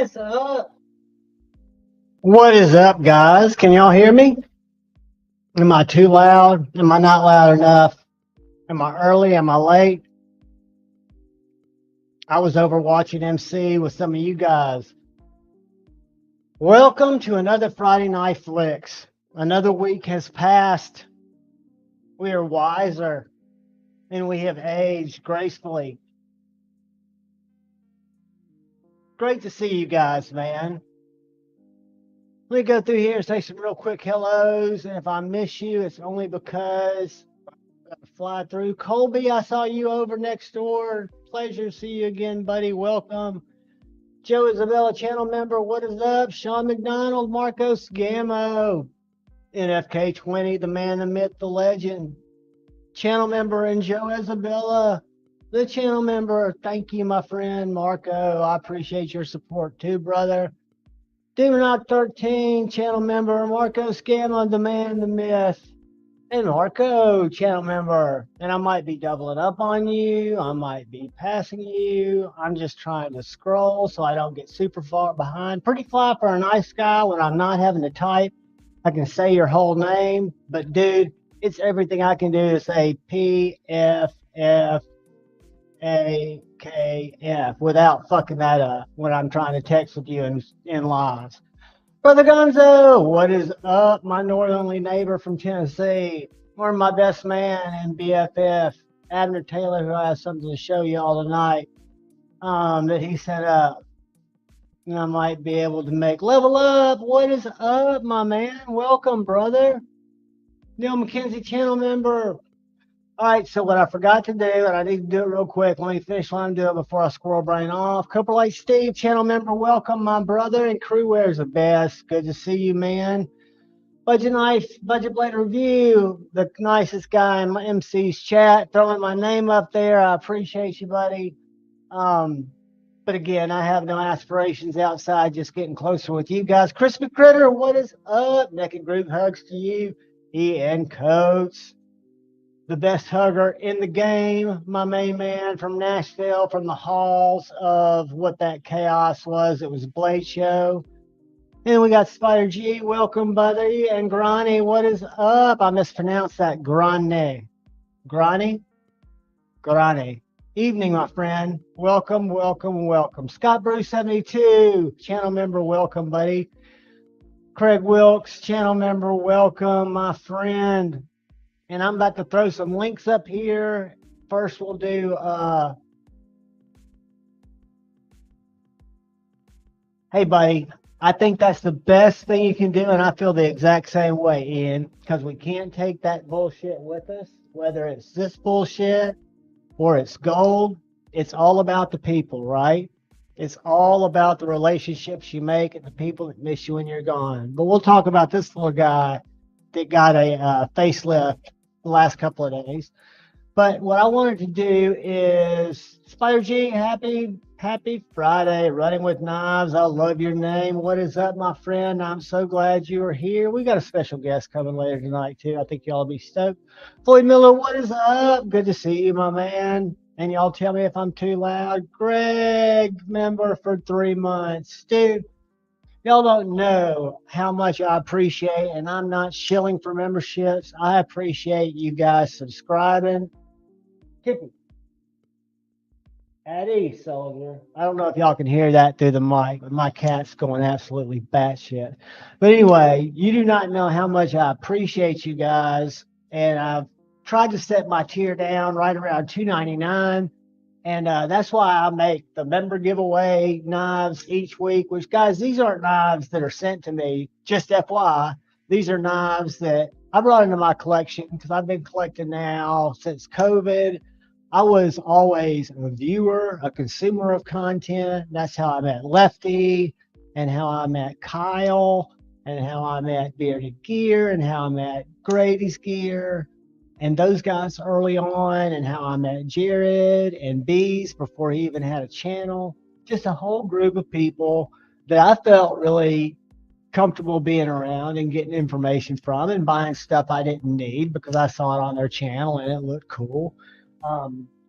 is up? What is up, guys? Can y'all hear me? Am I too loud? Am I not loud enough? Am I early? Am I late? I was over watching MC with some of you guys. Welcome to another Friday Night Flicks. Another week has passed. We are wiser and we have aged gracefully. Great to see you guys, man. Let me go through here and say some real quick hellos. And if I miss you, it's only because I fly through. Colby, I saw you over next door. Pleasure to see you again, buddy. Welcome. Joe Isabella, channel member. What is up? Sean McDonald, Marcos Gammo, NFK20, the man, the myth, the legend. Channel member, and Joe Isabella, the channel member. Thank you, my friend Marco. I appreciate your support too, brother. Demonot 13, channel member. Marco Gammo, the man, the myth. And Marco, channel member. And I might be doubling up on you. I might be passing you. I'm just trying to scroll so I don't get super far behind. Pretty fly for a nice guy when I'm not having to type. I can say your whole name. But, dude, it's everything I can do to say PFFAKF without fucking that up when I'm trying to text with you in lives. Brother Gonzo, what is up? My northerly neighbor from Tennessee, or my best man and BFF, Abner Taylor, who has something to show you all tonight that he set up. And I might be able to make. Level up, what is up, my man? Welcome, brother. Neil McKenzie, channel member. All right, so what I forgot to do, and I need to do it real quick. Let me finish what I'm doing before I squirrel brain off. Cooper Lake Steve, channel member, welcome, my brother. And Crew Wears the best. Good to see you, man. Budget Knife, Budget Blade Review, the nicest guy in my MC's chat, throwing my name up there. I appreciate you, buddy. But again, I have no aspirations outside just getting closer with you guys. Crispy Critter, what is up? Naked Group hugs to you. Ian Coates, the best hugger in the game, my main man from Nashville, from the halls of what that chaos was. It was a Blade Show. And we got Spider G, welcome, buddy. And Grani, what is up? I mispronounced that. Grani. Evening, my friend. Welcome, welcome, welcome. Scott Bruce 72, channel member, welcome, buddy. Craig Wilkes, channel member, welcome, my friend. And I'm about to throw some links up here. First, we'll do, hey, buddy, I think that's the best thing you can do, and I feel the exact same way, Ian, because we can't take that bullshit with us, whether it's this bullshit or it's gold. It's all about the people, right? It's all about the relationships you make and the people that miss you when you're gone. But we'll talk about this little guy that got a facelift the last couple of days. But what I wanted to do is, Spider G, happy Friday, Running with Knives. I love your name. What is up, my friend? I'm so glad you are here. We got a special guest coming later tonight too. I think y'all will be stoked. Floyd Miller, what is up? Good to see you, my man. And y'all tell me if I'm too loud. Greg, member for 3 months. Dude, y'all don't know how much I appreciate, and I'm not shilling for memberships. I appreciate you guys subscribing. Tippy. At ease, soldier. I don't know if y'all can hear that through the mic, but my cat's going absolutely batshit. But anyway, you do not know how much I appreciate you guys, and I've tried to set my tier down right around $2.99. And that's why I make the member giveaway knives each week, which, guys, these aren't knives that are sent to me, just FYI. These are knives that I brought into my collection because I've been collecting now since COVID. I was always a viewer, a consumer of content. That's how I met Lefty, and how I met Kyle, and how I met Bearded Gear, and how I met Grady's Gear, and those guys early on, and how I met Jared and Bees before he even had a channel. Just a whole group of people that I felt really comfortable being around and getting information from, and buying stuff I didn't need because I saw it on their channel and it looked cool.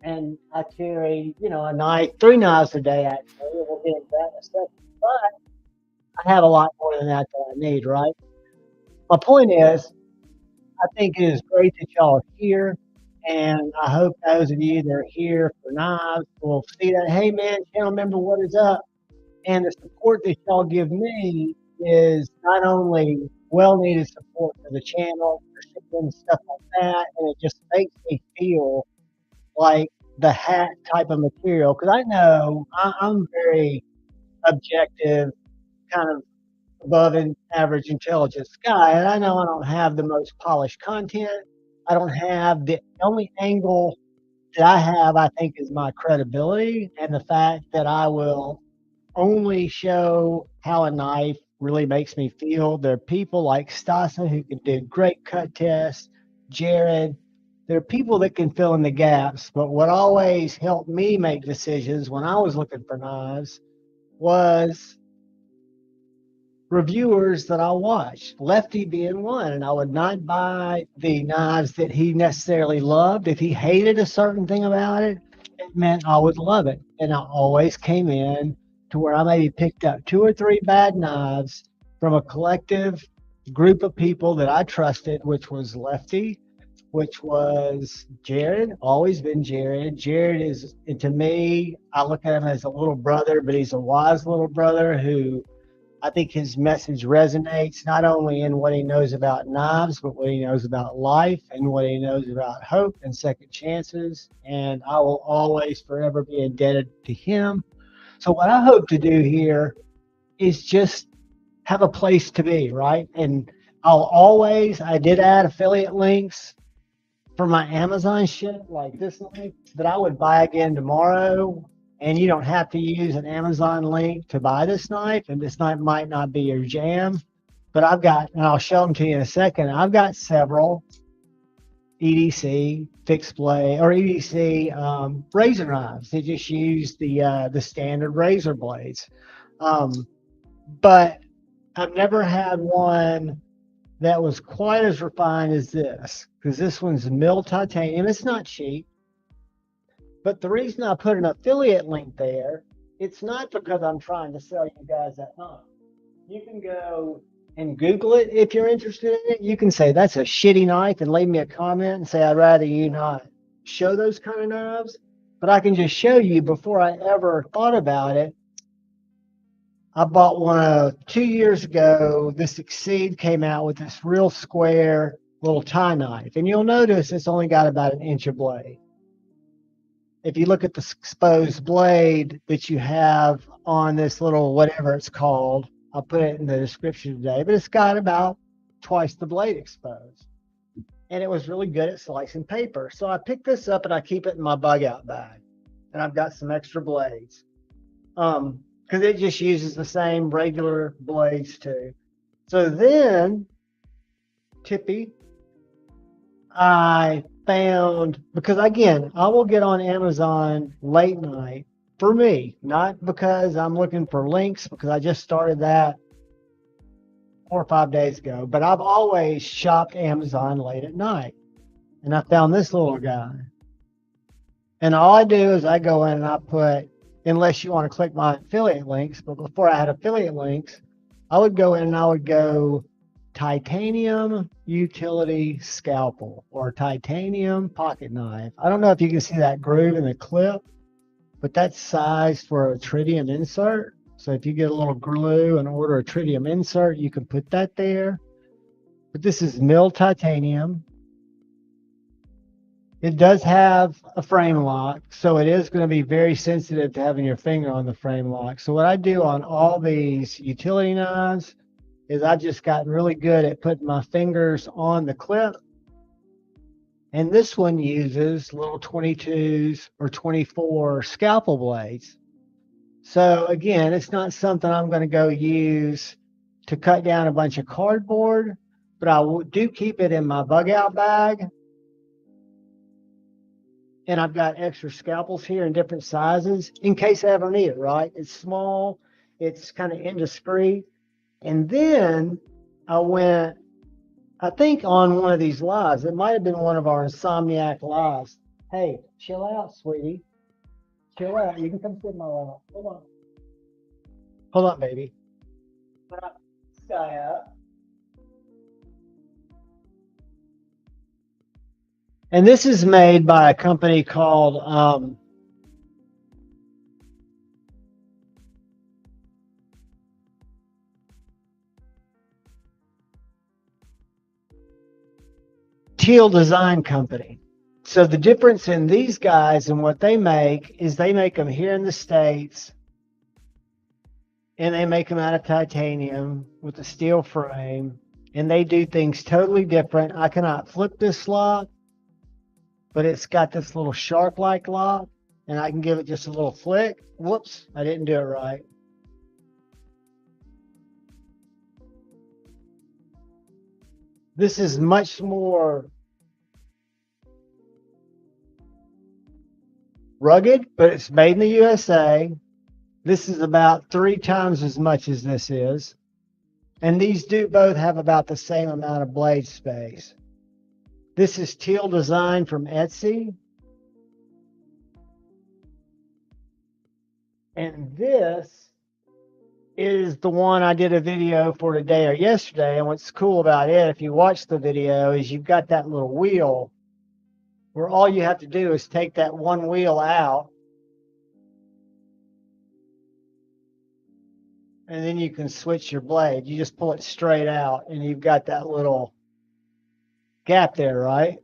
And I carry, a knife, 3 knives a day actually. We'll get into that in a second. I have a lot more than that I need, right? My point is, I think it is great that y'all are here. And I hope those of you that are here for knives will see that, hey man, channel member, what is up? And the support that y'all give me is not only well needed support for the channel, for shipping and stuff like that, and it just makes me feel like the hat type of material. Because I know I'm very objective, kind of above an average intelligence guy, and I know I don't have the most polished content. I don't have the only angle that I have, I think, is my credibility and the fact that I will only show how a knife really makes me feel. There are people like Stasa who can do great cut tests, Jared. There are people that can fill in the gaps, but what always helped me make decisions when I was looking for knives was reviewers that I watched, Lefty being one, and I would not buy the knives that he necessarily loved. If he hated a certain thing about it, it meant I would love it. And I always came in to where I maybe picked up 2 or 3 bad knives from a collective group of people that I trusted, which was Lefty, which was Jared, always been Jared. Jared is, to me, I look at him as a little brother, but he's a wise little brother who I think his message resonates not only in what he knows about knives, but what he knows about life and what he knows about hope and second chances. And I will always forever be indebted to him. So what I hope to do here is just have a place to be, right? And I did add affiliate links for my Amazon shit, like this link that I would buy again tomorrow. And you don't have to use an Amazon link to buy this knife. And this knife might not be your jam, but and I'll show them to you in a second. I've got several EDC fixed blade or EDC razor knives. They just use the standard razor blades. But I've never had one that was quite as refined as this, because this one's milled titanium. It's not cheap. But the reason I put an affiliate link there, it's not because I'm trying to sell you guys that knife. You can go and Google it if you're interested in it. You can say that's a shitty knife and leave me a comment and say I'd rather you not show those kind of knives. But I can just show you before I ever thought about it. I bought one 2 years ago. The Succeed came out with this real square little tie knife. And you'll notice it's only got about 1 inch of blade. If you look at the exposed blade that you have on this little whatever it's called, I'll put it in the description today, but it's got about twice the blade exposed. And it was really good at slicing paper. So I picked this up and I keep it in my bug out bag. And I've got some extra blades. Because it just uses the same regular blades too. So then, Tippy, I found, because again, I will get on Amazon late night for me, not because I'm looking for links, because I just started that 4 or 5 days ago, but I've always shopped Amazon late at night. And I found this little guy. And all I do is I go in and I put, unless you want to click my affiliate links, but before I had affiliate links, I would go in and I would go titanium utility scalpel or titanium pocket knife. I don't know if you can see that groove in the clip, but that's sized for a tritium insert. So if you get a little glue and order a tritium insert, you can put that there. But this is milled titanium. It does have a frame lock, so it is going to be very sensitive to having your finger on the frame lock. So what I do on all these utility knives is I've just gotten really good at putting my fingers on the clip. And this one uses little 22s or 24 scalpel blades. So again, it's not something I'm going to go use to cut down a bunch of cardboard, but I do keep it in my bug out bag. And I've got extra scalpels here in different sizes in case I ever need it, right? It's small, it's kind of indiscreet. And then I went, I think on one of these lives, it might have been one of our Insomniac lives. Hey, chill out, sweetie. Chill out. You can come sit in my lap. Hold on. Hold on, baby. Sky up. And this is made by a company called Teal Design Company. So the difference in these guys and what they make is they make them here in the States, and they make them out of titanium with a steel frame, and they do things totally different. I cannot flip this lock, but it's got this little shark-like lock, and I can give it just a little flick. Whoops, I didn't do it right. This is much more rugged, but it's made in the USA. This is about 3 times as much as this is. And these do both have about the same amount of blade space. This is Teal Design from Etsy. And this is the one I did a video for today or yesterday. And what's cool about it, if you watch the video, is you've got that little wheel where all you have to do is take that one wheel out, and then you can switch your blade. You just pull it straight out, and you've got that little gap there, right?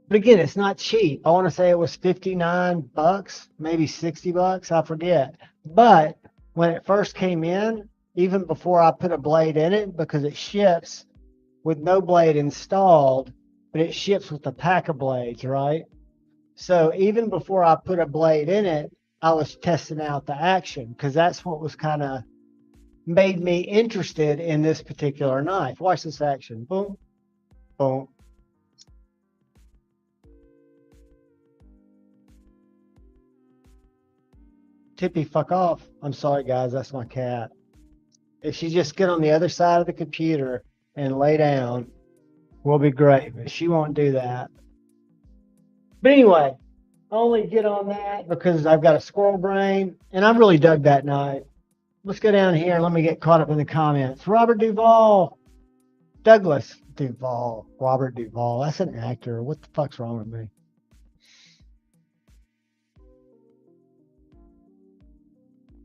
But again, it's not cheap. I want to say it was 59 bucks, maybe 60 bucks, I forget. But when it first came in, even before I put a blade in it, because it ships with no blade installed, but it ships with a pack of blades, right? So even before I put a blade in it, I was testing out the action, because that's what was kind of made me interested in this particular knife. Watch this action. Boom, boom. Tippy, fuck off. I'm sorry, guys. That's my cat. If she just get on the other side of the computer and lay down, we'll be great. But she won't do that. But anyway, I only get on that because I've got a squirrel brain, and I really dug that knife. Let's go down here and let me get caught up in the comments. Robert Duvall. Douglas Duvall. Robert Duvall. That's an actor. What the fuck's wrong with me?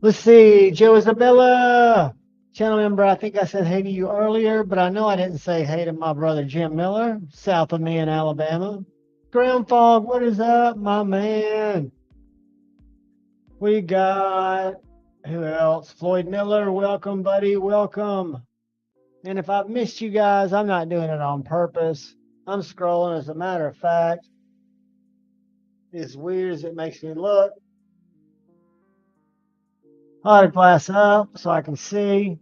Let's see. Joe Isabella. Channel member, I think I said hey to you earlier, but I know I didn't say hey to my brother Jim Miller, south of me in Alabama. Ground Fog, what is up, my man? We got, who else? Floyd Miller, welcome, buddy, welcome. And if I've missed you guys, I'm not doing it on purpose. I'm scrolling, as a matter of fact. As weird as it makes me look. I'll glass up so I can see.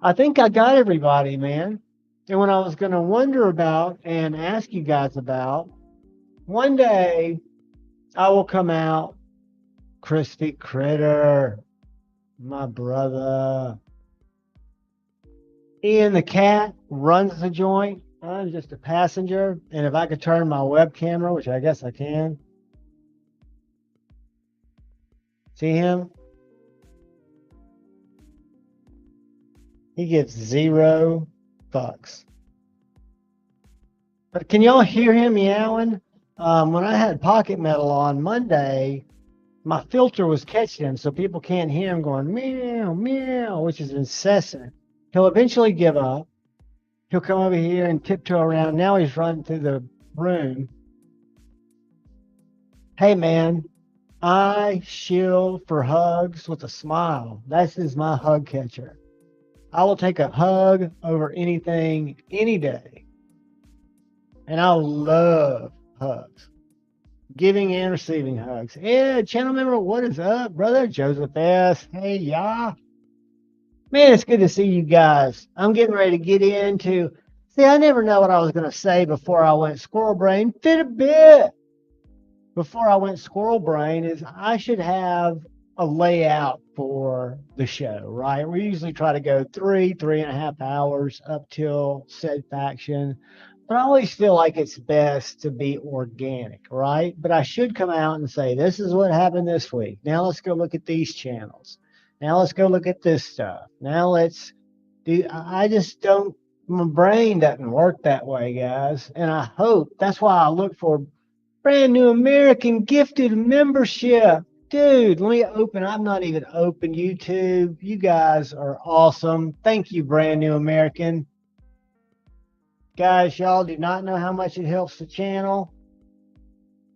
I think I got everybody, man. And what I was going to wonder about and ask you guys about, one day I will come out, Crispy Critter, my brother. Ian the cat runs the joint. I'm just a passenger. And if I could turn my web camera, which I guess I can. See him? He gives 0 fucks. But can y'all hear him meowing? When I had pocket metal on Monday, my filter was catching him, so people can't hear him going meow, meow, which is incessant. He'll eventually give up. He'll come over here and tiptoe around. Now he's running through the room. Hey, man, I shield for hugs with a smile. This is my hug catcher. I will take a hug over anything, any day. And I love hugs. Giving and receiving hugs. Yeah, channel member, what is up, brother? Joseph S. Hey, y'all. Man, it's good to see you guys. I'm getting ready to get into... See, I never know what I was going to say before I went squirrel brain. Fit a bit. Before I went squirrel brain is I should have a layout for the show, right? We usually try to go 3.5 hours up till said faction. But I always feel like it's best to be organic, right? But I should come out and say, this is what happened this week. Now let's go look at these channels. Now let's go look at this stuff. Now let's do, I just don't, my brain doesn't work that way, guys. And I hope that's why I look for brand new American gifted membership. Dude, let me open. I've not even opened YouTube. You guys are awesome. Thank you, brand new American. Guys, y'all do not know how much it helps the channel.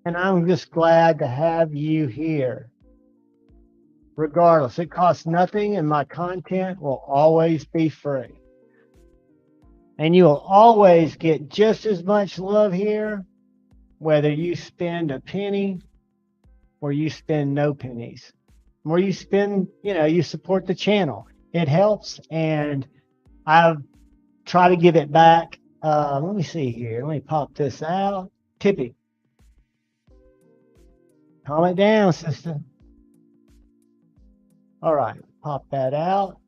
And I'm just glad to have you here. Regardless, it costs nothing and my content will always be free. And you will always get just as much love here, whether you spend a penny or you spend no pennies. Or you spend, you support the channel. It helps, and I've tried to give it back. Let me see here. Let me pop this out. Tippy. Calm it down, sister. All right, pop that out.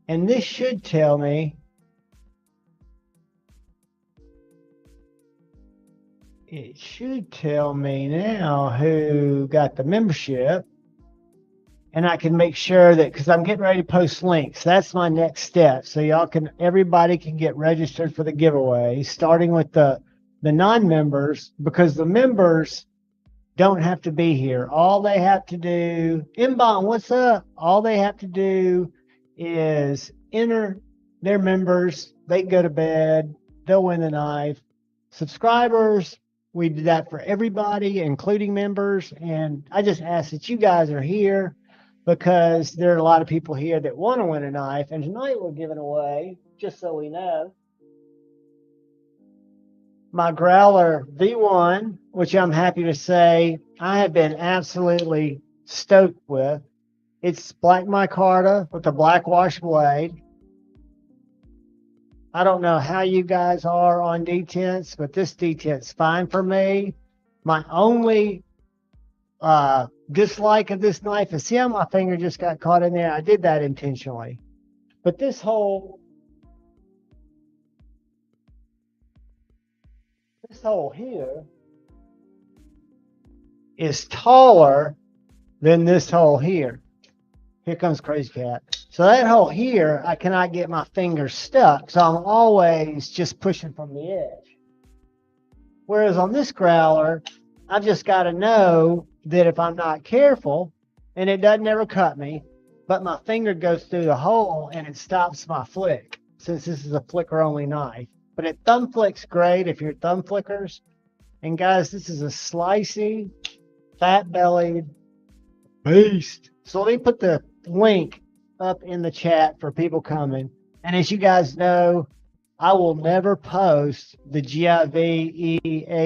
And this should tell me, it should tell me now who got the membership. And I can make sure that, because I'm getting ready to post links. That's my next step. So everybody can get registered for the giveaway, starting with the non-members, because the members don't have to be here. All they have to do, Inbound, what's up? All they have to do is enter their members. They can go to bed. They'll win the knife. Subscribers, we did that for everybody, including members. And I just ask that you guys are here because there are a lot of people here that want to win a knife. And tonight we're giving away, just so we know, my Growler V1, which I'm happy to say I have been absolutely stoked with. It's black micarta with a black wash blade. I don't know how you guys are on detents, but this detent's fine for me. My only dislike of this knife is, see how my finger just got caught in there? I did that intentionally. But this hole here is taller than this hole here. Here comes Crazy Cat. So that hole here, I cannot get my fingers stuck. So I'm always just pushing from the edge. Whereas on this growler, I've just got to know that if I'm not careful, and it doesn't ever cut me, but my finger goes through the hole and it stops my flick, since this is a flicker only knife. But it thumb flicks great if you're thumb flickers. And guys, this is a slicey, fat-bellied beast. So let me put the link up in the chat for people coming. And as you guys know, I will never post the GIVEAWAY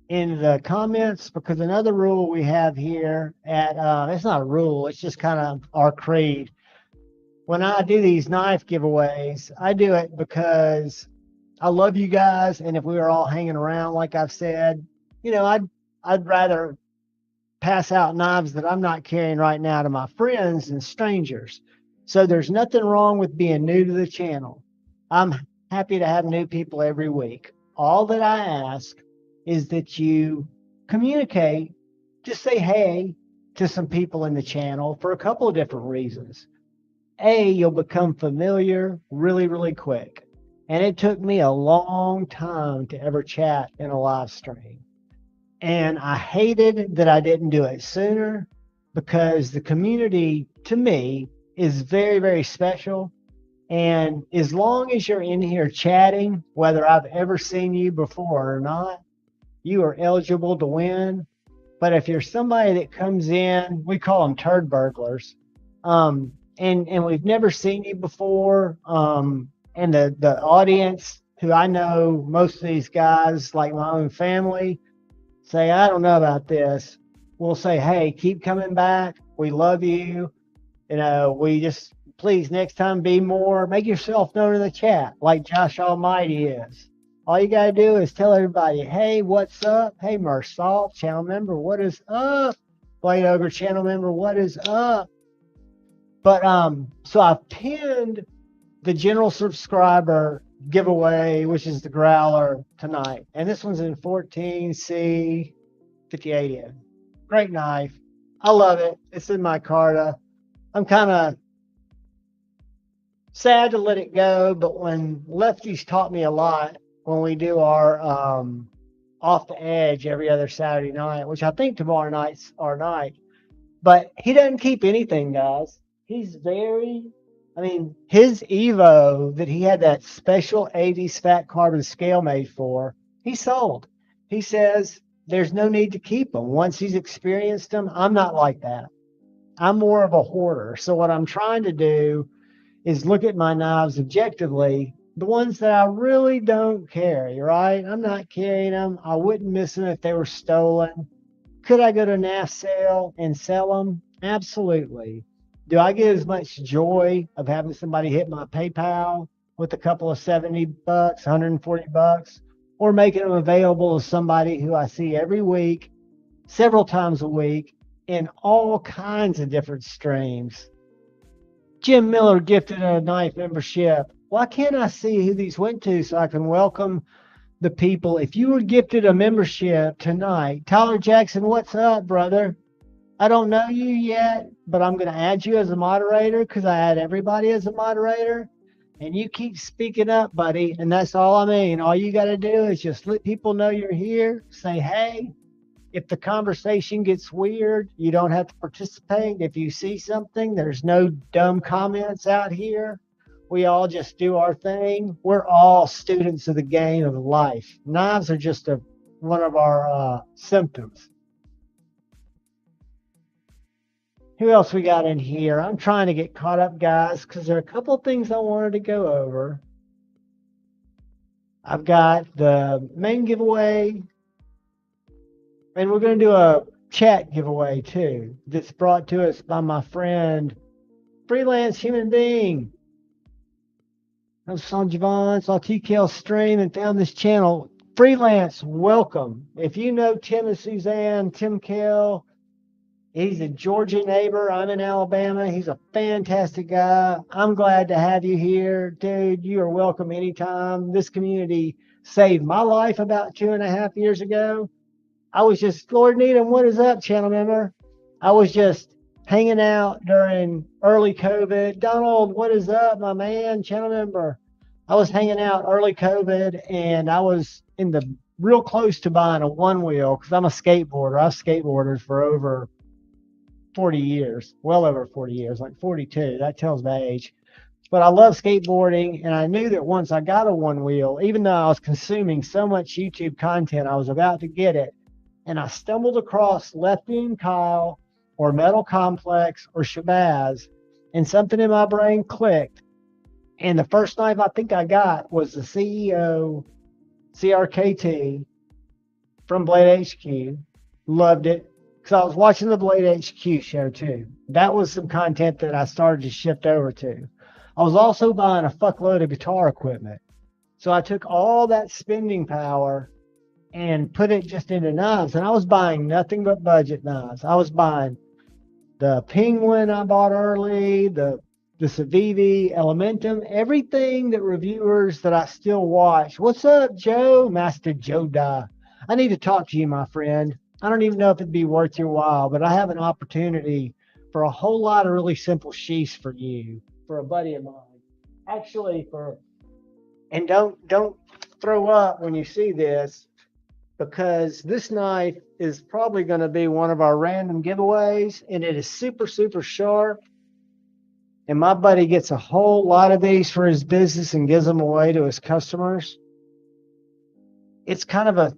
in the comments, because another rule we have here at, it's not a rule, it's just kind of our creed. When I do these knife giveaways, I do it because I love you guys. And if we were all hanging around, like I've said, I'd rather pass out knives that I'm not carrying right now to my friends and strangers. So there's nothing wrong with being new to the channel. I'm happy to have new people every week. All that I ask is that you communicate, just say hey to some people in the channel for a couple of different reasons. A, you'll become familiar really, really quick. And it took me a long time to ever chat in a live stream. And I hated that I didn't do it sooner, because the community, to me, is very, very special. And as long as you're in here chatting, whether I've ever seen you before or not, you are eligible to win. But if you're somebody that comes in, we call them turd burglars, and we've never seen you before, and the audience, who I know most of these guys, like my own family, say, I don't know about this. We'll say, hey, keep coming back. We love you. We just, please, next time be more. Make yourself known in the chat, like Josh Almighty is. All you got to do is tell everybody, hey, what's up? Hey, Mersalt, channel member, what is up? Blade Ogre, channel member, what is up? But so I've pinned the general subscriber giveaway, which is the Growler tonight. And this one's in 14C58N. Great knife. I love it. It's in my Carta. I'm kind of sad to let it go, but when Lefty's taught me a lot when we do our off the edge every other Saturday night, which I think tomorrow night's our night. But he doesn't keep anything, guys. He's his Evo that he had that special 80s fat carbon scale made for, he sold. He says there's no need to keep them. Once he's experienced them, I'm not like that. I'm more of a hoarder. So what I'm trying to do is look at my knives objectively, the ones that I really don't carry, right? I'm not carrying them. I wouldn't miss them if they were stolen. Could I go to a NAF sale and sell them? Absolutely. Do I get as much joy of having somebody hit my PayPal with a couple of $70, $140, or making them available to somebody who I see every week, several times a week, in all kinds of different streams? Jim Miller gifted a knife membership. Why can't I see who these went to so I can welcome the people? If you were gifted a membership tonight, Tyler Jackson, what's up, brother? I don't know you yet, but I'm going to add you as a moderator because I add everybody as a moderator. And you keep speaking up, buddy. And that's all I mean. All you got to do is just let people know you're here. Say, hey. If the conversation gets weird, you don't have to participate. If you see something, there's no dumb comments out here. We all just do our thing. We're all students of the game of life. Knives are just one of our symptoms. Who else we got in here? I'm trying to get caught up, guys, because there are a couple of things I wanted to go over. I've got the main giveaway. And we're going to do a chat giveaway, too, that's brought to us by my friend, Freelance Human Being. I saw Javon, saw TKL stream, and found this channel. Freelance, welcome. If you know Tim and Suzanne, Tim Kell, he's a Georgia neighbor. I'm in Alabama. He's a fantastic guy. I'm glad to have you here. Dude, you are welcome anytime. This community saved my life about 2.5 years ago. I was just, Lord Needham, what is up, channel member? I was just hanging out during early COVID. Donald, what is up, my man, channel member? I was hanging out early COVID, and I was in the real close to buying a one wheel because I'm a skateboarder. I've skateboarded for over 40 years, well over 40 years, like 42. That tells my age. But I love skateboarding, and I knew that once I got a one wheel, even though I was consuming so much YouTube content, I was about to get it. And I stumbled across Lefty and Kyle or Metal Complex or Shabazz, and something in my brain clicked. And the first knife I think I got was the CEO CRKT from Blade HQ. Loved it because I was watching the Blade HQ show too. That was some content that I started to shift over to. I was also buying a fuckload of guitar equipment. So I took all that spending power and put it just into knives. And I was buying nothing but budget knives. I was buying the Penguin I bought early, the Civivi, Elementum, everything that reviewers that I still watch. What's up, Joe? Master Joe Da. I need to talk to you, my friend. I don't even know if it'd be worth your while, but I have an opportunity for a whole lot of really simple sheaths for you, for a buddy of mine. Actually, and don't throw up when you see this, because this knife is probably going to be one of our random giveaways, and it is super, super sharp. And my buddy gets a whole lot of these for his business and gives them away to his customers. It's kind of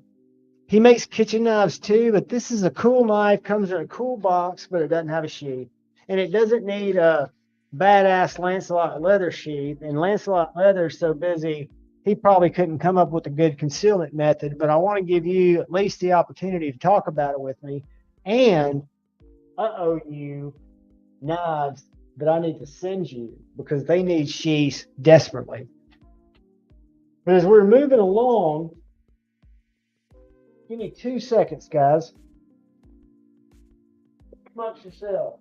he makes kitchen knives too, but this is a cool knife, comes in a cool box, but it doesn't have a sheath. And it doesn't need a badass Lancelot leather sheath. And Lancelot leather's so busy, he probably couldn't come up with a good concealment method, but I want to give you at least the opportunity to talk about it with me. And I owe you knives that I need to send you because they need sheaths desperately. But as we're moving along, give me 2 seconds, guys. Amongst yourself.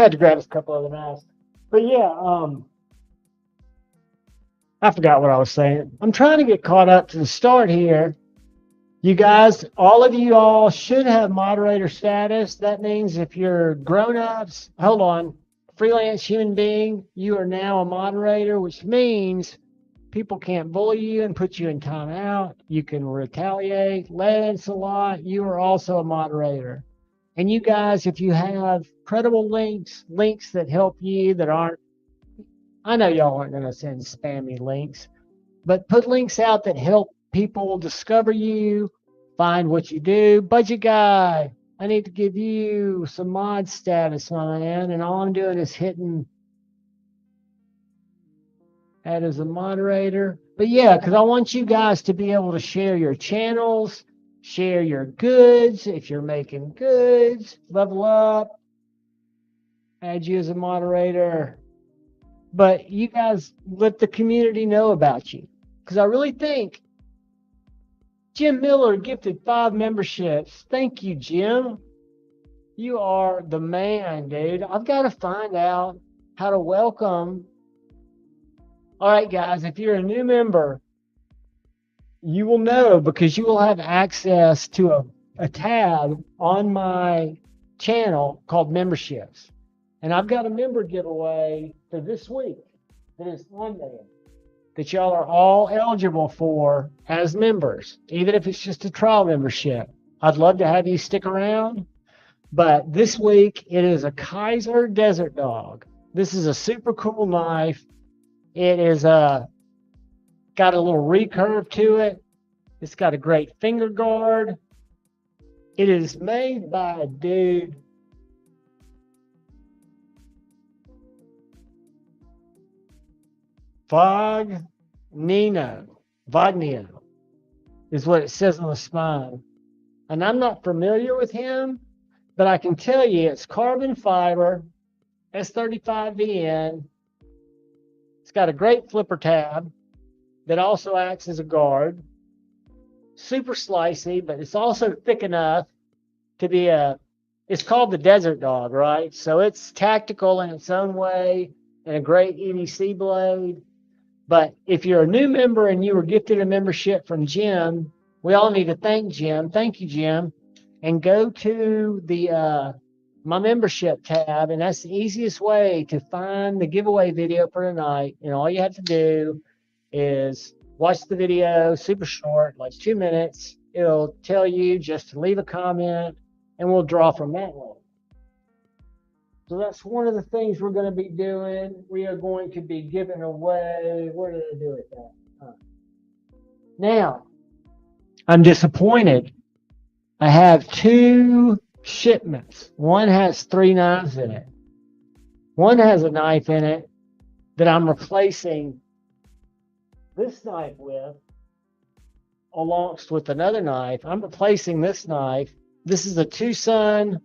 had to grab a couple of the knives. But yeah, I forgot what I was saying. I'm trying to get caught up to the start here. You guys, all of you all should have moderator status. That means if you're grown-ups, hold on, freelance human being, you are now a moderator, which means people can't bully you and put you in timeout. You can retaliate. Lancelot, you are also a moderator. And you guys, if you have credible links that help you that aren't, I know y'all aren't going to send spammy links, but put links out that help people discover you, find what you do. Budget guy, I need to give you some mod status, my man. And all I'm doing is hitting add as a moderator. But yeah, because I want you guys to be able to share your channels, share your goods. If you're making goods, level up, add you as a moderator. But you guys let the community know about you. Because I really think Jim Miller gifted 5 memberships. Thank you, Jim. You are the man, dude. I've got to find out how to welcome. All right, guys, if you're a new member, you will know because you will have access to a tab on my channel called memberships. And I've got a member giveaway for this week that is on there that y'all are all eligible for as members, even if it's just a trial membership. I'd love to have you stick around. But this week, it is a Kaiser Desert Dog. This is a super cool knife. It is got a little recurve to it. It's got a great finger guard. It is made by a dude. Vagnino is what it says on the spine. And I'm not familiar with him, but I can tell you it's carbon fiber, S35VN. It's got a great flipper tab that also acts as a guard. Super slicey, but it's also thick enough to be it's called the Desert Dog, right? So it's tactical in its own way and a great EDC blade. But if you're a new member and you were gifted a membership from Jim, we all need to thank Jim. Thank you, Jim. And go to the my membership tab, and that's the easiest way to find the giveaway video for tonight. And all you have to do is watch the video, super short, like 2 minutes. It'll tell you just to leave a comment, and we'll draw from that one. So that's one of the things we're going to be doing. We are going to be giving away. Where did I do it at? Now, I'm disappointed. I have 2 shipments. One has 3 knives in it. One has a knife in it that I'm replacing this knife with, along with another knife. I'm replacing this knife. This is a Tucson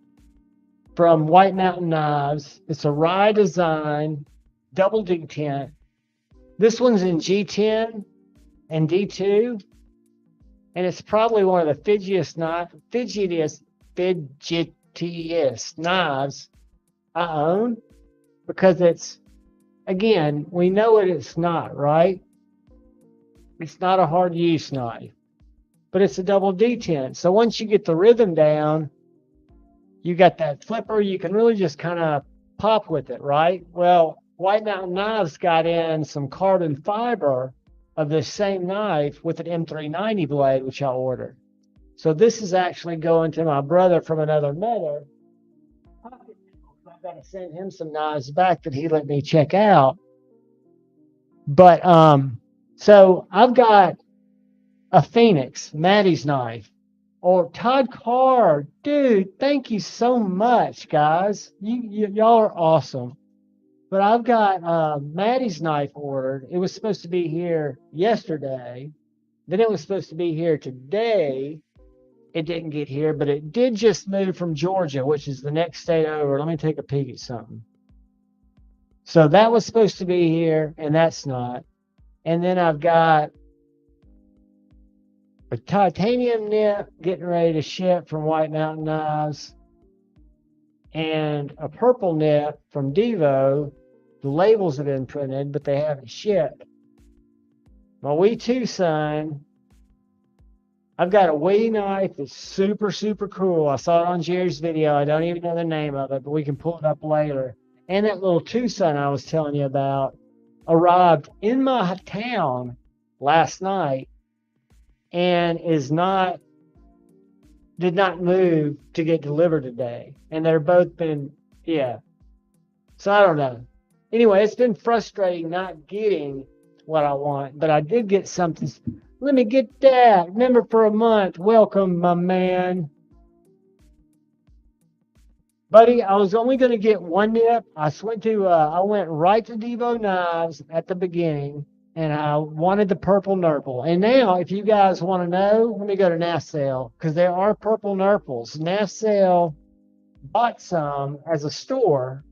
from White Mountain Knives. It's a Rye design, double D10. This one's in G10 and D2, and it's probably one of the fidgetiest knives I own, because it's, again, we know what it's not, right? It's not a hard use knife, but it's a double D10. So once you get the rhythm down, you got that flipper, you can really just kind of pop with it, right? Well, White Mountain Knives got in some carbon fiber of this same knife with an M390 blade, which I ordered. So this is actually going to my brother from another mother. I've got to send him some knives back that he let me check out. But so I've got a Phoenix, Maddie's knife. Or Todd Carr, dude, thank you so much, guys. Y'all are awesome. But I've got Maddie's knife ordered. It was supposed to be here yesterday. Then it was supposed to be here today. It didn't get here, but it did just move from Georgia, which is the next state over. Let me take a peek at something. So that was supposed to be here, and that's not. And then I've got a titanium nip getting ready to ship from White Mountain Knives. and a purple nip from Devo. The labels have been printed, but they haven't shipped. My wee two son, I've got a wee knife that's super, super cool. I saw it on Jerry's video. I don't even know the name of it, but we can pull it up later. And that little Tucson I was telling you about arrived in my town last night and did not move to get delivered today. And they're both been, yeah. So I don't know. Anyway, it's been frustrating not getting what I want, but I did get something. Let me get that. Remember for a month. Welcome, my man. Buddy, I was only going to get one nip. I went right to Devo Knives at the beginning, and I wanted the purple nurple. And now, if you guys want to know, let me go to NAFSAIL, because there are purple nurples. NAFSAIL bought some as a store,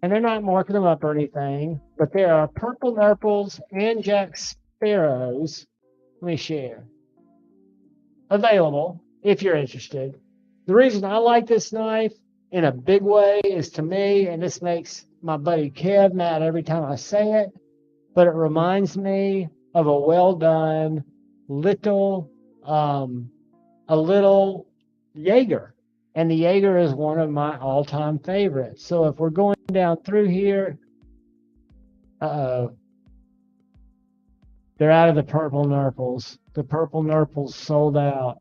and they're not marking them up or anything, but there are purple nurples and Jack Sparrows. Let me share. Available if you're interested. The reason I like this knife in a big way is, to me, and this makes my buddy Kev mad every time I say it, but it reminds me of a well-done little, a little Jaeger. And the Jaeger is one of my all-time favorites. So if we're going down through here, they're out of the purple nurples. The purple nurples sold out.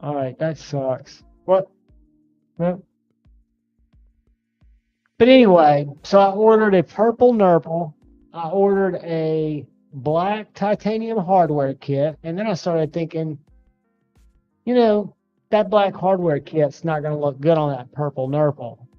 All right, that sucks. What? Well, but anyway, so I ordered a purple nurple. I ordered a black titanium hardware kit, and then I started thinking, that black hardware kit's not going to look good on that purple nurple.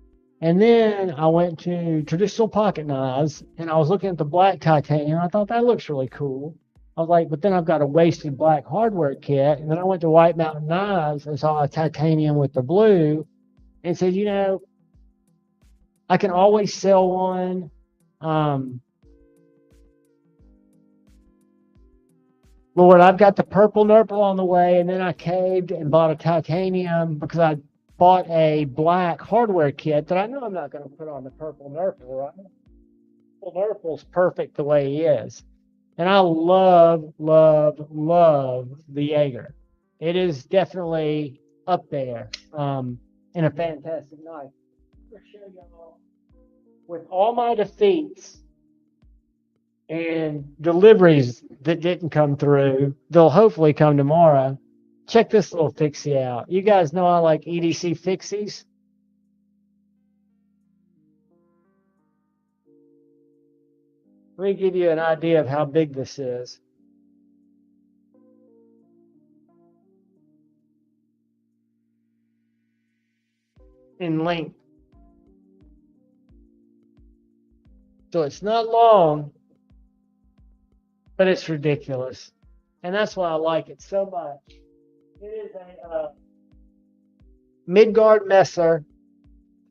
And then I went to Traditional Pocket Knives, and I was looking at the black titanium. I thought that looks really cool. I was like, but then I've got a wasted black hardware kit. And then I went to White Mountain Knives and saw a titanium with the blue and said, I can always sell one. Lord, I've got the purple nurple on the way, and then I caved and bought a titanium because I bought a black hardware kit that I know I'm not going to put on the purple nurple, right? Purple nurple's perfect the way he is. And I love, love, love the Jaeger. It is definitely up there in a fantastic knife. I'll show y'all with all my defeats and deliveries that didn't come through. They'll hopefully come tomorrow. Check this little fixie out. You guys know I like EDC fixies. Let me give you an idea of how big this is. In length. So it's not long, but it's ridiculous. And that's why I like it so much. It is a Midgard Messer.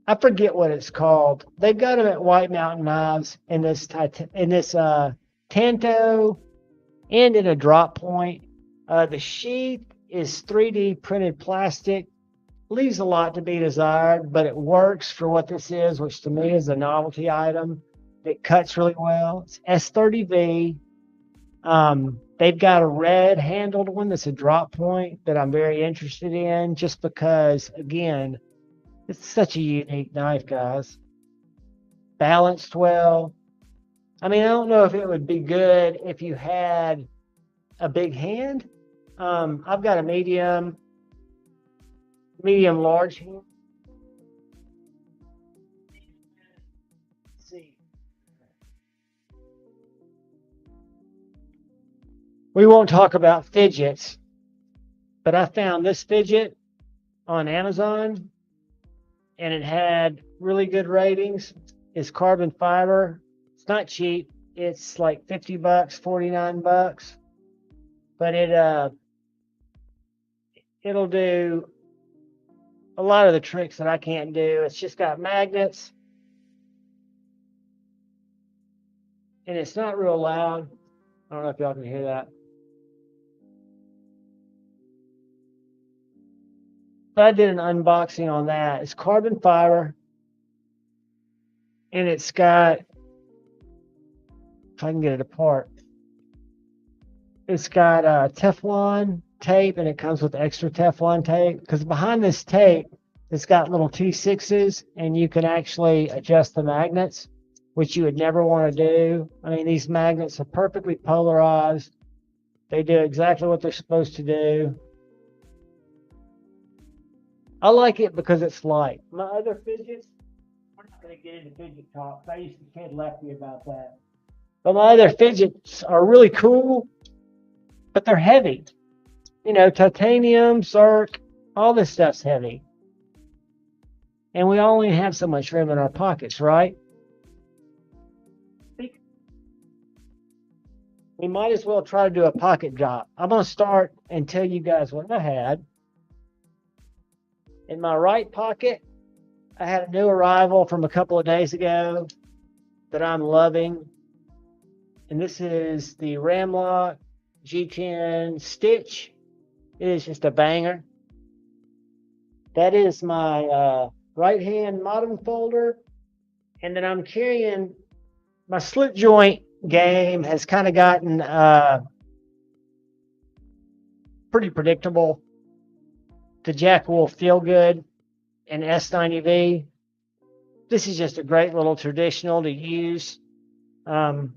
I forget what it's called. They've got them at White Mountain Knives in this Tanto and in a drop point. The sheath is 3D printed plastic. Leaves a lot to be desired, but it works for what this is, which to me is a novelty item. It cuts really well. It's S30V. They've got a red handled one that's a drop point that I'm very interested in, just because, again, it's such a unique knife, guys. Balanced well. I mean, I don't know if it would be good if you had a big hand. I've got a medium large hand. Let's see. We won't talk about fidgets, but I found this fidget on Amazon, and it had really good ratings. It's carbon fiber. It's not cheap. It's like $50, $49, but it'll do a lot of the tricks that I can't do. It's just got magnets, and it's not real loud. I don't know if y'all can hear that. I did an unboxing on that. It's carbon fiber, and it's got, if I can get it apart, it's got Teflon tape, and it comes with extra Teflon tape, because behind this tape, it's got little T6s, and you can actually adjust the magnets, which you would never want to do. I mean, these magnets are perfectly polarized. They do exactly what they're supposed to do. I like it because it's light. My other fidgets, we're not going to get into fidget talk. I used to kid Lefty about that. But my other fidgets are really cool, but they're heavy. You know, titanium, zirc, all this stuff's heavy. And we only have so much room in our pockets, right? We might as well try to do a pocket drop. I'm going to start and tell you guys what I had. In my right pocket, I had a new arrival from a couple of days ago that I'm loving. And this is the Ramlock G10 Stitch. It is just a banger. That is my right-hand modem folder. And then I'm carrying my slip joint game has kind of gotten pretty predictable. The Jack Wolf Feel Good and S90V. This is just a great little traditional to use. And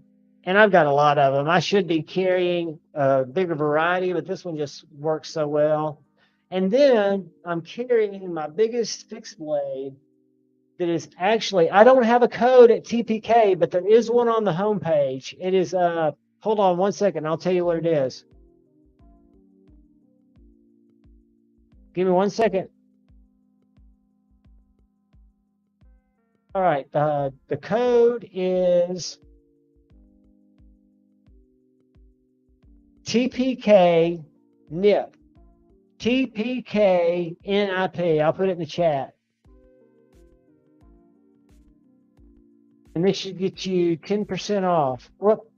I've got a lot of them. I should be carrying a bigger variety, but this one just works so well. And then I'm carrying my biggest fixed blade that is actually, I don't have a code at TPK, but there is one on the homepage. It is, hold on one second. I'll tell you what it is. Give me 1 second. All right, the code is TPK NIP. TPK NIP. I'll put it in the chat. And this should get you 10% off. Whoop.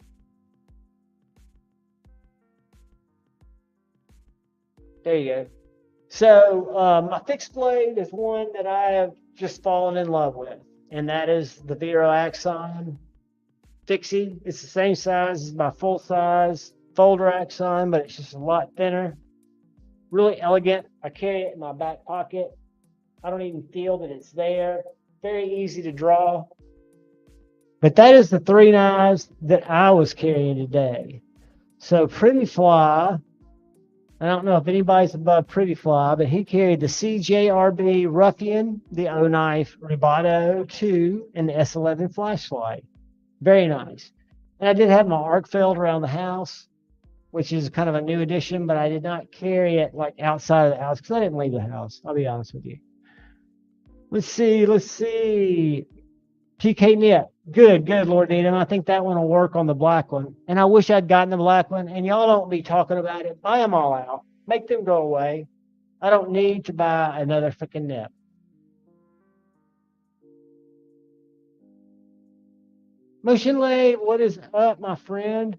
There you go. So my fixed blade is one that I have just fallen in love with, and that is the Vero Axon fixie. It's the same size as my full-size folder Axon, but it's just a lot thinner. Really elegant. I carry it in my back pocket. I don't even feel that it's there. Very easy to draw. But that is the three knives that I was carrying today. So Pretty Fly, I don't know if anybody's above Pretty Fly, but he carried the CJRB Ruffian, the O Knife Ribato 2, and the S11 Flashlight. Very nice. And I did have my arc felt around the house, which is kind of a new addition, but I did not carry it like outside of the house because I didn't leave the house. I'll be honest with you. Let's see. PK Nip. Good, Lord Needham. I think that one will work on the black one. And I wish I'd gotten the black one. And y'all don't be talking about it. Buy them all out. Make them go away. I don't need to buy another freaking nip. Motion Lay, what is up, my friend?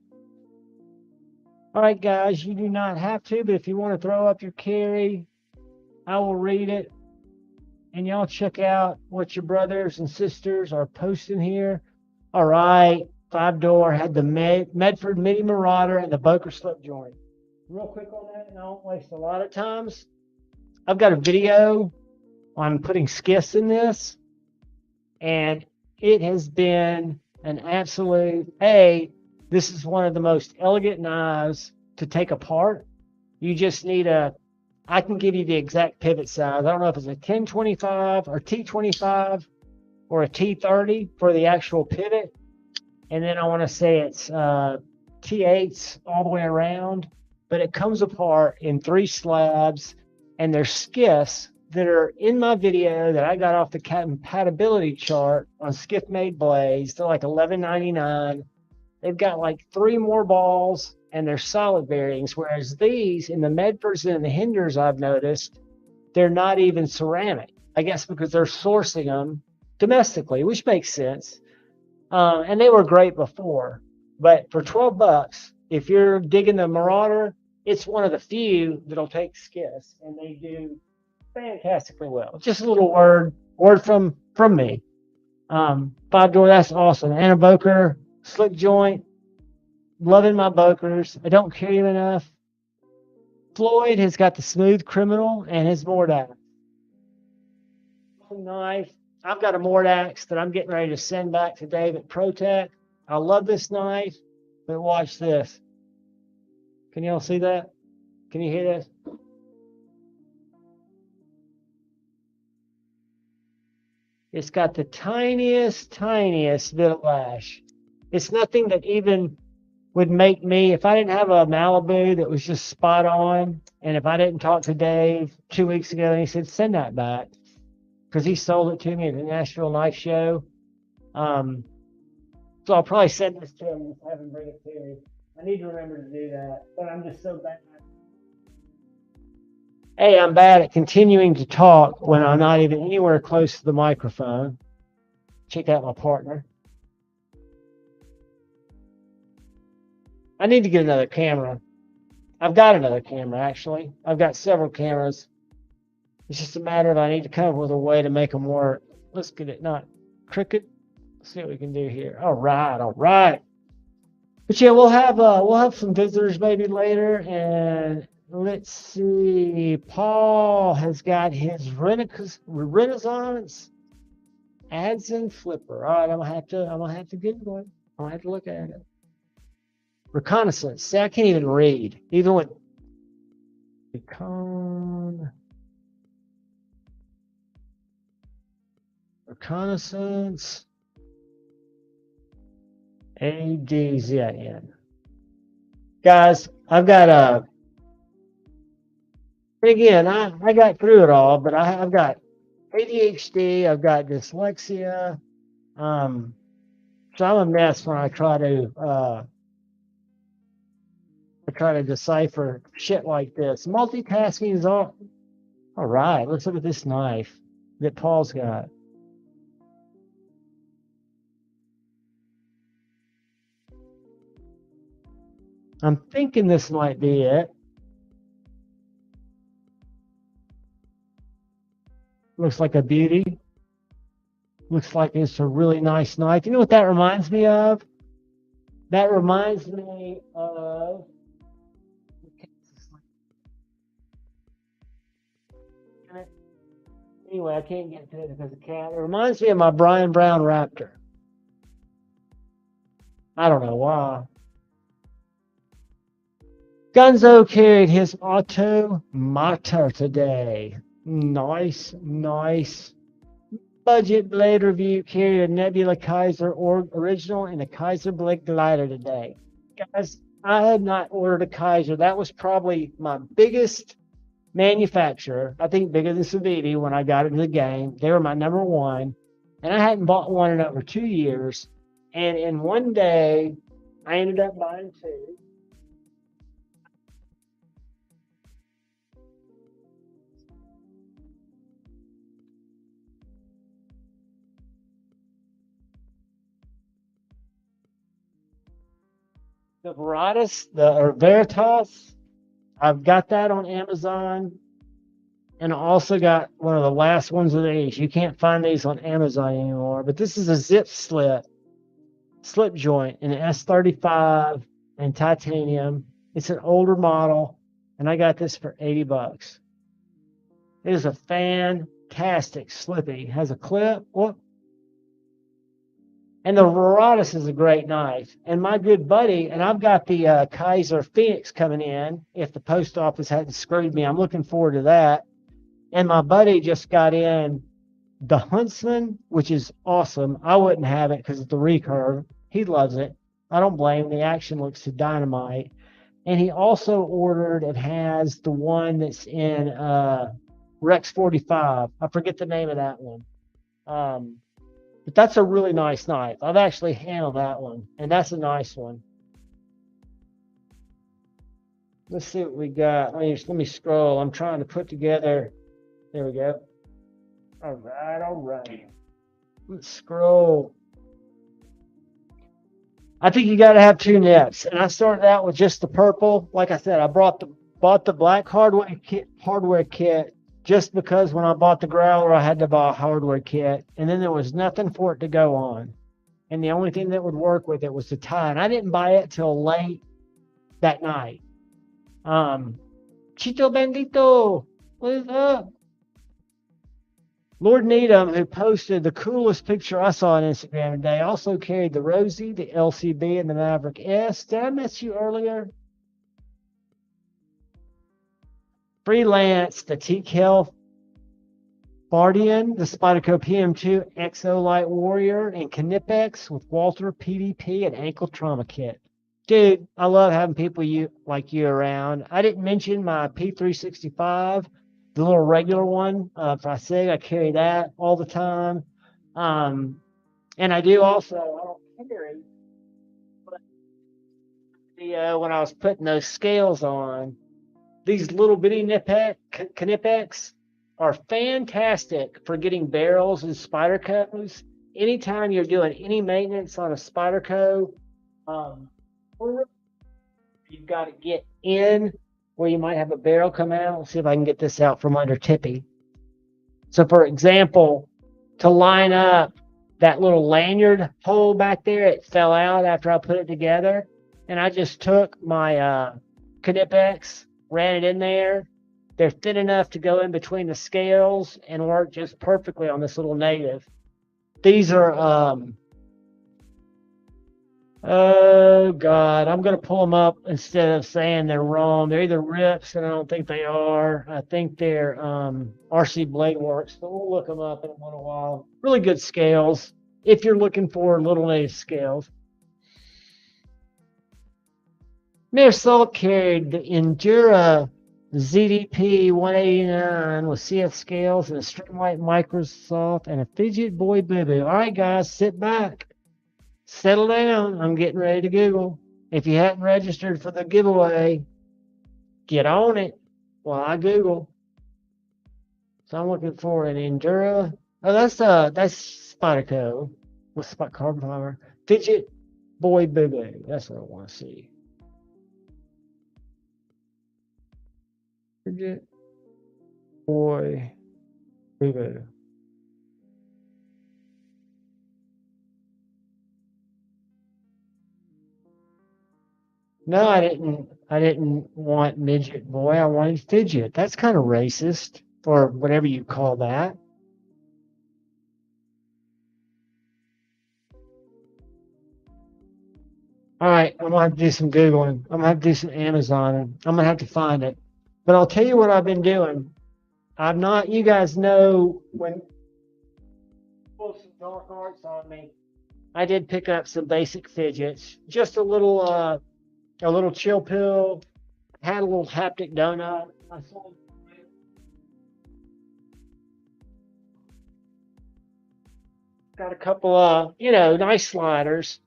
All right, guys, you do not have to, but if you want to throw up your carry, I will read it. And y'all check out what your brothers and sisters are posting here. All right, 5-door had the Medford Mini Marauder and the Boker slip joint. Real quick on that, and I don't waste a lot of times. I've got a video on putting skiffs in this, and it has been an absolute, this is one of the most elegant knives to take apart. You just need I can give you the exact pivot size. I don't know if it's a 1025 or T25 or a T30 for the actual pivot. And then I want to say it's T8s all the way around. But it comes apart in 3 slabs. And there's skiffs that are in my video that I got off the compatibility chart on Skiff Made Blades. They're like $11.99. They've got like 3 more balls. And they're solid bearings, whereas these in the Medfords and the Hinderers I've noticed, they're not even ceramic. I guess because they're sourcing them domestically, which makes sense. And they were great before, but for $12, if you're digging the Marauder, it's one of the few that'll take skiffs, and they do fantastically well. Just a little word from me. 5-door, that's awesome. And a Boker, slip joint, loving my Bokers. I don't carry them enough. Floyd has got the Smooth Criminal and his Mordax. Knife. I've got a Mordax that I'm getting ready to send back to Dave at ProTech. I love this knife, but watch this. Can y'all see that? Can you hear this? It's got the tiniest bit of lash. It's nothing that even would make me, if I didn't have a Malibu that was just spot on, and if I didn't talk to Dave 2 weeks ago and he said, send that back, because he sold it to me at the Nashville Knife Show. So I'll probably send this to him and have him bring it to me. I need to remember to do that, but I'm just so bad. Hey, I'm bad at continuing to talk when I'm not even anywhere close to the microphone. Check out my partner. I need to get another camera. I've got another camera, actually. I've got several cameras. It's just a matter of I need to come up with a way to make them work. Let's get it not crooked. Let's see what we can do here. All right. But yeah, we'll have some visitors maybe later, and let's see. Paul has got his Renaissance Adson flipper. All right, I'm gonna have to get it. I'm gonna have to look at it. Reconnaissance. See, I can't even read. Even with Reconnaissance ADZN. Guys, I've got again, I got through it all, but I've got ADHD, I've got dyslexia. So I'm a mess when I try to decipher shit like this. Multitasking is all right. Let's look at this knife that Paul's got. I'm thinking this might be it. Looks like a beauty. Looks like it's a really nice knife. You know what that reminds me of? That reminds me of... Anyway, I can't get to it because of cat. It reminds me of my Brian Brown Raptor. I don't know why. Gunzo carried his Automata today. Nice. Budget blade review carried a Nebula Kaiser original and a Kaiser blade glider today. Guys, I had not ordered a Kaiser. That was probably my biggest manufacturer. I think bigger than Saviti when I got into the game. They were my number one. And I hadn't bought one in over 2 years. And in one day, I ended up buying two. The Veritas, I've got that on Amazon, and I also got one of the last ones of these. You can't find these on Amazon anymore, but this is a zip slip joint in an S35 and titanium. It's an older model, and I got this for $80. It is a fantastic slippy. It has a clip. Whoop. And the Verotis is a great knife. And my good buddy, and I've got the Kaiser Phoenix coming in. If the post office hadn't screwed me, I'm looking forward to that. And my buddy just got in the Huntsman, which is awesome. I wouldn't have it because it's the recurve. He loves it. I don't blame him. The action looks to dynamite. And he also ordered and has the one that's in Rex 45. I forget the name of that one. But that's a really nice knife. I've actually handled that one, and that's a nice one. Let's see what we got. Let me scroll. I'm trying to put together. There we go. All right. Let's scroll. I think you got to have two nets, and I started out with just the purple. Like I said, I bought the black hardware kit just because when I bought the Growler, I had to buy a hardware kit, and then there was nothing for it to go on. And the only thing that would work with it was the tie. And I didn't buy it till late that night. Chito Bandito, what is up? Lord Needham, who posted the coolest picture I saw on Instagram today, also carried the Rosie, the LCB, and the Maverick S. Did I miss you earlier? Freelance, the T-Kel Bardian, the Spyderco PM2 XO Light Warrior, and Knipex with Walter PDP and Ankle Trauma Kit. Dude, I love having people like you around. I didn't mention my P365, the little regular one. For I say I carry that all the time. And I do also, I don't carry, but when I was putting those scales on, these little bitty Knipex are fantastic for getting barrels and Spydercos. Anytime you're doing any maintenance on a Spyderco, you've got to get in where you might have a barrel come out. Let's see if I can get this out from under Tippy. So for example, to line up that little lanyard hole back there, it fell out after I put it together. And I just took my Knipex, ran it in there. They're thin enough to go in between the scales and work just perfectly on this little native. These are, oh God, I'm going to pull them up instead of saying they're wrong. They're either rips, and I don't think they are. I think they're RC Blade Works, but we'll look them up in a little while. Really good scales if you're looking for little native scales. Mayor Salt carried the Endura ZDP 189 with CF scales and a Streamlight Microsoft and a Fidget Boy Boo-Boo. All right, guys, sit back. Settle down. I'm getting ready to Google. If you hadn't registered for the giveaway, get on it while I Google. So I'm looking for an Endura. Oh, that's Spyderco with carbon fiber. Fidget Boy Boo-Boo. That's what I want to see. Fidget Boy Boo-Boo. No, I didn't want midget boy. I wanted fidget. That's kind of racist, or whatever you call that. All right, I'm gonna have to do some Googling. I'm gonna have to do some Amazoning. I'm gonna have to find it. But I'll tell you what I've been doing. I'm not, you guys know when pull some dark arts on me. I did pick up some basic fidgets, just a little chill pill, had a little haptic donut. I sold got a couple nice sliders.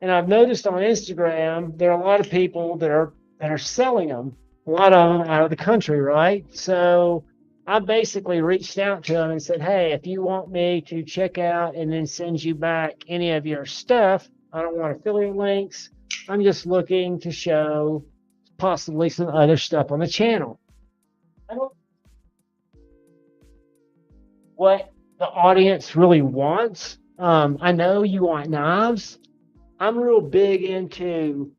And I've noticed on Instagram there are a lot of people that are selling them. A lot of them out of the country, right? So I basically reached out to them and said, hey, if you want me to check out and then send you back any of your stuff, I don't want affiliate links. I'm just looking to show possibly some other stuff on the channel. I don't know what the audience really wants. I know you want knives. I'm real big into,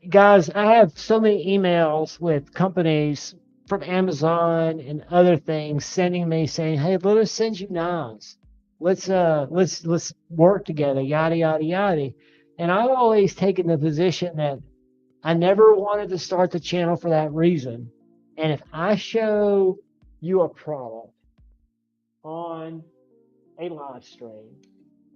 guys, I have so many emails with companies from Amazon and other things sending me saying, hey, let us send you knives. Let's work together, yada, yada, yada. And I've always taken the position that I never wanted to start the channel for that reason. And if I show you a product on a live stream,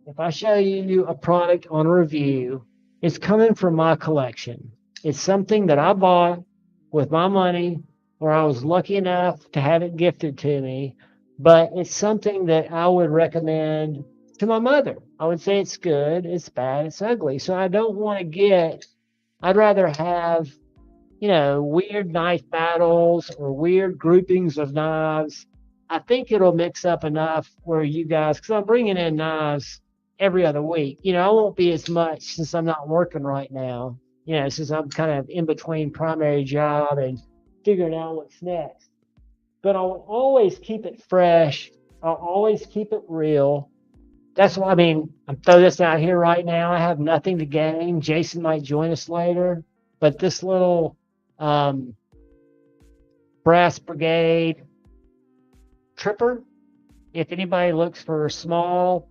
if I show you a product on a review, it's coming from my collection. It's something that I bought with my money, or I was lucky enough to have it gifted to me, but it's something that I would recommend to my mother. I would say it's good, it's bad, it's ugly. So I don't want to I'd rather have, weird knife battles or weird groupings of knives. I think it'll mix up enough where you guys, because I'm bringing in knives every other week. I won't be as much since I'm not working right now, since I'm kind of in between primary job and figuring out what's next. but I'll always keep it fresh. I'll always keep it real. That's why, I mean, I'm throwing this out here right now. I have nothing to gain. Jason might join us later, but this little Brass Brigade tripper, if anybody looks for a small,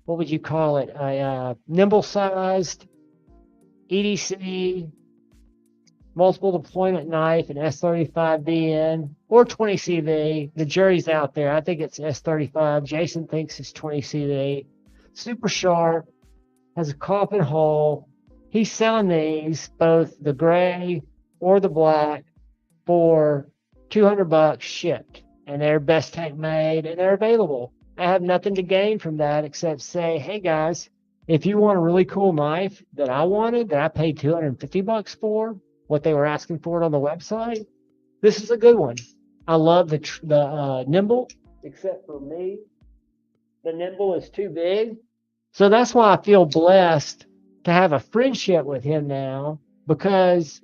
what would you call it? A nimble-sized EDC multiple deployment knife, an S35BN or 20CV. The jury's out there. I think it's S35. Jason thinks it's 20CV. Super sharp, has a coffin hole. He's selling these, both the gray or the black, for $200 shipped. And they're best tank made and they're available. I have nothing to gain from that except say, hey guys, if you want a really cool knife that I wanted, that I paid $250 for, what they were asking for it on the website, this is a good one. I love the nimble, except for me. The nimble is too big. So that's why I feel blessed to have a friendship with him now, because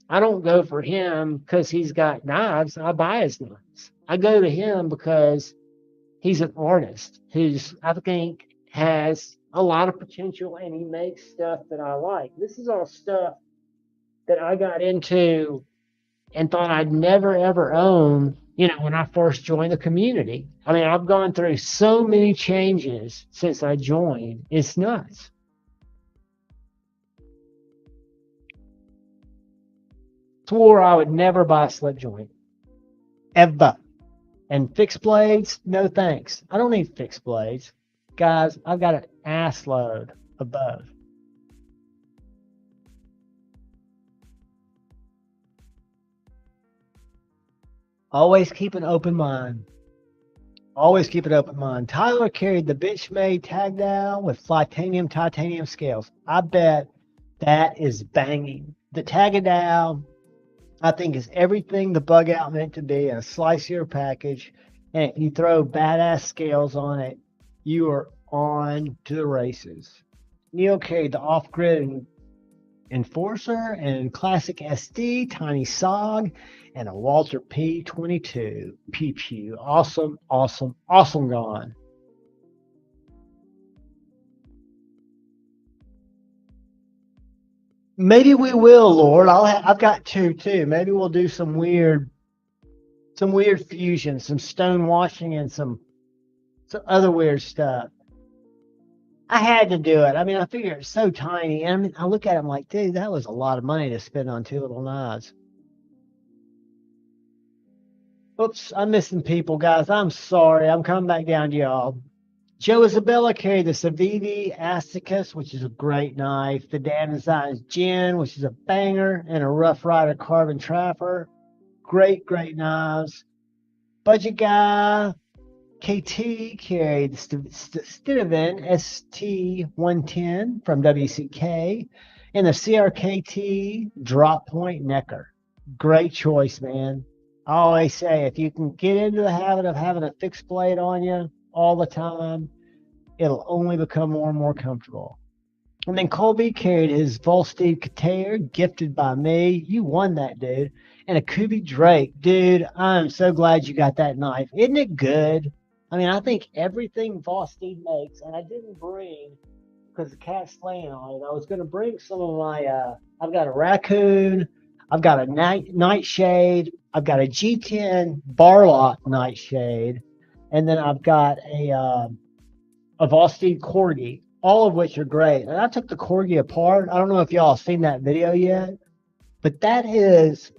I don't go for him because he's got knives. I buy his knives. I go to him because he's an artist who's, I think, has a lot of potential, and he makes stuff that I like. This is all stuff that I got into and thought I'd never ever own, when I first joined the community. I mean, I've gone through so many changes since I joined. It's nuts. Swore I would never buy a slip joint. Ever. And fixed blades, no thanks. I don't need fixed blades. Guys, I've got an ass load of both. Always keep an open mind. Always keep an open mind. Tyler carried the Benchmade tag down with titanium scales. I bet that is banging. The tag down, I think, is everything the bug out meant to be in a slicier package. And if you throw badass scales on it, you are on to the races. Neil carried the off-grid Enforcer and Classic SD, Tiny SOG, and a Walter P22. Pew pew. Awesome, awesome, awesome gone. Maybe we will, Lord. I've got two too. Maybe we'll do some weird fusion, some stone washing, and some other weird stuff. I had to do it. I mean, I figure it's so tiny. And I mean, I look at it, I'm like, dude, that was a lot of money to spend on two little knives. Oops, I'm missing people, guys. I'm sorry. I'm coming back down to y'all. Joe Isabella carried the Civivi Asticus, which is a great knife. The Dan Designs Gin, which is a banger, and a Rough Rider Carbon Trapper. Great, great knives. Budget Guy KT carried the Stinevin ST110 from WCK and the CRKT Drop Point Necker. Great choice, man. I always say, if you can get into the habit of having a fixed blade on you all the time, it'll only become more and more comfortable. And then Colby carried his Volstead Kater, gifted by me. You won that, dude. And a Kubi Drake. Dude, I'm so glad you got that knife. Isn't it good? I mean, I think everything Volstead makes, and I didn't bring, because the cat's laying on it, I was going to bring some of my, I've got a raccoon, I've got a nightshade, I've got a G10 Barlock nightshade, and then I've got a Volstead Corgi, all of which are great. And I took the Corgi apart. I don't know if y'all have seen that video yet, but that is,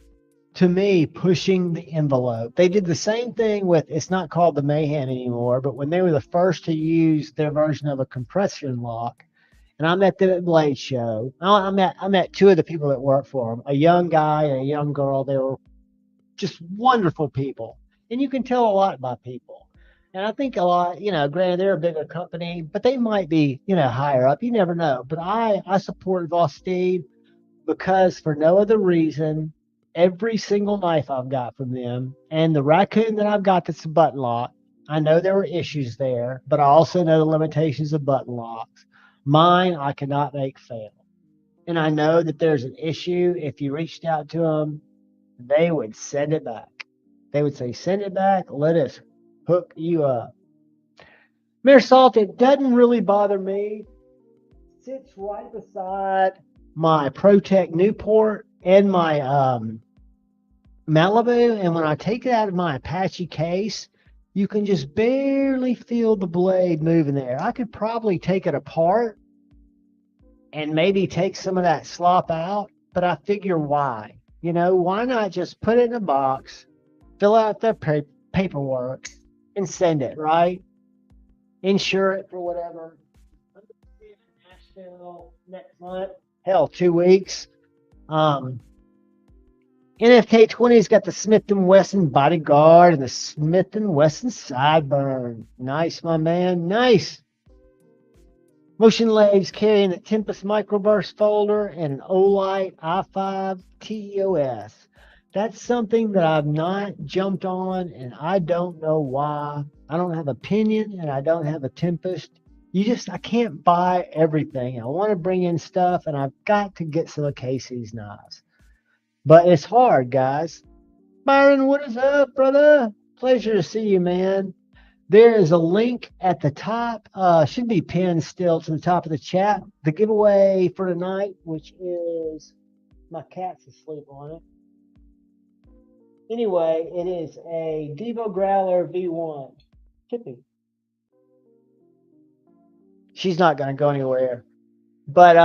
to me, pushing the envelope. They did the same thing with, it's not called the Mayhem anymore, but when they were the first to use their version of a compression lock, and I met them at Blade Show. I met two of the people that work for them, a young guy and a young girl. They were just wonderful people. And you can tell a lot by people. And I think a lot, granted, they're a bigger company, but they might be, higher up. You never know. But I support Volstead because, for no other reason, every single knife I've got from them, and the raccoon that I've got that's a button lock, I know there were issues there, but I also know the limitations of button locks. Mine, I cannot make fail. And I know that there's an issue. If you reached out to them, they would send it back. They would say, send it back, let us hook you up. Mere Salt, it doesn't really bother me. Sits right beside my ProTech Newport and my Malibu, and when I take it out of my Apache case, you can just barely feel the blade moving there. I could probably take it apart and maybe take some of that slop out, but I figure why? You know, why not just put it in a box, fill out the paperwork, and send it, right? Insure it for whatever. I'm going to be in Nashville next month. Hell, 2 weeks. NFK20's got the Smith & Wesson Bodyguard and the Smith & Wesson Sideburn. Nice, my man. Nice. Motion Laves carrying the Tempest Microburst folder and an Olight i5 TEOS. That's something that I've not jumped on, and I don't know why. I don't have opinion, and I don't have a Tempest. I can't buy everything. I want to bring in stuff, and I've got to get some of Casey's knives. But it's hard, guys. Byron, what is up, brother? Pleasure to see you, man. There is a link at the top. Should be pinned still to the top of the chat. The giveaway for tonight, which is my cat's asleep on it. Anyway, it is a Devo Growler V1. Tippy. She's not gonna go anywhere. But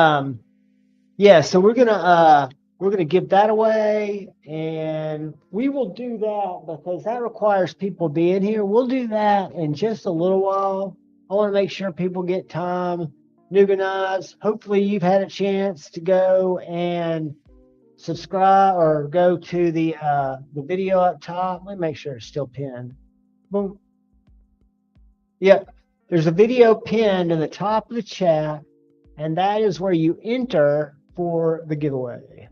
yeah, so we're gonna give that away, and we will do that because that requires people being here. We'll do that in just a little while. I want to make sure people get time. Nougat Knives, hopefully you've had a chance to go and subscribe or go to the video up top. Let me make sure it's still pinned. Boom. Yep, there's a video pinned in the top of the chat, and that is where you enter for the giveaway.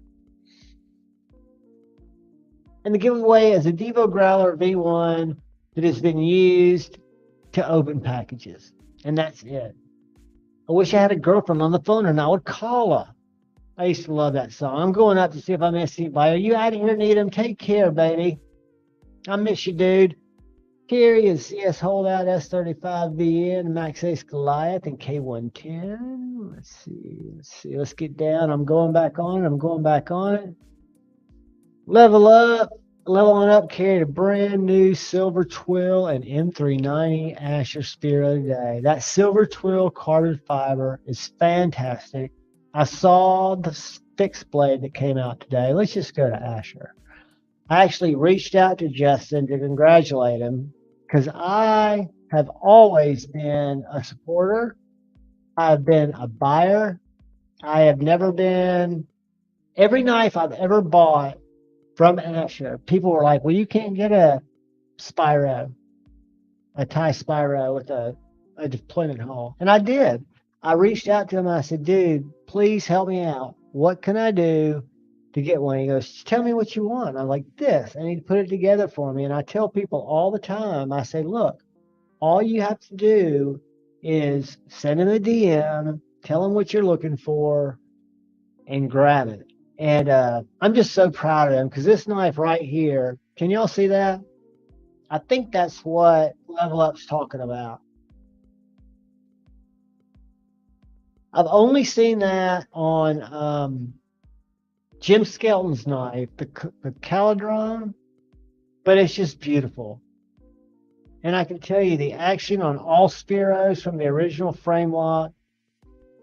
And the giveaway is a Devo Growler V1 that has been used to open packages. And that's it. I wish I had a girlfriend on the phone and I would call her. I used to love that song. I'm going up to see if I miss anybody. Are you out of here, Needham? Take care, baby. I miss you, dude. Carrie is CS Holdout, S35VN, Max Ace Goliath, and K110. Let's see. Let's get down. I'm going back on it. Leveling up, carried a brand new silver twill and M390 Asher Spiro today. That silver twill carbon fiber is fantastic. I saw the fixed blade that came out today. Let's just go to Asher. I actually reached out to Justin to congratulate him because I have always been a supporter. I've been a buyer. I have never been, every knife I've ever bought from Asher, people were like, well, you can't get a Spiro, a Thai Spiro with a deployment hole. And I did. I reached out to him and I said, dude, please help me out. What can I do to get one? He goes, tell me what you want. I'm like, this. I need to put it together for me. And I tell people all the time, I say, look, all you have to do is send him a DM, tell him what you're looking for, and grab it. And I'm just so proud of him because this knife right here, can y'all see that? I think that's what Level Up's talking about. I've only seen that on Jim Skelton's knife, the Caladron, but it's just beautiful. And I can tell you the action on all Spiros from the original frame lock,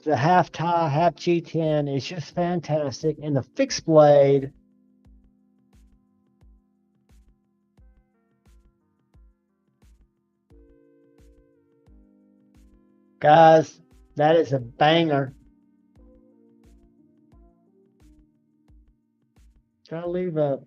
the half tie, half G10 is just fantastic. And the fixed blade, guys, that is a banger. Gotta leave a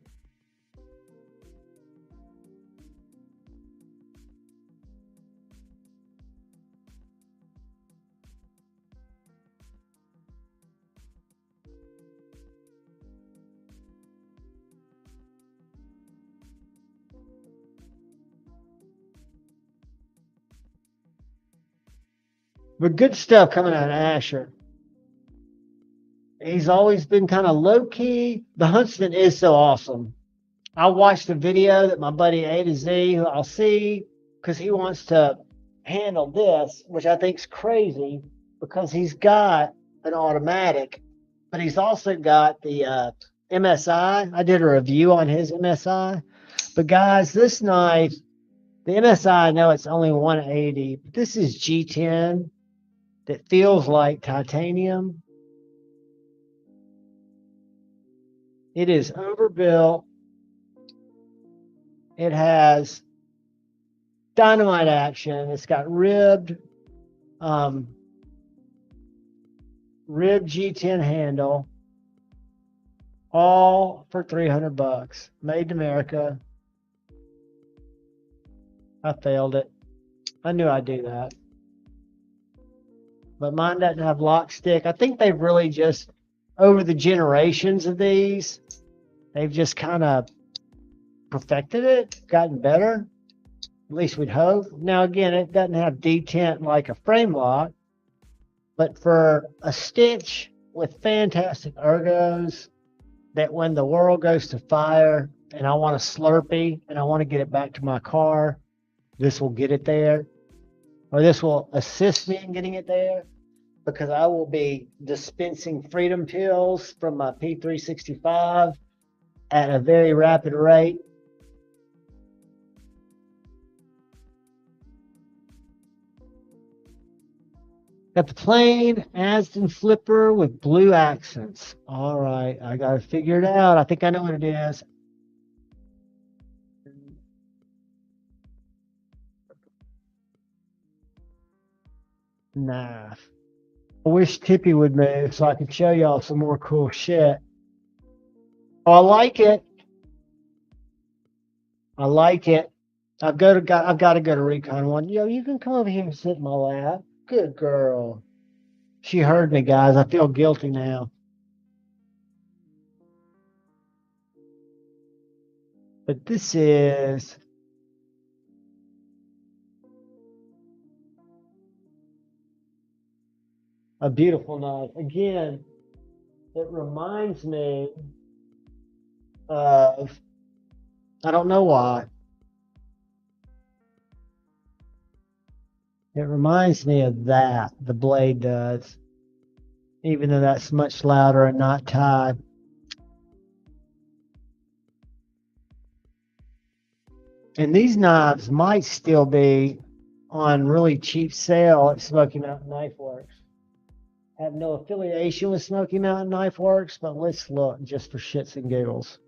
but good stuff coming out of Asher. He's always been kind of low-key. The Huntsman is so awesome. I watched a video that my buddy A to Z, who I'll see, because he wants to handle this, which I think is crazy, because he's got an automatic, but he's also got the MSI. I did a review on his MSI. But guys, this knife, the MSI, I know it's only 180, but this is G10 that feels like titanium. It is overbuilt. It has dynamite action. It's got ribbed G10 handle, all for $300. Made in America. I failed it. I knew I'd do that. But mine doesn't have lock stick. I think they've really just, over the generations of these, they've just kind of perfected it, gotten better. At least we'd hope. Now, again, it doesn't have detent like a frame lock, but for a stitch with fantastic ergos, that when the world goes to fire and I want a Slurpee and I want to get it back to my car, this will get it there, or this will assist me in getting it there, because I will be dispensing freedom pills from my P365 at a very rapid rate. Got the plain Aston flipper with blue accents. All right, I got to figure it out. I think I know what it is. Knife. I wish Tippy would move so I could show y'all some more cool shit. Oh, I like it. I like it. I've got to go to Recon One. Yo, you can come over here and sit in my lap. Good girl. She heard me, guys. I feel guilty now. But this is a beautiful knife. Again, it reminds me of, I don't know why. It reminds me of that, the blade does. Even though that's much louder and not tied. And these knives might still be on really cheap sale at Smoky Mountain Knife Works. Have no affiliation with Smoky Mountain Knife Works, but let's look just for shits and giggles.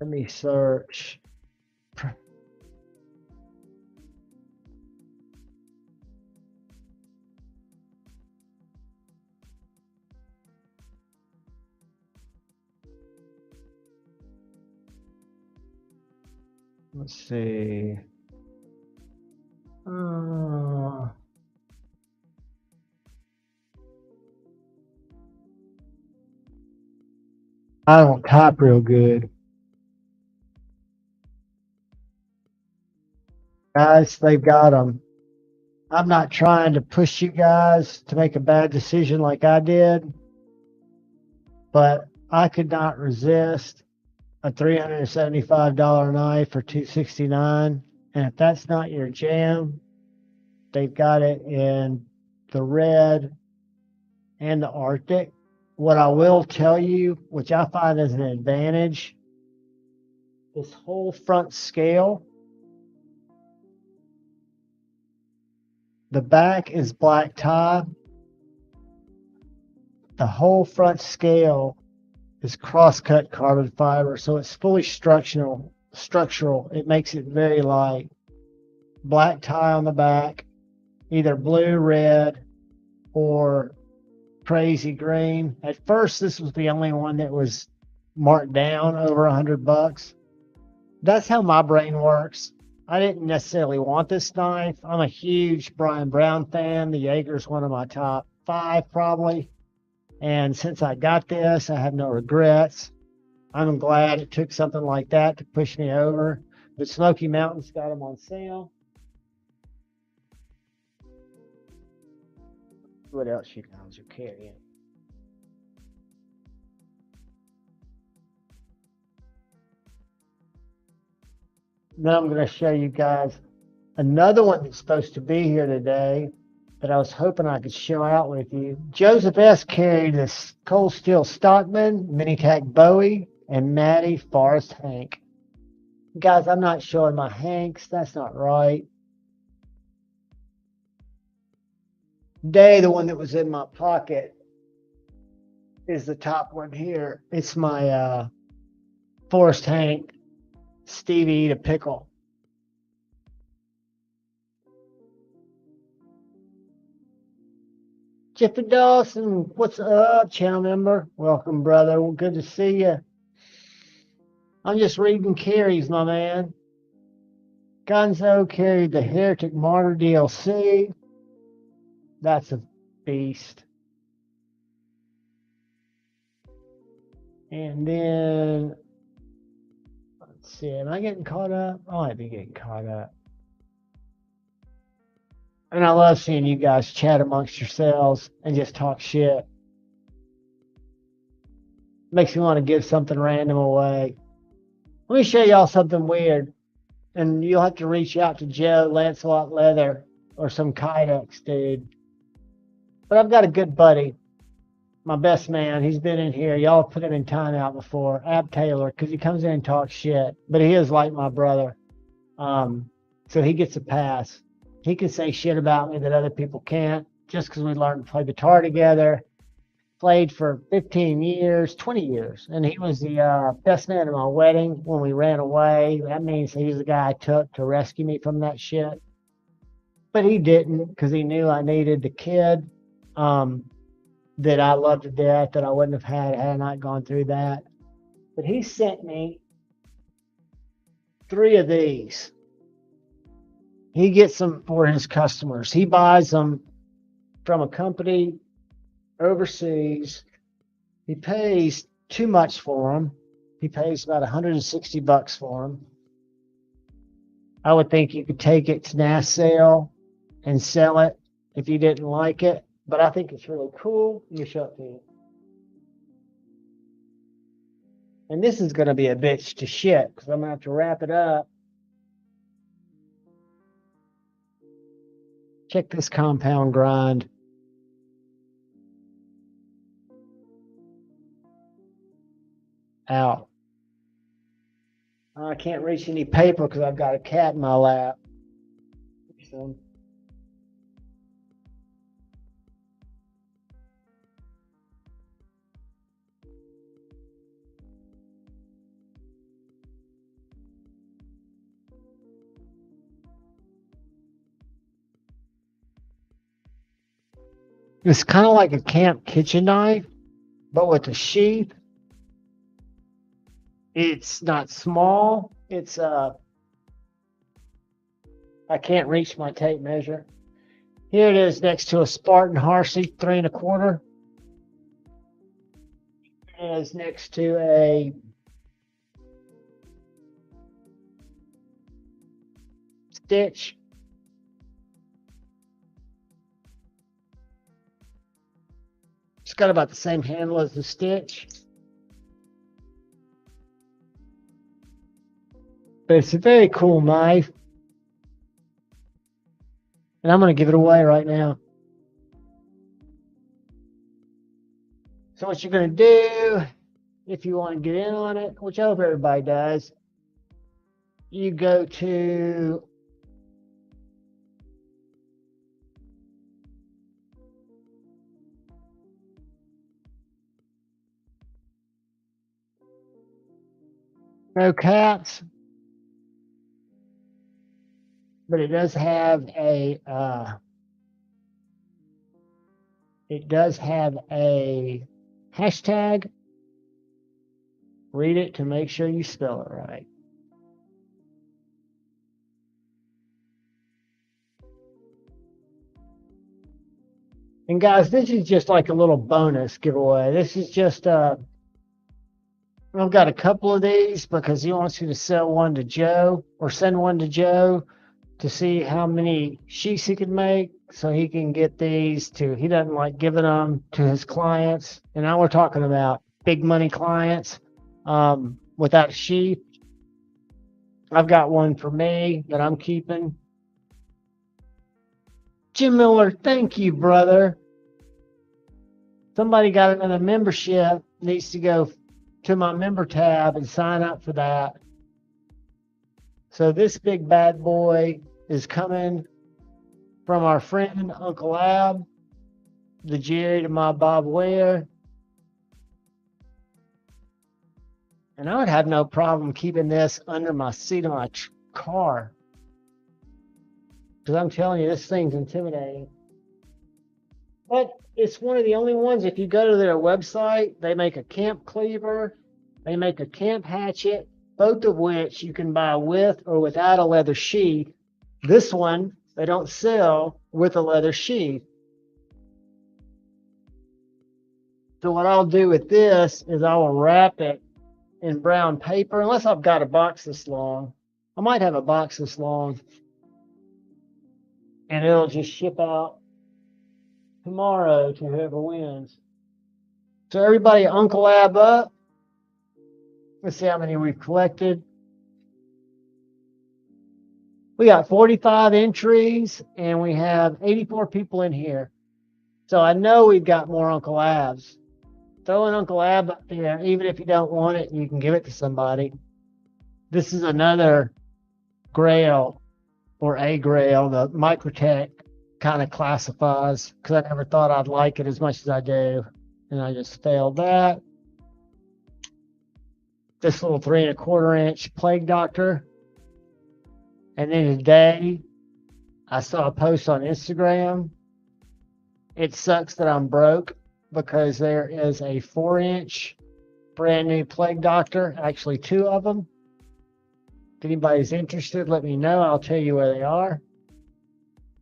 Let me search. Let's see. I don't type real good. Guys, they've got them. I'm not trying to push you guys to make a bad decision like I did, but I could not resist a $375 knife for $269. And if that's not your jam, they've got it in the red and the Arctic. What I will tell you, which I find as an advantage, this whole front scale, the back is black tie. The whole front scale is cross-cut carbon fiber, so it's fully structural. It makes it very light. Black tie on the back, either blue, red, or crazy green. At first, this was the only one that was marked down over $100. That's how my brain works. I didn't necessarily want this knife. I'm a huge Brian Brown fan. The Jaeger's one of my top 5 probably. And since I got this, I have no regrets. I'm glad it took something like that to push me over. But Smoky Mountain's got them on sale. What else you guys are carrying? Now I'm going to show you guys another one that's supposed to be here today that I was hoping I could show out with you. Joseph S. carried this Cold Steel Stockman, Minitac Bowie, and Maddie Forrest Hank. Guys, I'm not showing my Hanks. That's not right. Day, the one that was in my pocket, is the top one here. It's my Forrest Hank, Stevie the Pickle. Jeffrey Dawson, what's up, channel member? Welcome, brother. Well, good to see you. I'm just reading carries, my man. Gonzo carried the Heretic Martyr DLC. That's a beast. And then, let's see, am I getting caught up? I might be getting caught up. And I love seeing you guys chat amongst yourselves and just talk shit. Makes me want to give something random away. Let me show y'all something weird. And you'll have to reach out to Joe, Lancelot Leather, or some Kydex dude. But I've got a good buddy, my best man. He's been in here. Y'all put him in timeout before. Ab Taylor, because he comes in and talks shit. But he is like my brother. So he gets a pass. He can say shit about me that other people can't, just because we learned to play guitar together. Played for 15 years, 20 years. And he was the best man at my wedding when we ran away. That means he was the guy I took to rescue me from that shit. But he didn't, because he knew I needed the kid that I loved to death, that I wouldn't have had I not gone through that. But he sent me 3 of these. He gets them for his customers. He buys them from a company overseas. He pays too much for them. He pays about $160 for them. I would think you could take it to NAS sale and sell it if you didn't like it, but I think it's really cool. Let me show it to you. And this is going to be a bitch to shit because I'm going to have to wrap it up. Check this compound grind. Out. I can't reach any paper because I've got a cat in my lap. So. It's kind of like a camp kitchen knife, but with a sheath. It's not small. It's I can't reach my tape measure. Here it is next to a Spartan Harsey 3 1/4. It is next to a Stitch. It's got about the same handle as the Stitch. But it's a very cool knife. And I'm going to give it away right now. So what you're going to do, if you want to get in on it, which I hope everybody does, you go to no cats, but it does have a hashtag. Read it to make sure you spell it right. And guys, this is just like a little bonus giveaway. This is just I've got a couple of these because he wants you to sell one to Joe or send one to Joe to see how many sheets he could make. so he can get these to, he doesn't like giving them to his clients. And now we're talking about big money clients without a sheath. I've got one for me that I'm keeping. Jim Miller, thank you, brother. Somebody got another membership, needs to go to my member tab and sign up for that. So this big bad boy is coming from our friend Uncle Ab, the Jerry to my Bob Ware. And I would have no problem keeping this under my seat of my car. Because I'm telling you, this thing's intimidating. But it's one of the only ones, if you go to their website, they make a camp cleaver, they make a camp hatchet, both of which you can buy with or without a leather sheath. This one, they don't sell with a leather sheath. So what I'll do with this is I will wrap it in brown paper, unless I've got a box this long. I might have a box this long. And it'll just ship out tomorrow to whoever wins. So everybody, Uncle Ab up. Let's see how many we've collected. We got 45 entries, and we have 84 people in here. So I know we've got more Uncle Abs. Throw an Uncle Ab up there, even if you don't want it, you can give it to somebody. This is another Grail, or a Grail, the Microtech kind of classifies, because I never thought I'd like it as much as I do, and I just failed that. This little 3 1/4 inch Plague Doctor. And then today, I saw a post on Instagram. It sucks that I'm broke, because there is a 4-inch brand new Plague Doctor, actually 2 of them. If anybody's interested, let me know. I'll tell you where they are.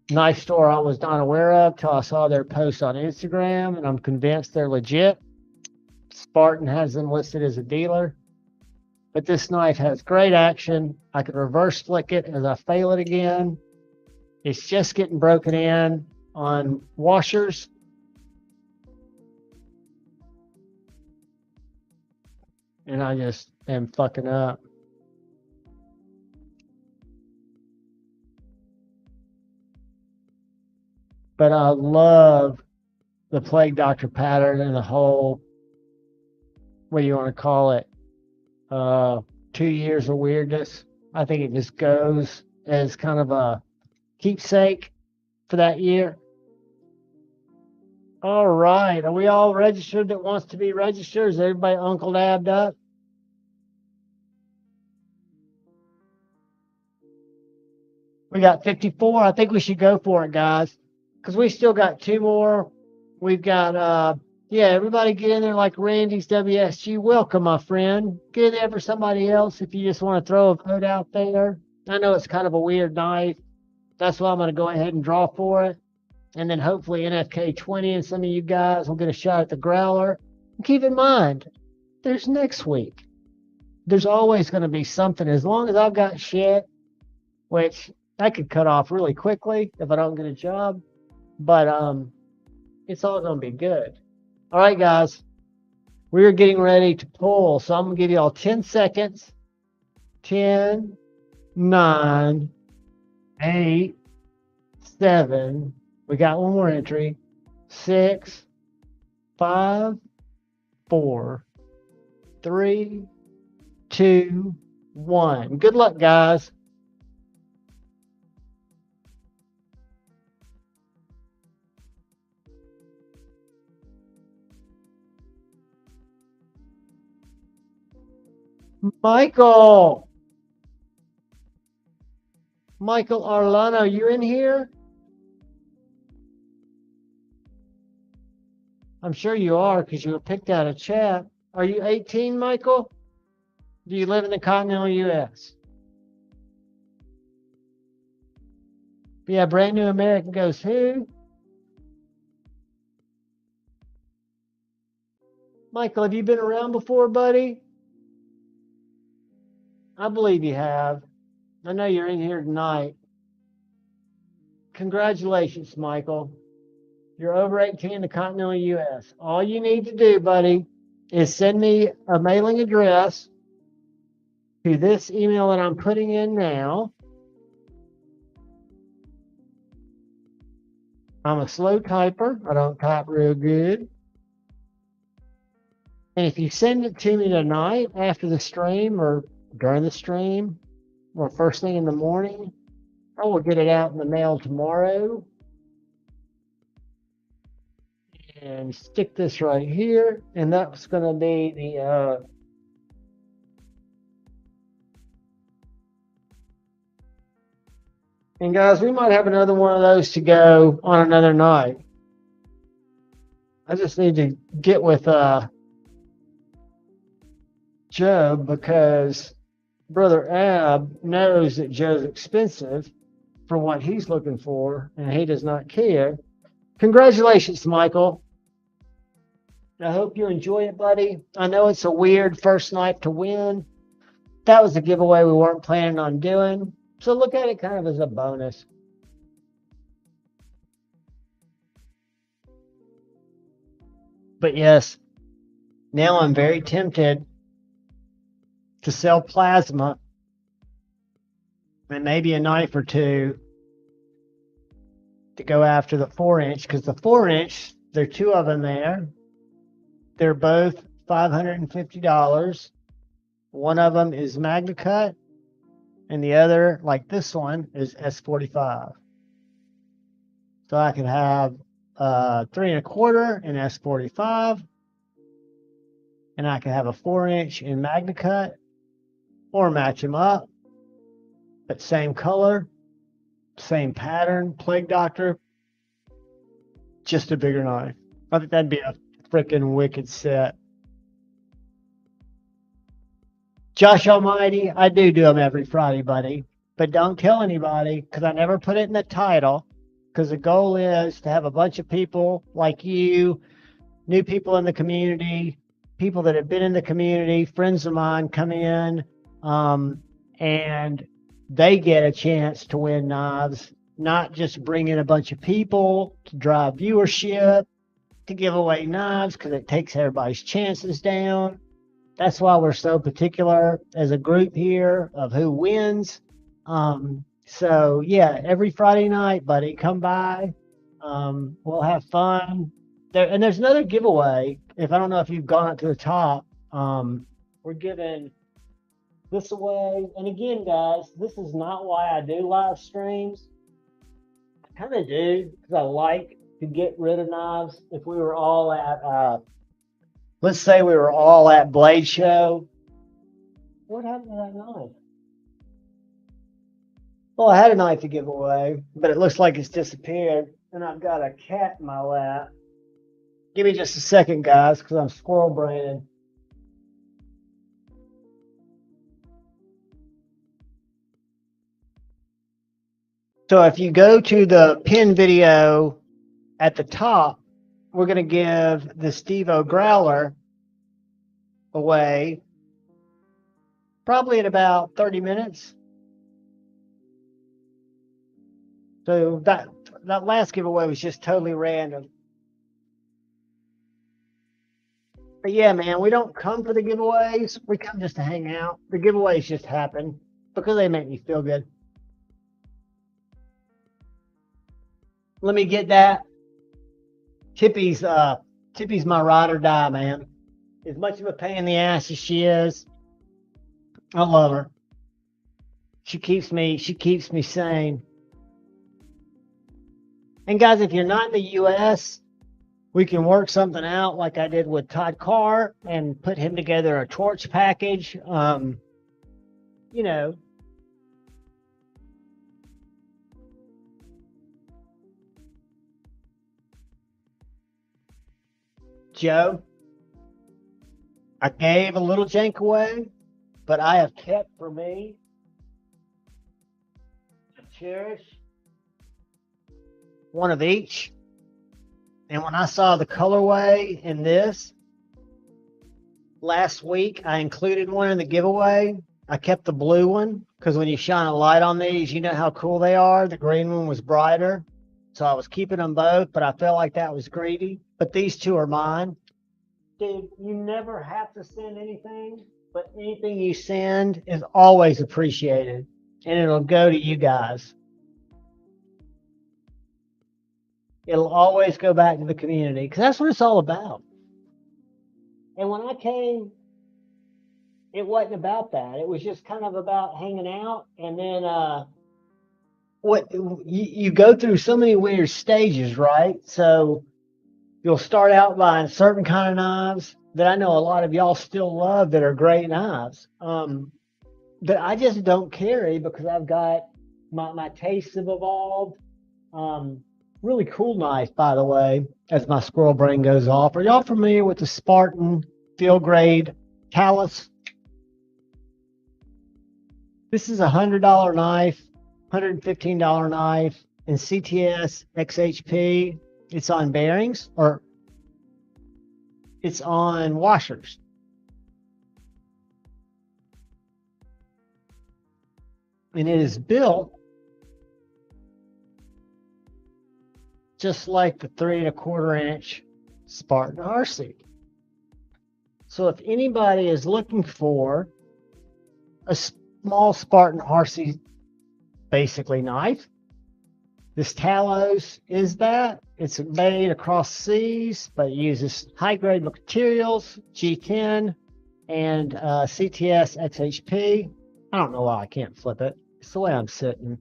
Nice store I was not aware of till I saw their post on Instagram, and I'm convinced they're legit. Spartan has them listed as a dealer. But this knife has great action. I could reverse flick it as I fail it again. It's just getting broken in on washers. And I just am fucking up. But I love the Plague Doctor pattern and the whole, what do you want to call it? 2 years of weirdness. I think it just goes as kind of a keepsake for that year. All right. Are we all registered that wants to be registered? Is everybody Uncle Dabbed up? We got 54. I think we should go for it, guys, because we still got 2 more. We've got, yeah, everybody get in there like Randy's WSG. Welcome, my friend. Get in there for somebody else if you just want to throw a vote out there. I know it's kind of a weird night. That's why I'm going to go ahead and draw for it. And then hopefully NFK 20 and some of you guys will get a shot at the Growler. And keep in mind, there's next week. There's always going to be something. As long as I've got shit, which I could cut off really quickly if I don't get a job. But it's all going to be good. All right, guys. We're getting ready to pull. So I'm going to give you all 10 seconds. 10, 9, 8, 7. We got one more entry. 6, 5, 4, 3, 2, 1. Good luck, guys. Michael Arlano, you in here? I'm sure you are, because you were picked out of chat. Are you 18, Michael? Do you live in the continental U.S.? Yeah, Brand New American goes, who? Michael, have you been around before, buddy? I believe you have. I know you're in here tonight. Congratulations, Michael. You're over 18 in the continental U.S. All you need to do, buddy, is send me a mailing address to this email that I'm putting in now. I'm a slow typer. I don't type real good. And if you send it to me tonight after the stream or during the stream or first thing in the morning, I will get it out in the mail tomorrow. And stick this right here. And that's going to be the and guys, we might have another one of those to go on another night. I just need to get with Joe, because Brother Ab knows that Joe's expensive for what he's looking for, and he does not care. Congratulations, Michael. I hope you enjoy it, buddy. I know it's a weird first night to win. That was a giveaway we weren't planning on doing. So look at it kind of as a bonus. But yes, now I'm very tempted to sell plasma and maybe a knife or two to go after the 4-inch, because the 4-inch, there are two of them there. They're both $550. One of them is Magna Cut, and the other, like this one, is S45. So I could have 3 1/4 in S45, and I could have a 4-inch in Magna Cut, or match them up, but same color, same pattern, Plague Doctor, just a bigger knife. I think that'd be a freaking wicked set. Josh Almighty, I do them every Friday, buddy. But don't tell anybody, because I never put it in the title, because the goal is to have a bunch of people like you, new people in the community, people that have been in the community, friends of mine come in, and they get a chance to win knives, not just bring in a bunch of people to drive viewership, to give away knives, because it takes everybody's chances down. That's why we're so particular as a group here of who wins. So yeah, every Friday night, buddy, come by. We'll have fun. And there's another giveaway. If I don't know if you've gone up to the top, we're giving this away. And again, guys, this is not why I do live streams. I kind of do because I like to get rid of knives. If we were all at, let's say we were all at Blade Show. What happened to that knife? Well, I had a knife to give away, but it looks like it's disappeared. And I've got a cat in my lap. Give me just a second, guys, because I'm squirrel braining. So if you go to the pin video at the top, we're going to give the Steve-O Growler away probably in about 30 minutes. So that last giveaway was just totally random. But yeah, man, we don't come for the giveaways. We come just to hang out. The giveaways just happen because they make me feel good. Let me get that. Tippy's my ride or die, man. As much of a pain in the ass as she is, I love her. She keeps me sane. And guys, if you're not in the US, we can work something out like I did with Todd Carr and put him together a torch package. You know. Joe, I gave a little jank away, but I have kept for me to cherish one of each. And when I saw the colorway in this last week, I included one in the giveaway. I kept the blue one because when you shine a light on these, you know how cool they are. The green one was brighter. So I was keeping them both, but I felt like that was greedy. But these two are mine. Dude, you never have to send anything, but anything you send is always appreciated. And it'll go to you guys. It'll always go back to the community because that's what it's all about. And when I came, it wasn't about that. It was just kind of about hanging out. And then what you go through so many weird stages, right? So you'll start out buying certain kind of knives that I know a lot of y'all still love that are great knives. That I just don't carry because I've got my tastes have evolved. Really cool knife, by the way, as my squirrel brain goes off. Are y'all familiar with the Spartan field grade callus? This is a $100 knife, $115 knife in CTS XHP. It's on bearings or it's on washers. And it is built just like the 3 1/4 inch Spartan RC. So if anybody is looking for a small Spartan RC basically knife, this Talos is that. It's made across seas, but it uses high-grade materials, G10 and CTS XHP. I don't know why I can't flip it. It's the way I'm sitting.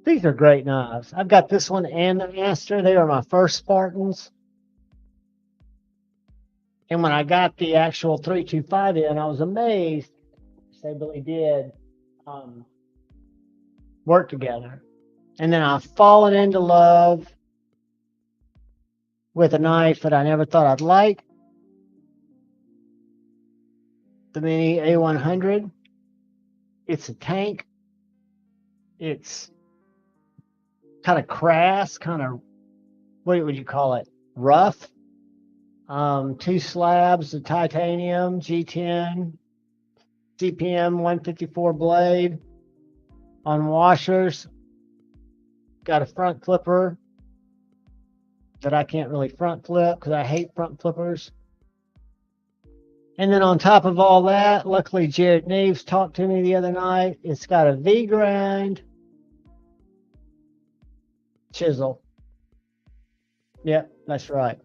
These are great knives. I've got this one and the Master. They are my first Spartans. And when I got the actual 325 in, I was amazed they really did work together. And then I've fallen into love with a knife that I never thought I'd like. The Mini A100. It's a tank. It's kind of crass, kind of, what would you call it? Rough. 2 slabs of titanium, G10, CPM 154 blade on washers. Got a front flipper that I can't really front flip because I hate front flippers. And then on top of all that, luckily Jared Neves talked to me the other night. It's got a V-grind chisel. Yep, that's right.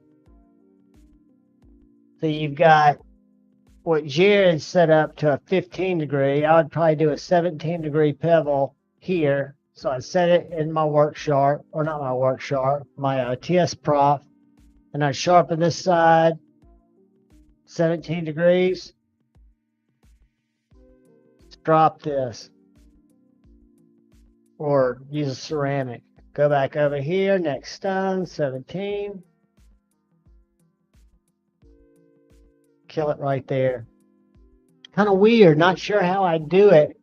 So you've got what Jared set up to a 15 degree. I would probably do a 17 degree bevel here. So I set it in my work sharp, or not my work sharp, my TS prop. And I sharpen this side, 17 degrees. Let's drop this. Or use a ceramic. Go back over here, next stone, 17. Kill it right there. Kind of weird, not sure how I do it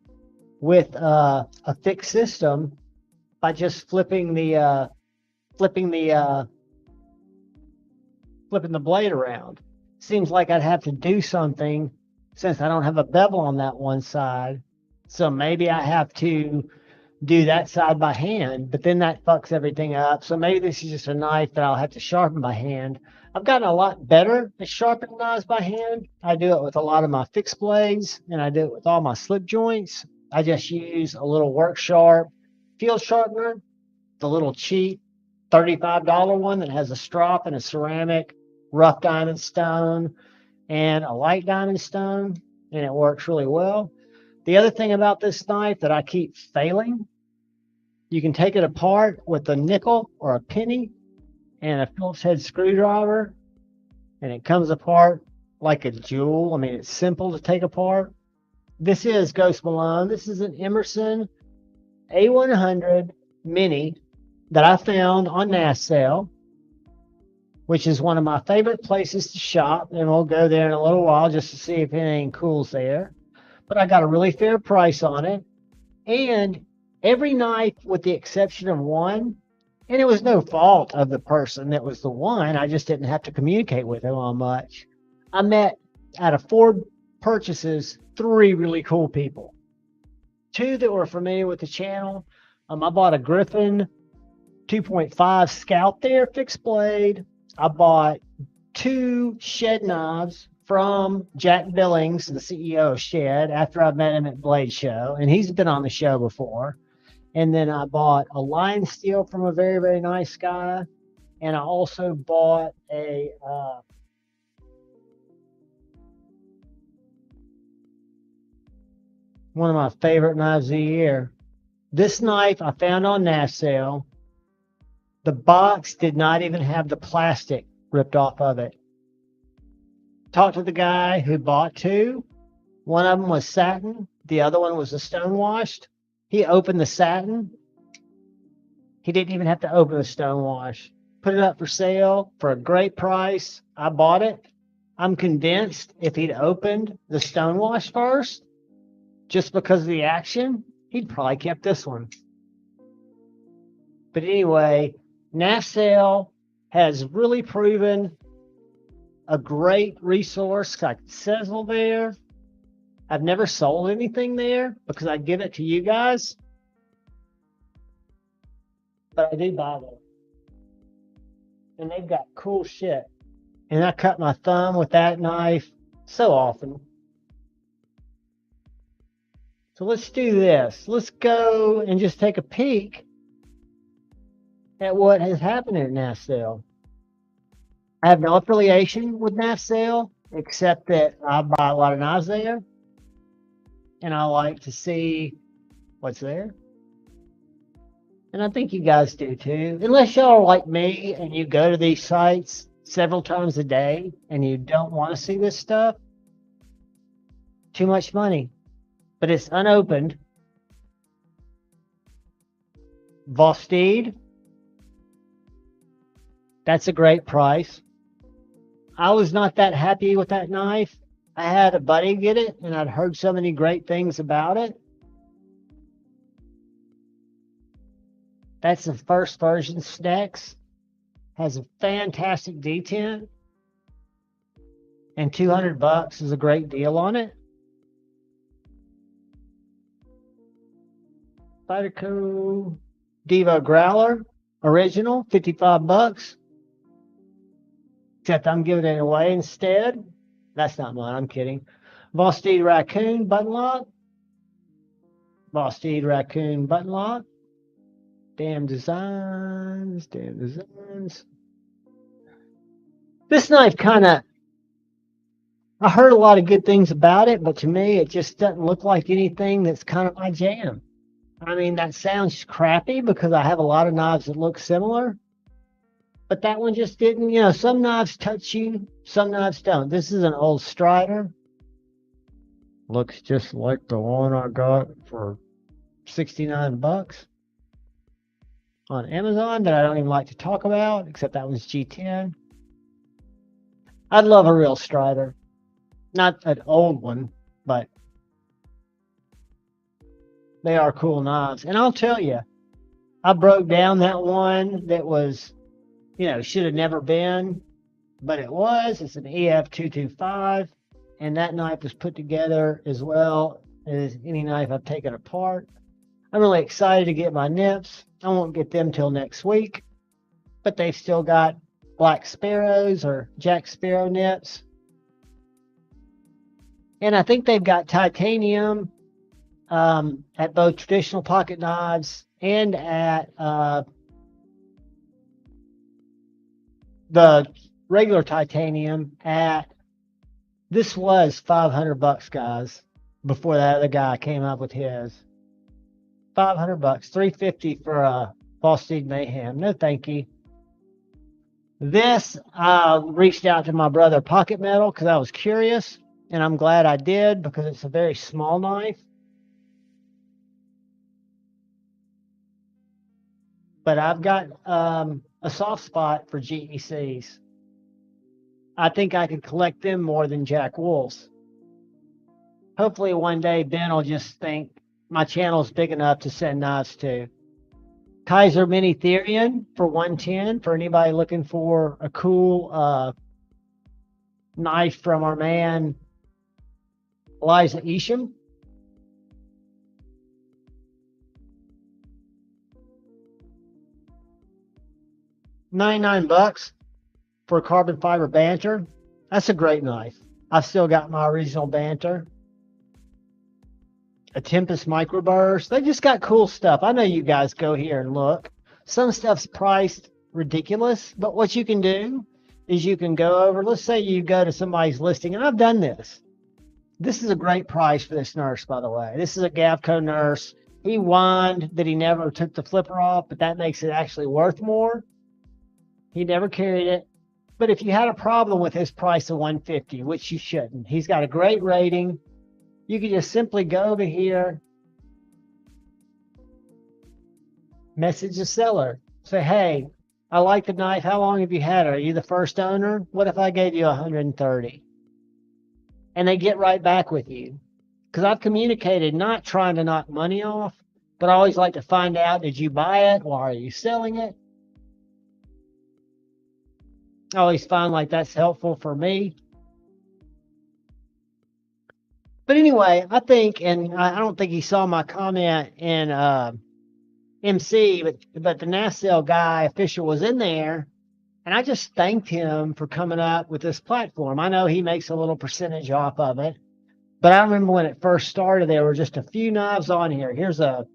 with a fixed system by just flipping the blade around. Seems like I'd have to do something since I don't have a bevel on that one side. So maybe I have to do that side by hand, but then that fucks everything up. So maybe this is just a knife that I'll have to sharpen by hand. I've gotten a lot better at sharpening knives by hand. I do it with a lot of my fixed blades, and I do it with all my slip joints. I just use a little work sharp field sharpener, the little cheap $35 one that has a strop and a ceramic rough diamond stone and a light diamond stone, and it works really well. The other thing about this knife that I keep failing, you can take it apart with a nickel or a penny and a Phillips head screwdriver, and it comes apart like a jewel. I mean, it's simple to take apart. This is Ghost Malone. This is an Emerson A100 Mini that I found on NAS sale, which is one of my favorite places to shop, and we'll go there in a little while just to see if anything cool's there. But I got a really fair price on it, and every knife with the exception of one, and it was no fault of the person that was the one, I just didn't have to communicate with him on much. I met out of 4 purchases, 3 really cool people. 2 that were familiar with the channel. I bought a Griffin 2.5 Scout there, fixed blade. I bought 2 shed knives from Jack Billings, the CEO of Shed, after I met him at Blade Show, and he's been on the show before. And then I bought a line steel from a very, very nice guy. And I also bought a one of my favorite knives of the year. This knife I found on NAF sale. The box did not even have the plastic ripped off of it. Talked to the guy who bought 2. One of them was satin. The other one was a stonewashed. He opened the satin. He didn't even have to open the stonewash. Put it up for sale for a great price. I bought it. I'm convinced if he'd opened the stonewash first, just because of the action, he'd probably kept this one. But anyway, NAF sale has really proven a great resource. Like Sizzle there. I've never sold anything there because I give it to you guys. But I do buy them. And they've got cool shit. And I cut my thumb with that knife so often. So let's do this. Let's go and just take a peek at what has happened at NAF sale. I have no affiliation with NAF sale, except that I buy a lot of knives there. And I like to see what's there. And I think you guys do too. Unless y'all are like me and you go to these sites several times a day and you don't want to see this stuff. Too much money. But it's unopened. Vostede. That's a great price. I was not that happy with that knife. I had a buddy get it, and I'd heard so many great things about it. That's the first version Snex. Has a fantastic detent. And $200 is a great deal on it. Spyderco Devo Growler original, $55. Except I'm giving it away instead. That's not mine, I'm kidding. Vostede Raccoon button lock. Vostede Raccoon button lock. Damn designs, damn designs. This knife kind of, I heard a lot of good things about it, but to me, it just doesn't look like anything that's kind of my jam. I mean, that sounds crappy because I have a lot of knives that look similar. But that one just didn't, you know, some knives touch you, some knives don't. This is an old Strider. Looks just like the one I got for $69 on Amazon that I don't even like to talk about, except that one's G10. I'd love a real Strider. Not an old one, but they are cool knives. And I'll tell you, I broke down that one that was, you know, should have never been, but it was. It's an EF225, and that knife was put together as well as any knife I've taken apart. I'm really excited to get my nips. I won't get them till next week, but they've still got Black Sparrows or Jack Sparrow nips. And I think they've got titanium at both traditional pocket knives and at the regular titanium at, this was $500, guys, before that other guy came up with his. $500, $350 for a Vostede Mayhem. No, thank you. This, I reached out to my brother Pocket Metal because I was curious, and I'm glad I did because it's a very small knife. But I've got a soft spot for GECs. I think I could collect them more than Jack Wolf's. Hopefully one day Ben will just think my channel's big enough to send knives to. Kaiser Mini Therian for $110 for anybody looking for a cool knife from our man Eliza Isham. $99 for a carbon fiber banter. That's a great knife. I've still got my original banter. A Tempest Microburst. They just got cool stuff. I know you guys go here and look. Some stuff's priced ridiculous, but what you can do is you can go over, let's say you go to somebody's listing, and I've done this. This is a great price for this nurse, by the way. This is a Gavco nurse. He whined that he never took the flipper off, but that makes it actually worth more. He never carried it. But if you had a problem with his price of $150, which you shouldn't, he's got a great rating. You can just simply go over here, message the seller, say, hey, I like the knife. How long have you had it? Are you the first owner? What if I gave you 130? And they get right back with you. Because I've communicated, not trying to knock money off, but I always like to find out, did you buy it? Or are you selling it? I always find like that's helpful for me. But anyway, I think, and I don't think he saw my comment in MC, but the NASL guy official was in there, and I just thanked him for coming up with this platform. I know he makes a little percentage off of it, but I remember when it first started, there were just a few knives on here. Here's a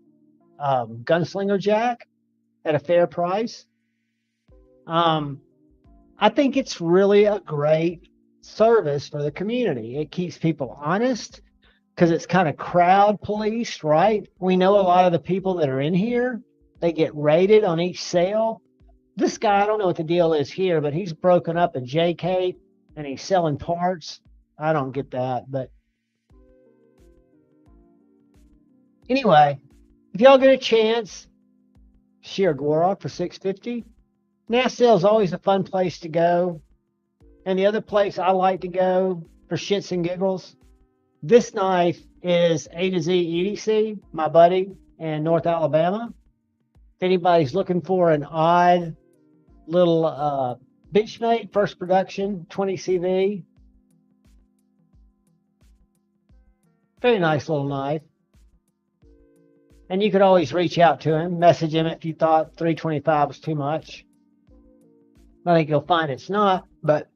gunslinger jack at a fair price. I think it's really a great service for the community. It keeps people honest because it's kind of crowd policed, right? We know a lot of the people that are in here, they get rated on each sale. This guy, I don't know what the deal is here, but he's broken up a J-Cape and he's selling parts. I don't get that, but anyway, if y'all get a chance, share Gwarok for $650. NASL is always a fun place to go. And the other place I like to go for shits and giggles, this knife is A to Z EDC, my buddy in North Alabama. If anybody's looking for an odd little Benchmade first production 20 CV, very nice little knife. And you could always reach out to him, message him if you thought 325 was too much. I think you'll find it's not, but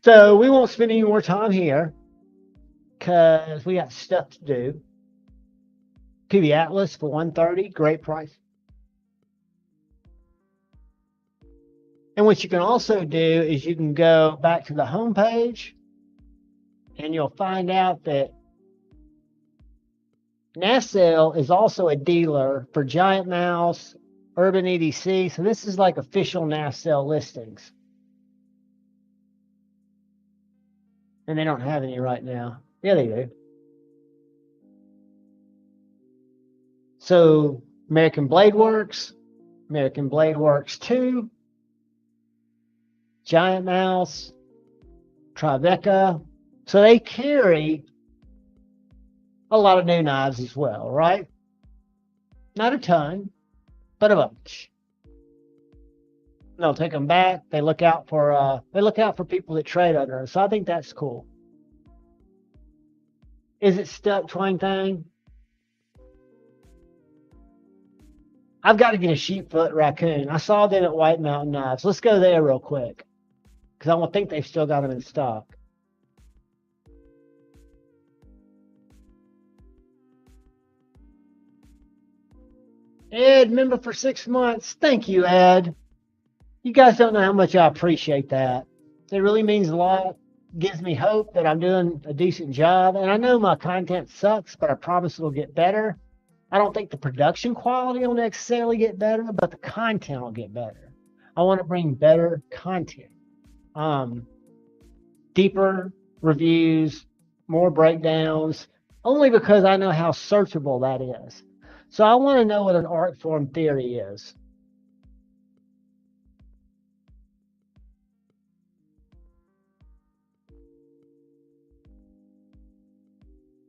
so we won't spend any more time here because we got stuff to do. PB Atlas for $130, great price. And what you can also do is you can go back to the home page and you'll find out that NASL is also a dealer for Giant Mouse, Urban EDC. So this is like official NASL listings. And they don't have any right now. Yeah, they do. So American Blade Works, American Blade Works 2, Giant Mouse, Tribeca. So they carry a lot of new knives as well, right? Not a ton, but a bunch. They'll take them back. They look out for people that trade under them. So I think that's cool. Is it stuck, Twang Thang? I've got to get a sheepfoot raccoon. I saw them at White Mountain Knives. Let's go there real quick because I don't think they've still got them in stock. Ed, member for 6 months. Thank you, Ed. You guys don't know how much I appreciate that. It really means a lot. Gives me hope that I'm doing a decent job. And I know my content sucks, but I promise it'll get better. I don't think the production quality will necessarily get better, but the content will get better. I want to bring better content. Deeper reviews, more breakdowns, only because I know how searchable that is. So I want to know what an art form theory is.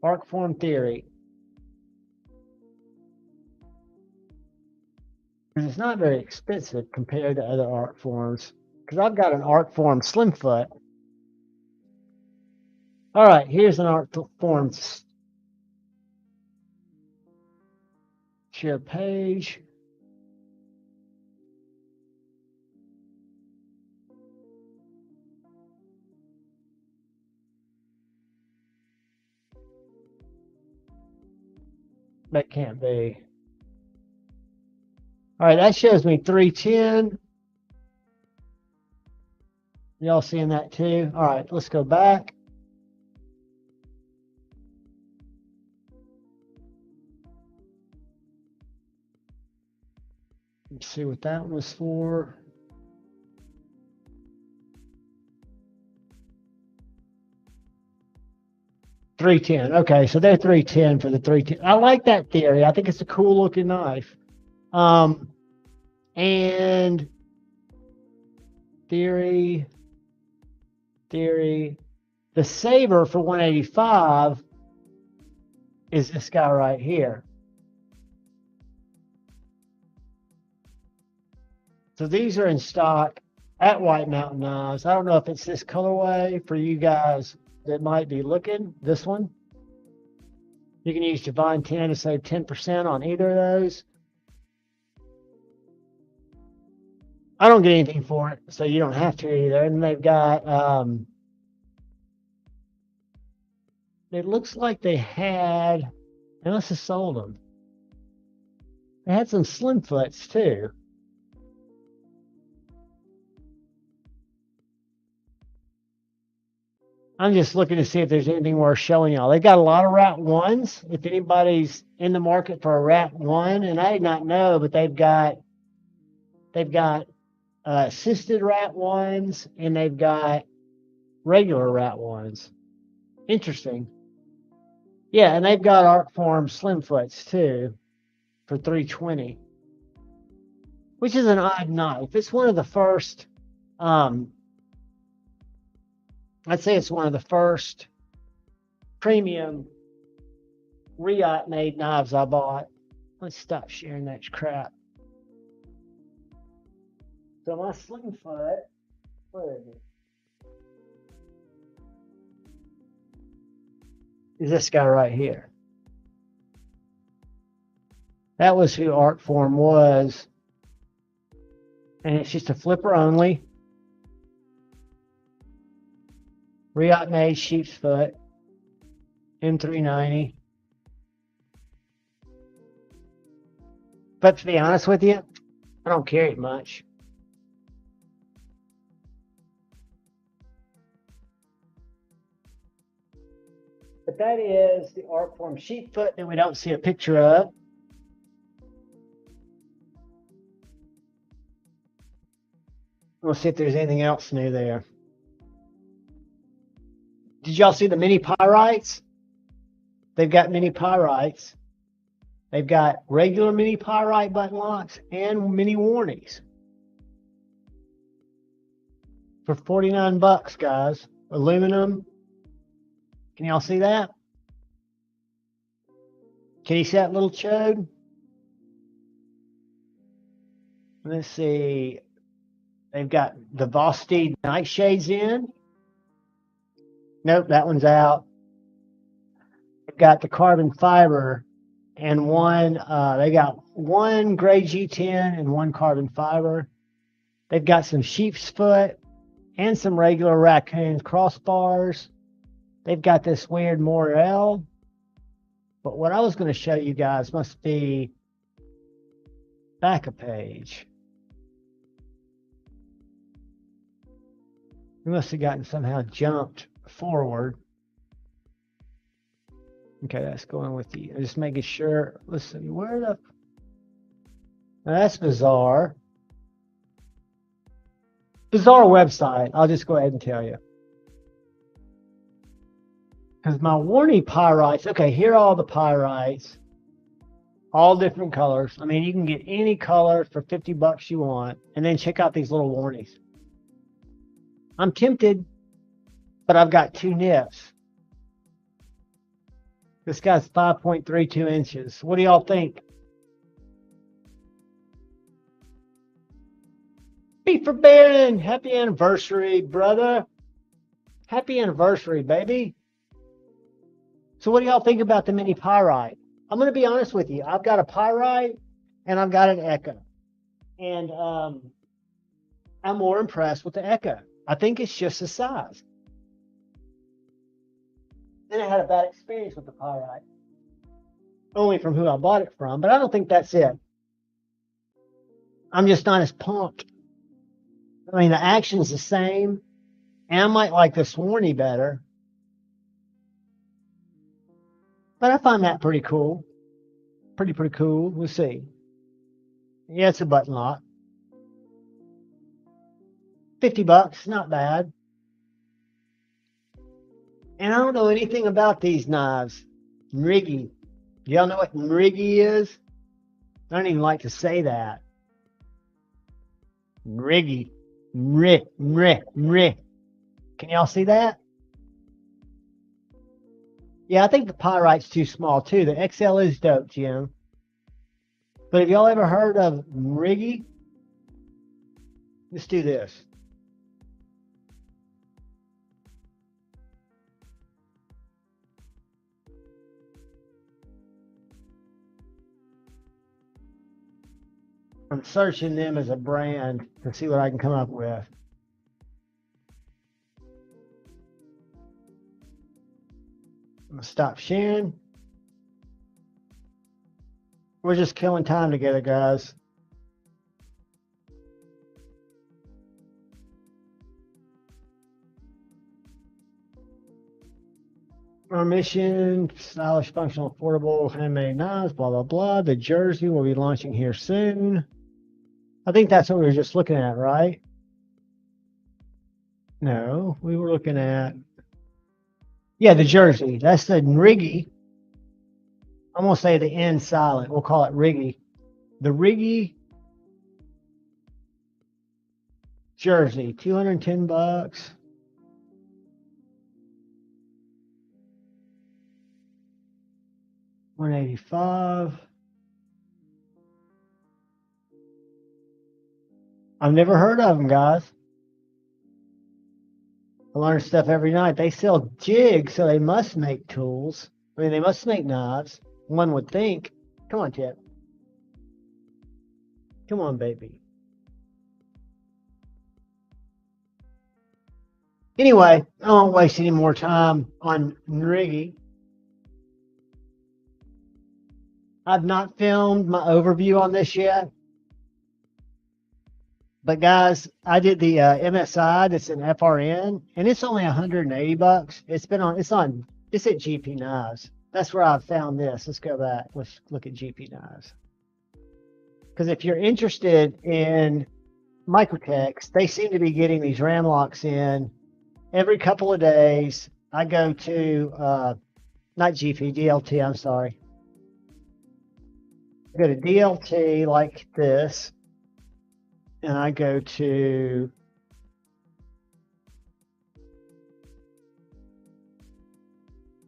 Art form theory. It's not very expensive compared to other art forms. Because I've got an art form Slimfoot. All right, here's an art form. Share page. That can't be. All right, that shows me 310. Y'all seeing that too? All right, let's go back. Let's see what that one was for. $310. Okay, so they're $310 for the 310. I like that theory. I think it's a cool looking knife. And theory. The saber for 185 is this guy right here. So these are in stock at White Mountain Knives. I don't know if it's this colorway for you guys that might be looking. This one. You can use Divine 10 to save 10% on either of those. I don't get anything for it, so you don't have to either. And they've got, it looks like they had, unless they sold them, they had some slim foots too. I'm just looking to see if there's anything worth showing y'all. They've got a lot of Rat 1s. If anybody's in the market for a Rat 1, and I did not know, but they've got assisted Rat 1s, and they've got regular Rat 1s. Interesting. Yeah, and they've got Artform Slim Foots too for $320, which is an odd knife. It's one of the first, I'd say it's one of the first premium Riot made knives I bought. Let's stop sharing that crap. So my slim foot, where is it? Is this guy right here. That was who Artform was. And it's just a flipper only. Riot made sheep's foot. M390. But to be honest with you, I don't carry it much. But that is the Artform sheep foot that we don't see a picture of. We'll see if there's anything else new there. Did y'all see the mini pyrites? They've got mini pyrites. They've got regular mini pyrite button locks and mini warnies. For 49 bucks, guys. Aluminum. Can y'all see that? Can you see that little chode? Let's see. They've got the Vosteed nightshades in. Nope, that one's out. They've got the carbon fiber and one, they got one gray G10 and one carbon fiber. They've got some sheep's foot and some regular raccoon crossbars. They've got this weird Morel. But what I was going to show you guys must be back a page. We must have gotten somehow jumped forward. Okay, that's going with you. I'm just making sure. Listen, where the... Now that's bizarre. Bizarre website. I'll just go ahead and tell you. Because my warning pyrites, okay, here are all the pyrites. All different colors. I mean, you can get any color for 50 bucks you want. And then check out these little warnies. I'm tempted, but I've got two nips. This guy's 5.32 inches. What do y'all think? Beaver Baron, happy anniversary, brother. Happy anniversary, baby. So what do y'all think about the mini pyrite? I'm going to be honest with you. I've got a pyrite and I've got an Echo. And I'm more impressed with the Echo. I think it's just the size. Then I had a bad experience with the pyrite. Only from who I bought it from, but I don't think that's it. I'm just not as pumped. I mean, the action's the same, and I might like the Swarny better. But I find that pretty cool. Pretty cool. We'll see. Yeah, it's a button lock. $50, not bad. And I don't know anything about these knives. Mriggy. Y'all know what Mriggy is? I don't even like to say that. Mriggy. Mrih. Can y'all see that? Yeah, I think the pyrite's too small too. The XL is dope, Jim. But have y'all ever heard of Mriggy? Let's do this. I'm searching them as a brand to see what I can come up with. I'm gonna stop sharing. We're just killing time together, guys. Our mission, stylish, functional, affordable, handmade knives, blah, blah, blah. The jersey will be launching here soon. I think that's what we were just looking at, right? No, we were looking at, yeah, the jersey. That's the Riggy. I'm going to say the N silent. We'll call it Riggy. The Riggy jersey, $210. $185. I've never heard of them, guys. I learn stuff every night. They sell jigs, so they must make tools. I mean, they must make knives. One would think. Come on, Tip. Come on, baby. Anyway, I won't waste any more time on Nriggy. I've not filmed my overview on this yet. But guys, I did the MSI that's an FRN, and it's only $180. It's at GP Knives. That's where I found this. Let's go back. Let's look at GP Knives. Because if you're interested in Microtechs, they seem to be getting these RAM locks in every couple of days. I go to not GP, DLT. I'm sorry. I go to DLT like this. And I go to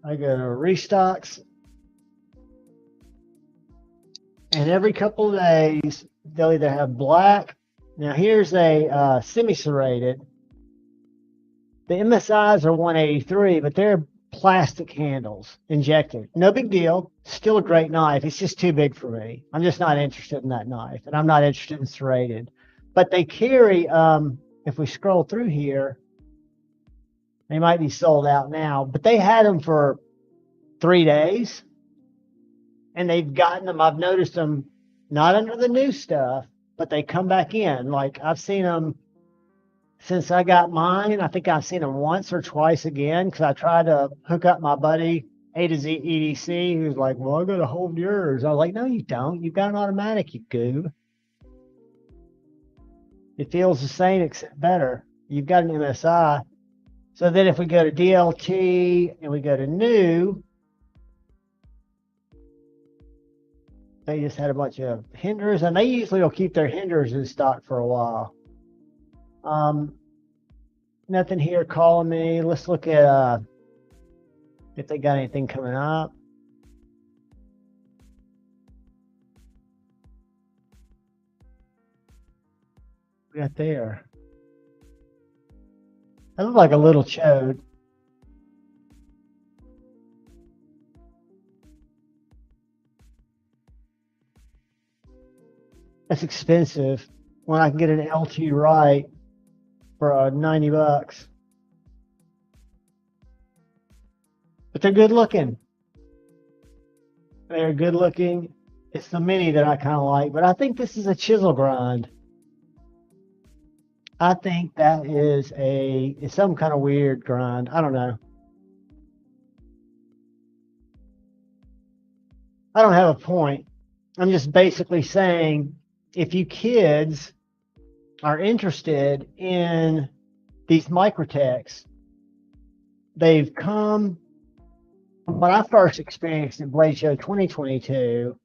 restocks, and every couple of days they'll either have black. Now here's a semi-serrated. The MSIs are 183, but they're plastic handles injected. No big deal. Still a great knife. It's just too big for me. I'm just not interested in that knife, and I'm not interested in serrated. But they carry, if we scroll through here, they might be sold out now, but they had them for 3 days, and they've gotten them. I've noticed them not under the new stuff, but they come back in. Like I've seen them since I got mine. I think I've seen them once or twice again because I tried to hook up my buddy A to Z EDC, who's like, well, I got to hold yours. I was like, no, you don't. You've got an automatic, you goob. It feels the same except better. You've got an MSI. So then if we go to DLT and we go to new, they just had a bunch of Hinderers, and they usually will keep their Hinderers in stock for a while. Nothing here calling me. Let's look at if they got anything coming up. We got there. That looked like a little chode. That's expensive when I can get an L2 right for 90 bucks. But they're good looking. They're good looking. It's the mini that I kind of like, but I think this is a chisel grind. I think that is it's some kind of weird grind. I don't know. I don't have a point. I'm just basically saying if you kids are interested in these Microtechs, they've come, when I first experienced at Blade Show 2022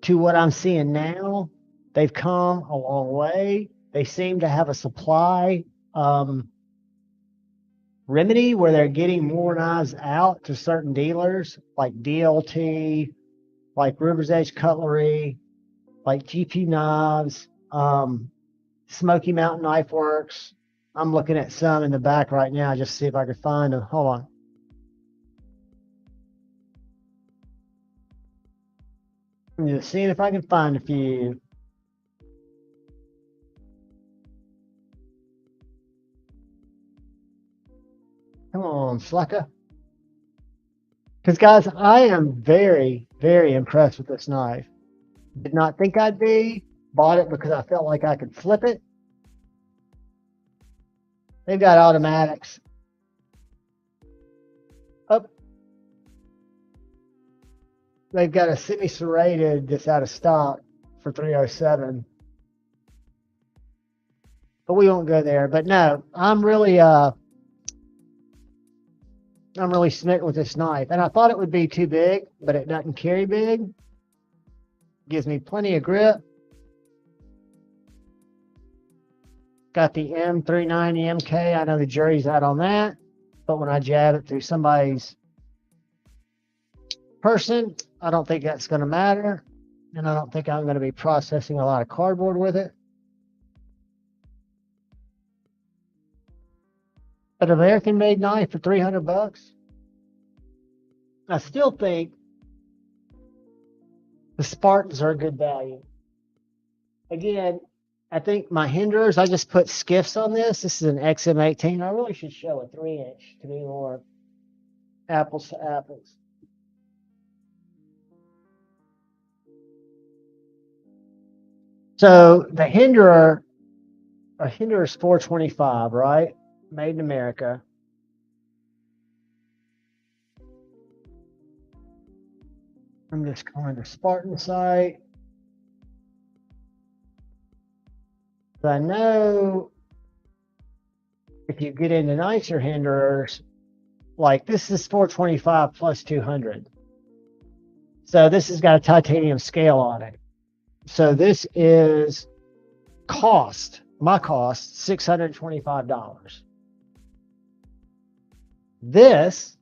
to what I'm seeing now, they've come a long way. They seem to have a supply remedy where they're getting more knives out to certain dealers like DLT, like River's Edge Cutlery, like GP Knives, Smoky Mountain Knife Works. I'm looking at some in the back right now just to see if I can find them. Hold on. I'm just seeing if I can find a few. Come on, Slacker. Because, guys, I am very, very impressed with this knife. Did not think I'd be. Bought it because I felt like I could flip it. They've got automatics. Up. They've got a semi-serrated that's out of stock for $307. But we won't go there. But no, I'm really smitten with this knife. And I thought it would be too big, but it doesn't carry big. Gives me plenty of grip. Got the M390 MK. I know the jury's out on that. But when I jab it through somebody's person, I don't think that's going to matter. And I don't think I'm going to be processing a lot of cardboard with it. But an American-made knife for $300, I still think the Spartans are a good value. Again, I think my Hinderers, I just put skiffs on this. This is an XM18. I really should show a 3-inch to be more apples to apples. So the Hinderer, a Hinderer is 425, right? Made in America. I'm just going to Spartan site. I know if you get into nicer Hinderers, like this is 425 plus 200. So this has got a titanium scale on it. So this is my cost, $625. This,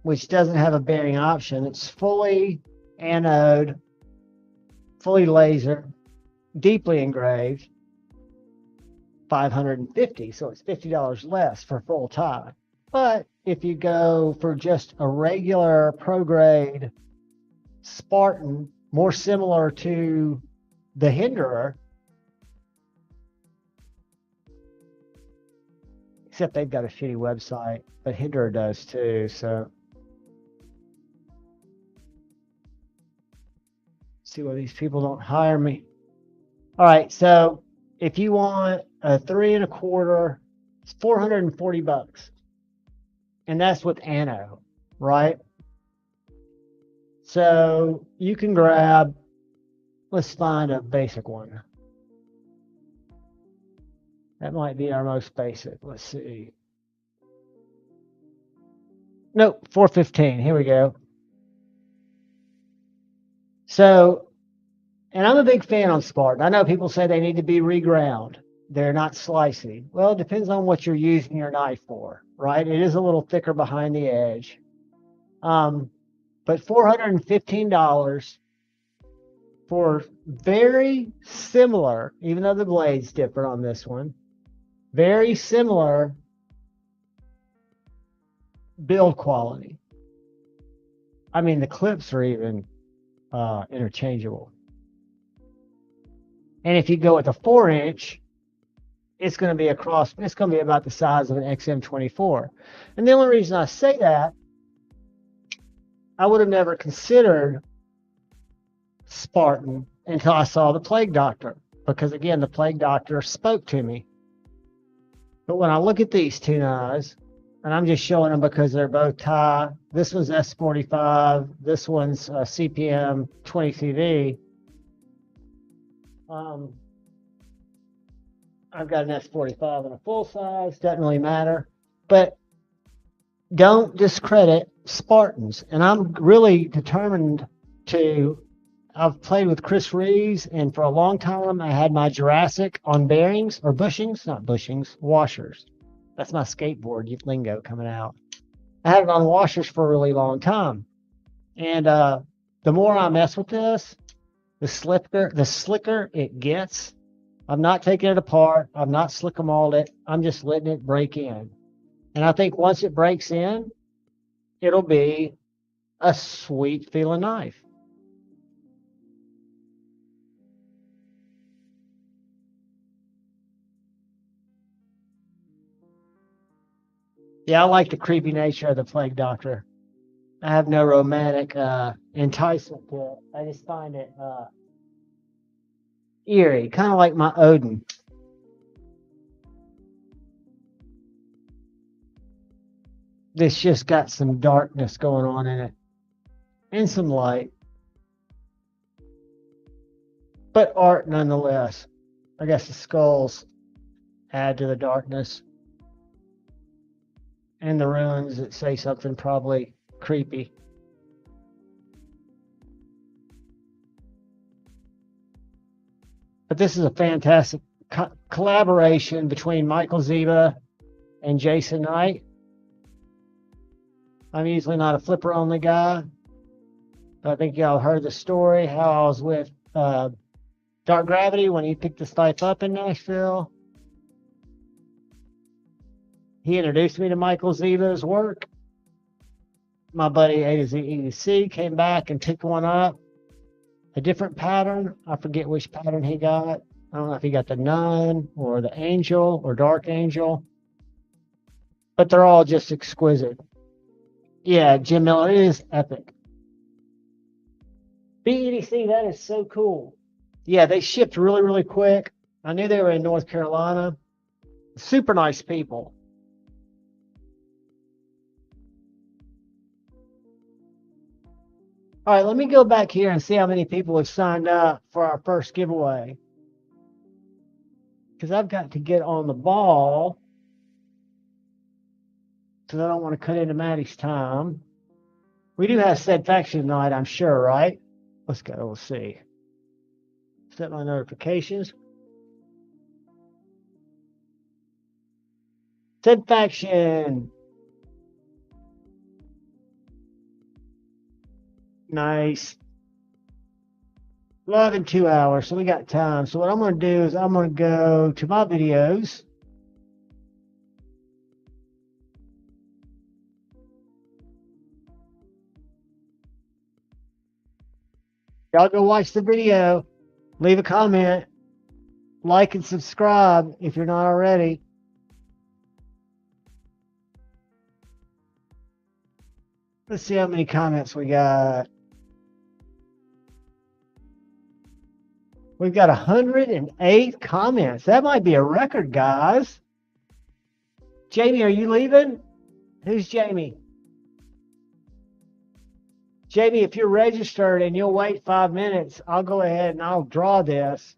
which doesn't have a bearing option, it's fully anode, fully laser, deeply engraved, $550. So it's $50 less for full tie. But if you go for just a regular pro grade Spartan, more similar to the Hinderer, except they've got a shitty website, but Hinderer does too. So see why these people don't hire me. All right, so if you want a 3 1/4, it's $440, and that's with anode, right? So you can grab, let's find a basic one. That might be our most basic. Let's see. Nope, 415. Here we go. So, and I'm a big fan on Spartan. I know people say they need to be reground. They're not slicey. Well, it depends on what you're using your knife for, right? It is a little thicker behind the edge. But $415 for very similar, even though the blade's different on this one, very similar build quality. I mean, the clips are even interchangeable. And if you go with a 4-inch, it's going to be it's going to be about the size of an XM24. And the only reason I say that, I would have never considered Spartan until I saw the Plague Doctor, because again, the Plague Doctor spoke to me. But when I look at these two knives, and I'm just showing them because they're both tie. This one's S45. This one's CPM 20CV. I've got an S45 in a full size. Doesn't really matter. But don't discredit Spartans. And I'm really determined to. I've played with Chris Reeves, and for a long time, I had my Jurassic on bearings, or bushings, not bushings, washers. That's my skateboard lingo coming out. I had it on washers for a really long time. And the more I mess with this, the slicker it gets. I'm not taking it apart. I'm not slick mauled it. I'm just letting it break in. And I think once it breaks in, it'll be a sweet feeling knife. Yeah, I like the creepy nature of the Plague Doctor. I have no romantic enticement to it. I just find it eerie, kind of like my Odin. This just got some darkness going on in it, and some light, but art nonetheless. I guess the skulls add to the darkness, and the runes that say something probably creepy. But this is a fantastic collaboration between Michael Ziba and Jason Knight. I'm usually not a flipper only guy, but I think y'all heard the story how I was with Dark Gravity when he picked this knife up in Nashville. He introduced me to Michael Ziba's work. My buddy A to Z E to C came back and picked one up. A different pattern. I forget which pattern he got. I don't know if he got the Nun or the Angel or Dark Angel. But they're all just exquisite. Yeah, Jim Miller, it is epic. BEDC, that is so cool. Yeah, they shipped really, really quick. I knew they were in North Carolina. Super nice people. All right, let me go back here and see how many people have signed up for our first giveaway. Because I've got to get on the ball. Because I don't want to cut into Maddie's time. We do have said faction tonight, I'm sure, right? Let's go. We'll see. Set my notifications. Said faction. Nice. Love in 2 hours, so we got time. So what I'm going to do is I'm going to go to my videos. Y'all go watch the video. Leave a comment. Like and subscribe if you're not already. Let's see how many comments we got. We've got 108 comments. That might be a record, guys. Jamie, are you leaving? Who's Jamie? Jamie, if you're registered and you'll wait 5 minutes, I'll go ahead and I'll draw this.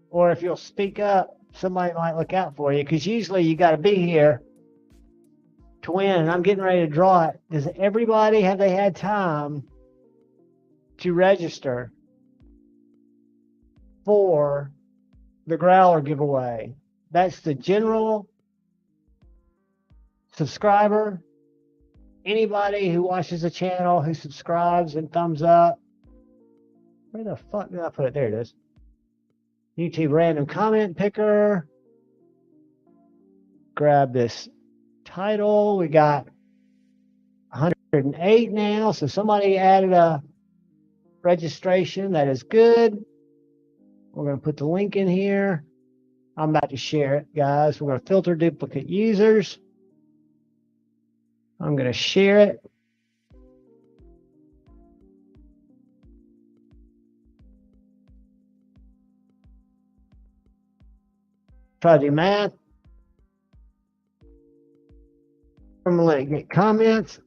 Or if you'll speak up, somebody might look out for you, because usually you got to be here to win. And I'm getting ready to draw it. Does everybody, have they had time to register for the Growler giveaway? That's the general subscriber. Anybody who watches the channel, who subscribes and thumbs up. Where the fuck did I put it? There it is. YouTube random comment picker. Grab this title. We got 108 now. So somebody added a registration. That is good. We're going to put the link in here. I'm about to share it, guys. We're going to filter duplicate users. I'm going to share it. Try to do math. I'm going to let it get comments.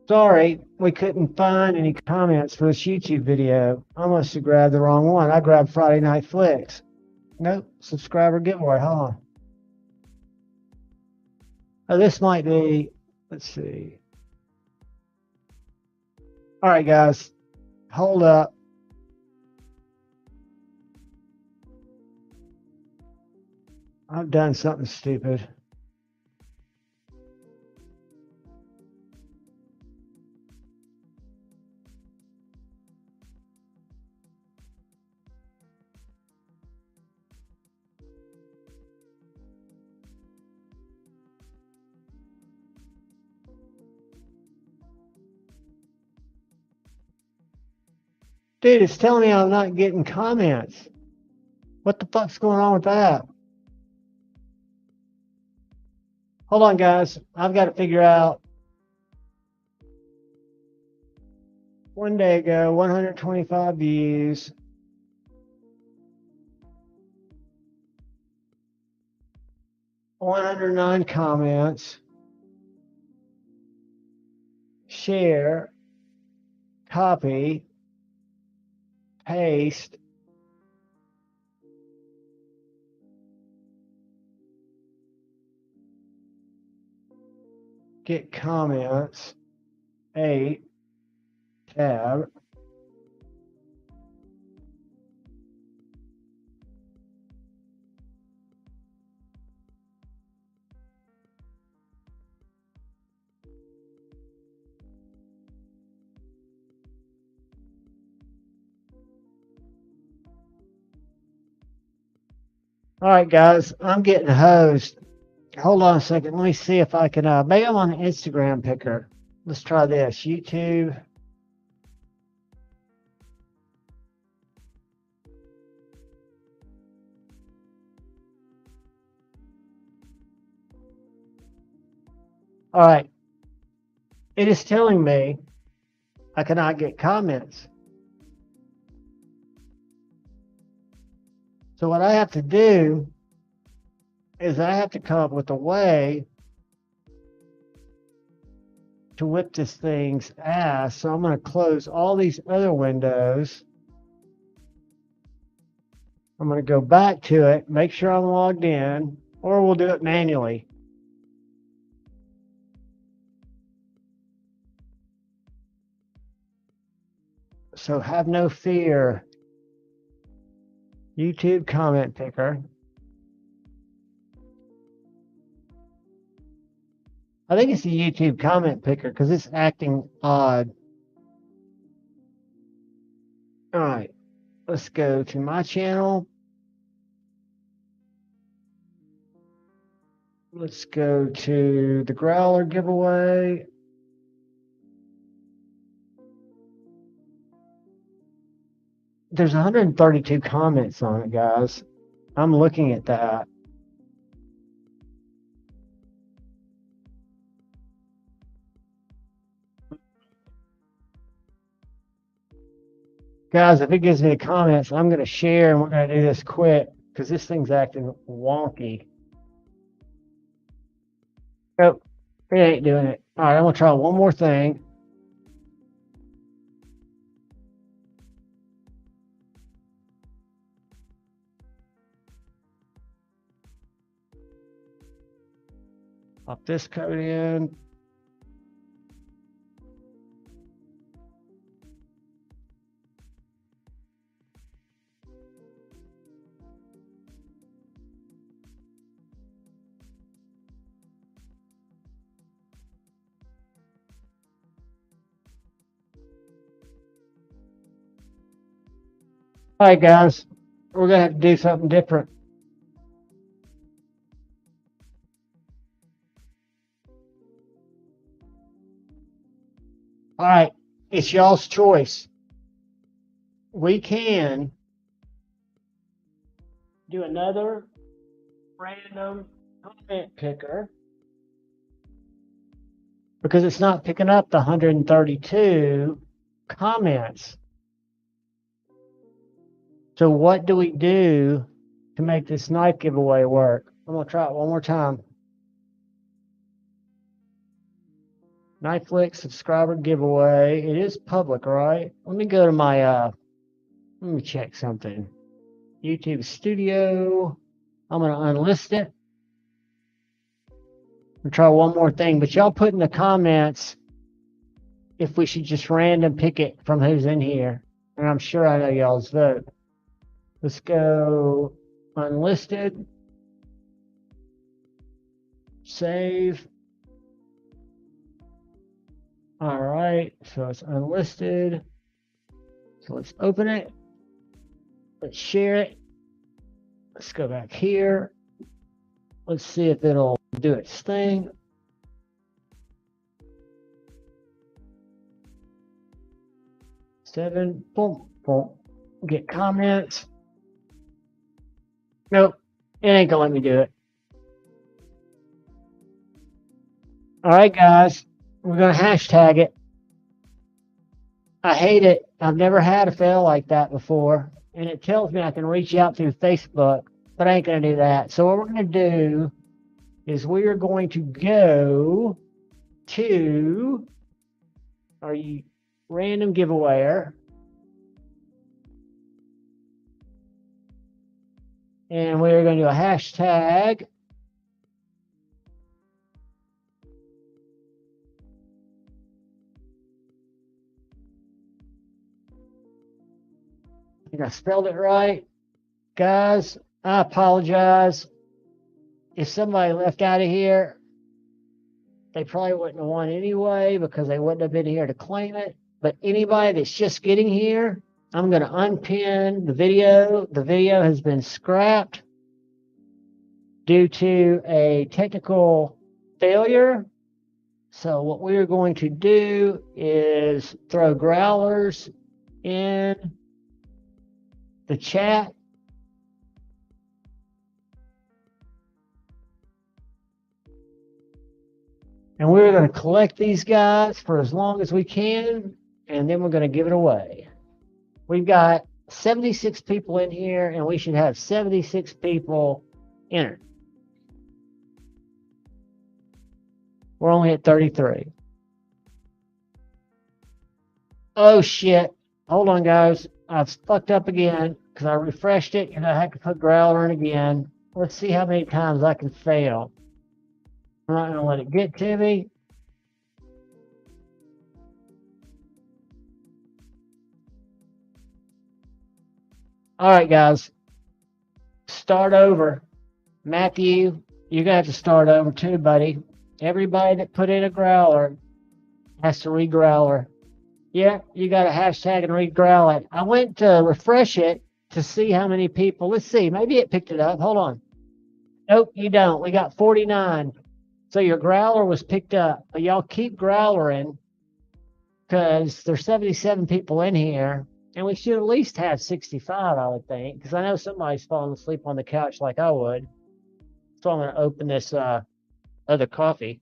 Sorry, we couldn't find any comments for this YouTube video. I must have grabbed the wrong one. I grabbed Friday Night Flicks. Nope, subscriber giveaway. Hold on. Oh, this might be, let's see. All right, guys, hold up. I've done something stupid. Dude, it's telling me I'm not getting comments. What the fuck's going on with that? Hold on, guys. I've got to figure out. One day ago, 125 views. One hundred 9 comments. Share. Copy. Paste. Get comments. 8. Tab. All right, guys, I'm getting hosed. Hold on a second. Let me see if I can. Maybe I'm on the Instagram picker. Let's try this. YouTube. All right. It is telling me I cannot get comments. So what I have to do is I have to come up with a way to whip this thing's ass. So I'm going to close all these other windows. I'm going to go back to it, make sure I'm logged in, or we'll do it manually. So have no fear. YouTube comment picker. I think it's the YouTube comment picker because it's acting odd. All right, let's go to my channel. Let's go to the Growler giveaway. There's 132 comments on it, guys. I'm looking at that. Guys, if it gives me the comments, I'm going to share and we're going to do this quick because this thing's acting wonky. Oh, it ain't doing it. All right, I'm going to try one more thing. Pop this code in. All right, guys, we're going to have to do something different. All right, it's y'all's choice. we can do another random comment picker because it's not picking up the 132 comments. So what do we do to make this knife giveaway work? I'm going to try it one more time. Knife Flick subscriber giveaway. It is public, right? Let me go to my, let me check something. YouTube Studio. I'm going to unlist it. We'll try one more thing, but y'all put in the comments if we should just random pick it from who's in here. And I'm sure I know y'all's vote. Let's go unlisted. Save. All right, so it's unlisted. So let's open it. Let's share it. Let's go back here. Let's see if it'll do its thing. Seven, boom, boom. Get comments. Nope, it ain't gonna let me do it. All right, guys, we're gonna hashtag it. I hate it. I've never had a fail like that before. And it tells me I can reach out through Facebook, but I ain't going to do that. So what we're going to do is we are going to go to our random giveawayer. And we're going to do a hashtag. I think I spelled it right. Guys, I apologize. If somebody left out of here, they probably wouldn't have won anyway because they wouldn't have been here to claim it. But anybody that's just getting here, I'm going to unpin the video. The video has been scrapped due to a technical failure. So what we're going to do is throw growlers in the chat. And we're going to collect these guys for as long as we can, and then we're going to give it away. We've got 76 people in here, and we should have 76 people entered. We're only at 33. Oh, shit. Hold on, guys. I've fucked up again because I refreshed it, and I had to put growler in again. Let's see how many times I can fail. I'm not going to let it get to me. All right, guys. Start over. Matthew, you're going to have to start over too, buddy. Everybody that put in a growler has to re-growler. Yeah, you got to hashtag and re-growl it. I went to refresh it to see how many people. Let's see. Maybe it picked it up. Hold on. Nope, you don't. We got 49. So your growler was picked up. But y'all keep growlering because there's 77 people in here. And we should at least have 65, I would think. Because I know somebody's falling asleep on the couch like I would. So I'm going to open this other coffee.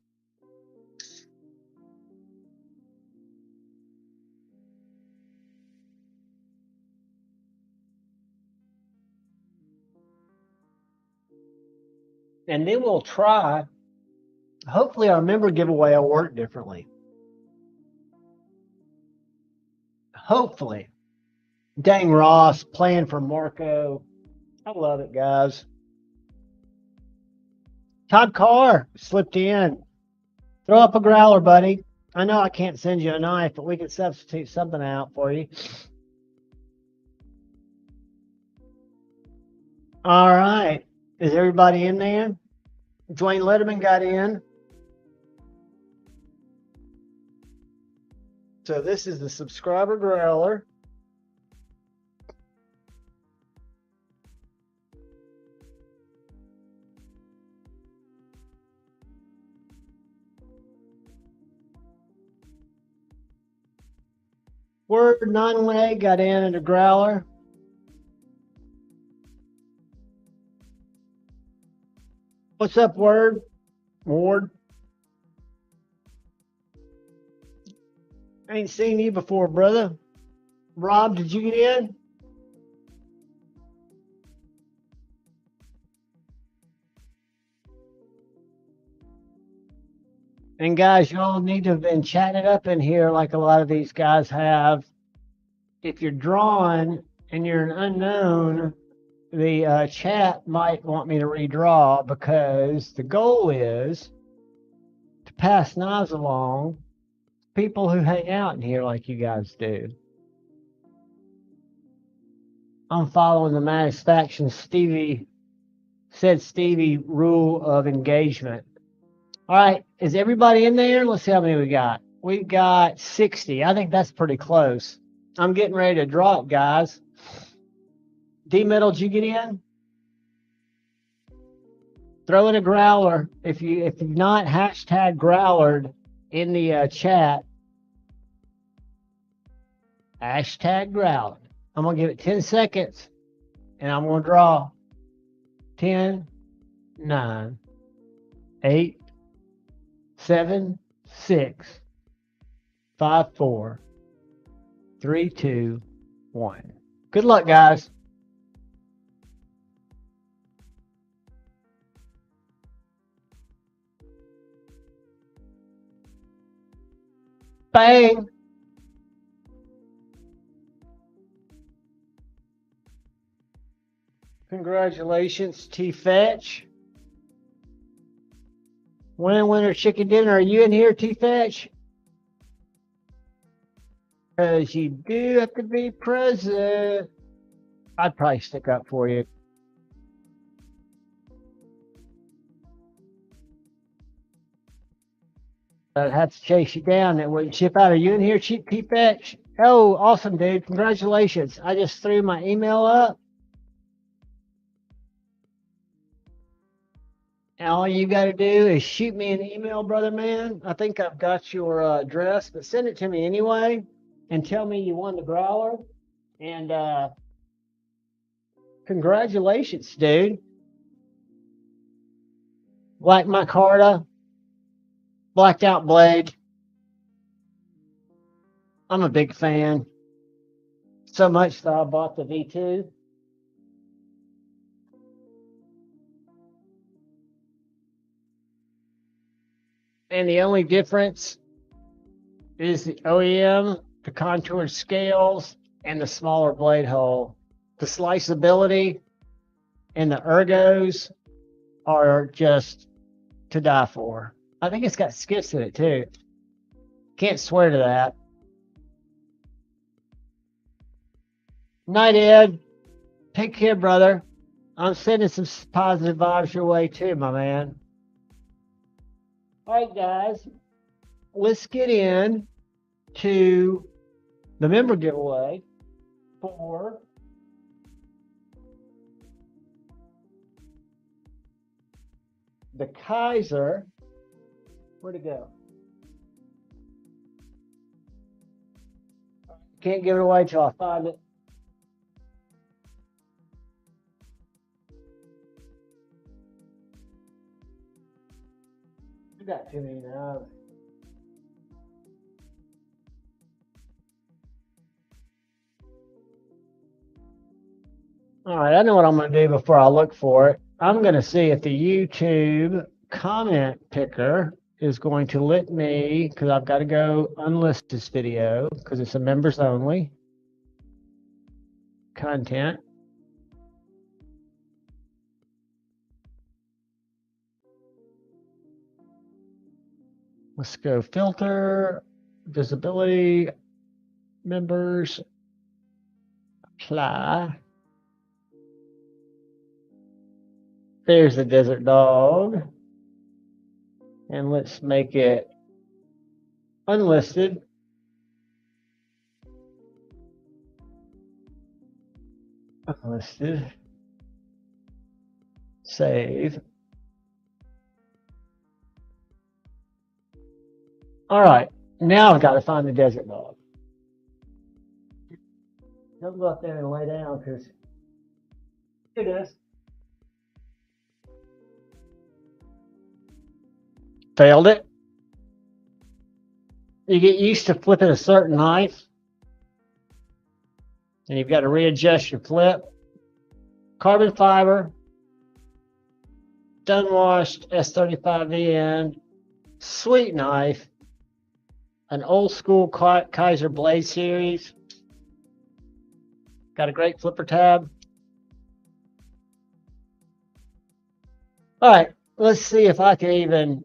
And then we'll try. Hopefully our member giveaway will work differently. Hopefully. Dang Ross playing for Marco. I love it, guys. Todd Carr slipped in. Throw up a growler, buddy. I know I can't send you a knife, but we can substitute something out for you. All right. Is everybody in there? Dwayne Letterman got in. So this is the subscriber growler. Word 918 got in a growler. What's up, Word? Ward? I ain't seen you before, brother. Rob, did you get in? And guys, y'all need to have been chatting up in here like a lot of these guys have. If you're drawn and you're an unknown, the chat might want me to redraw because the goal is to pass knives along to people who hang out in here like you guys do. I'm following the Satisfaction Stevie rule of engagement. All right, is everybody in there? Let's see how many we got. We got 60. I think that's pretty close. I'm getting ready to draw it, guys. D-Metal, did you get in? Throw in a growler. If you've not hashtag growlered in the chat, hashtag growlered. I'm going to give it 10 seconds, and I'm going to draw 10, 9, 8, 7, 6, 5, 4, 3, 2, 1. Good luck, guys. Bang. Congratulations, T-Fetch. Winner, chicken dinner. Are you in here, T-Fetch? Because you do have to be present. I'd probably stick up for you. I'd have to chase you down. That wouldn't ship out. Are you in here, T-Fetch? Oh, awesome, dude. Congratulations. I just threw my email up. And all you got to do is shoot me an email, brother man. I think I've got your address, but send it to me anyway and tell me you won the growler. And congratulations, dude. Black micarta, blacked out blade. I'm a big fan. So much that I bought the V2. And the only difference is the OEM, the contoured scales, and the smaller blade hole. The sliceability and the ergos are just to die for. I think it's got skips in it too. Can't swear to that. Night, Ed. Take care, brother. I'm sending some positive vibes your way too, my man. All right, guys, let's get in to the member giveaway for the Kaiser. Where'd it go? Can't give it away till I find it. You got too many now. All right, I know what I'm going to do before I look for it. I'm going to see if the YouTube comment picker is going to let me, because I've got to go unlist this video because it's a members only content. Let's go filter, visibility, members, apply. There's the Desert Dog. And let's make it unlisted. Unlisted. Save. All right, now I've got to find the Desert Dog. Don't go up there and lay down because here it is. Failed it. You get used to flipping a certain knife, and you've got to readjust your flip. Carbon fiber, done washed S35VN, sweet knife, an old school Kaiser blade series. Got a great flipper tab. All right, let's see if I can even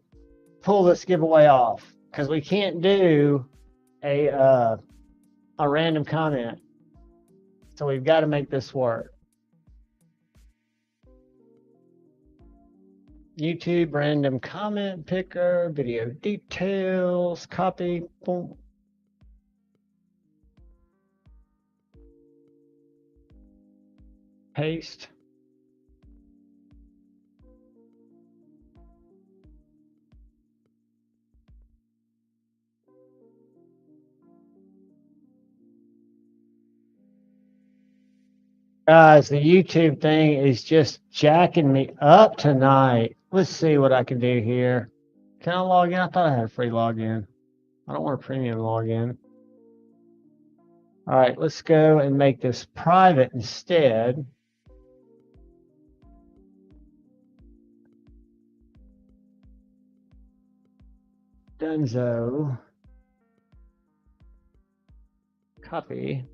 pull this giveaway off, because we can't do a random comment. So we've got to make this work. YouTube random comment picker, video details, copy, boom. Paste. Guys, the YouTube thing is just jacking me up tonight. Let's see what I can do here. Can I log in? I thought I had a free login. I don't want a premium login. All right, let's go and make this private instead. Dunzo. Copy.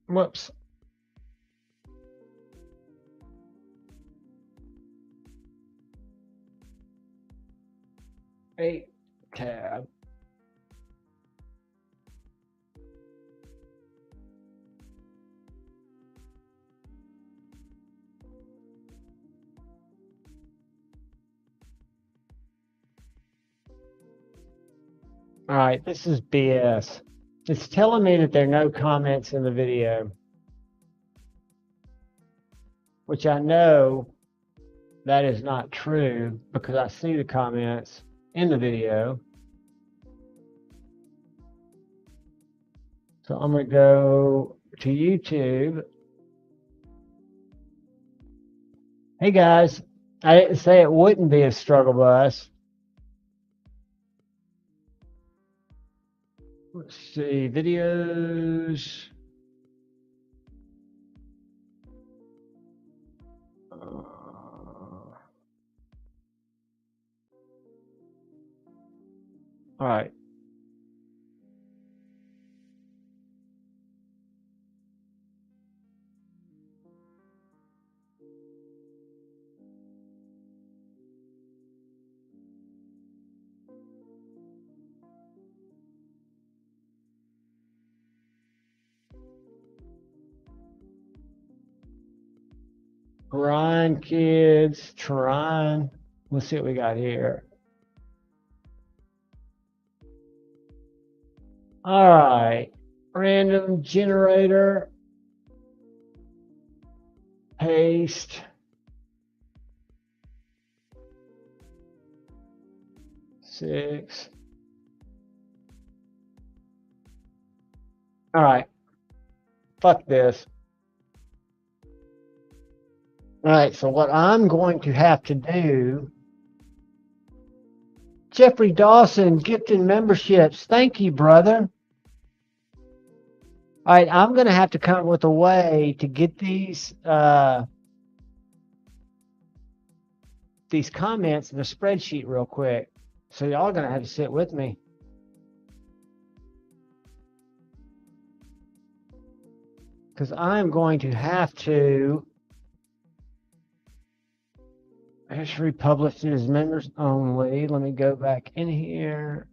Whoops. A tab. All right, this is BS. It's telling me that there are no comments in the video, which I know that is not true because I see the comments in the video. So I'm going to go to YouTube. Hey guys, I didn't say it wouldn't be a struggle bus. Let's see, videos. All right. Grind kids, trying. Let's see what we got here. All right, random generator, paste. Six. All right, fuck this. All right, so what I'm going to have to do, Jeffrey Dawson, gifted memberships. Thank you, brother. All right, I'm going to have to come up with a way to get these comments in the spreadsheet real quick. So y'all are going to have to sit with me. Because I'm going to have to just republish it as members only. Let me go back in here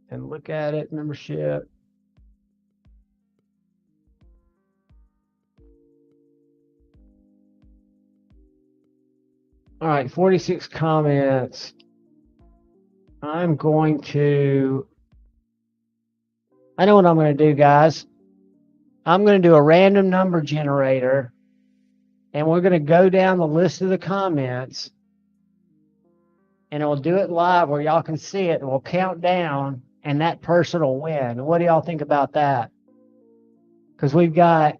and look at it, membership. All right, 46 comments. I'm going to, I know what I'm going to do, guys. I'm going to do a random number generator, and we're going to go down the list of the comments, and it'll do it live where y'all can see it, and we'll count down, and that person will win. What do y'all think about that? Because we've got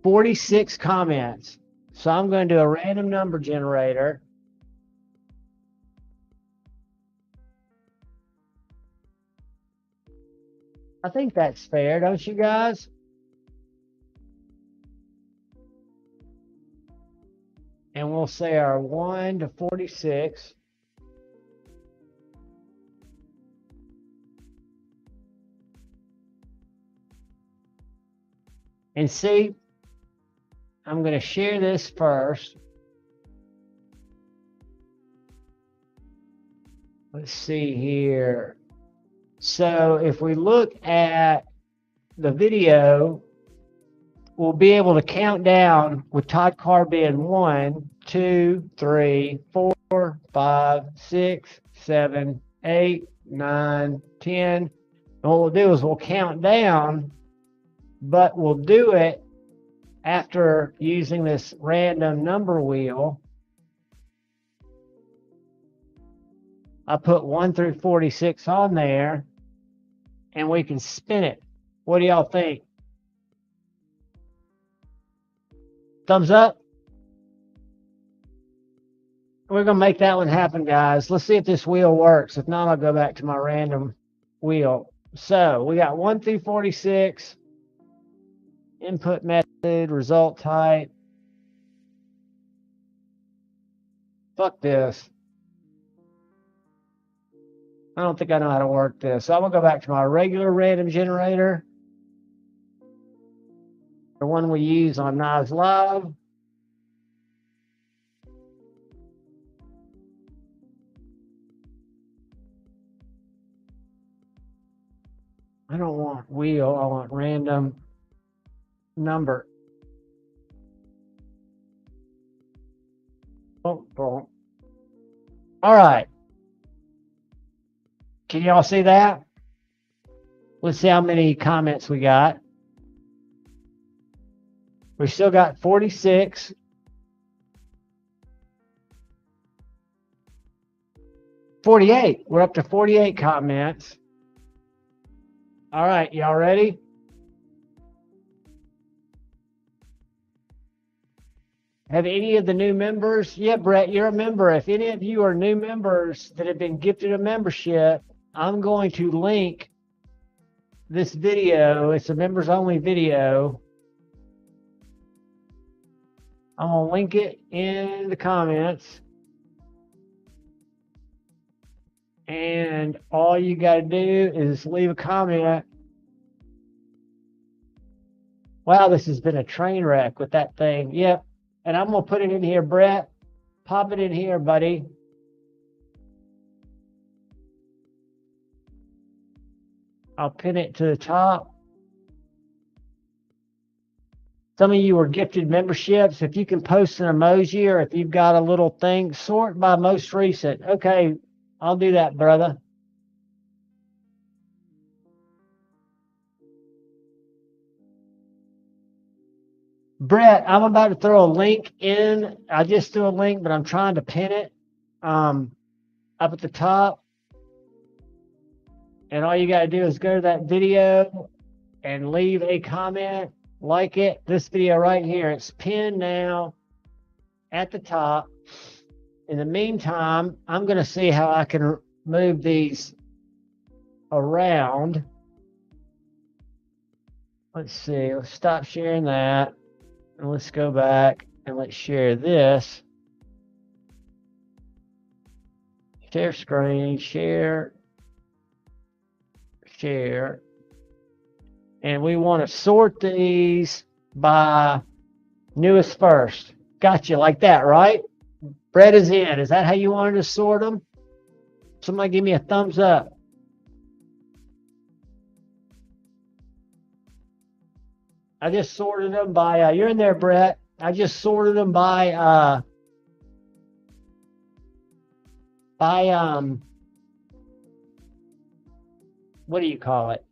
46 comments. So I'm going to do a random number generator. I think that's fair, don't you guys? And we'll say our 1 to 46. And see, I'm going to share this first. Let's see here. So if we look at the video, we'll be able to count down with Todd Carr being 1, 2, 3, 4, 5, 6, 7, 8, 9, 10. And what we'll do is we'll count down, but we'll do it after using this random number wheel. I put 1 through 46 on there, and we can spin it. What do y'all think? Thumbs up? We're going to make that one happen, guys. Let's see if this wheel works. If not, I'll go back to my random wheel. So we got 1 through 46. Input method, result type. Fuck this. I don't think I know how to work this. So I'm going to go back to my regular random generator. The one we use on Knives Live. I don't want wheel, I want random number. Oh, boom. All right. Can y'all see that? Let's see how many comments we got. We still got 46. We're up to 48 comments. All right, y'all ready? Have any of the new members? Yeah, Brett, you're a member. If any of you are new members that have been gifted a membership, I'm going to link this video. It's a members only video. I'm going to link it in the comments. And all you got to do is leave a comment. Wow, this has been a train wreck with that thing. Yep. And I'm going to put it in here, Brett. Pop it in here, buddy. I'll pin it to the top. Some of you were gifted memberships. If you can post an emoji or if you've got a little thing, sort by most recent. Okay, I'll do that, brother. Brett, I'm about to throw a link in. I just threw a link, but I'm trying to pin it up at the top. And all you got to do is go to that video and leave a comment, like it. This video right here, it's pinned now at the top. In the meantime, I'm going to see how I can move these around. Let's see. Let's stop sharing that. And let's go back and let's share this. Share screen, share. And we want to sort these by newest first. Gotcha, like that, right? Brett is in. Is that how you wanted to sort them? Somebody give me a thumbs up. I just sorted them by, you're in there, Brett. I just sorted them by what do you call it?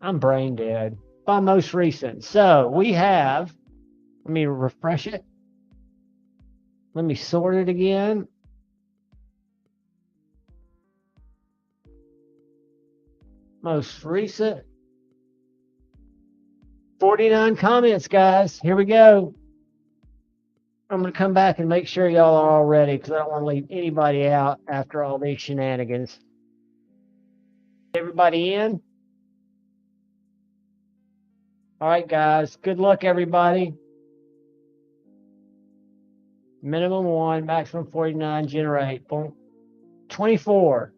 I'm brain dead. By most recent. So we have, let me refresh it. Let me sort it again. Most recent. 49 comments, guys. Here we go. I'm going to come back and make sure y'all are all ready because I don't want to leave anybody out after all these shenanigans. Everybody in? All right, guys. Good luck, everybody. Minimum 1, maximum 49, generate 24.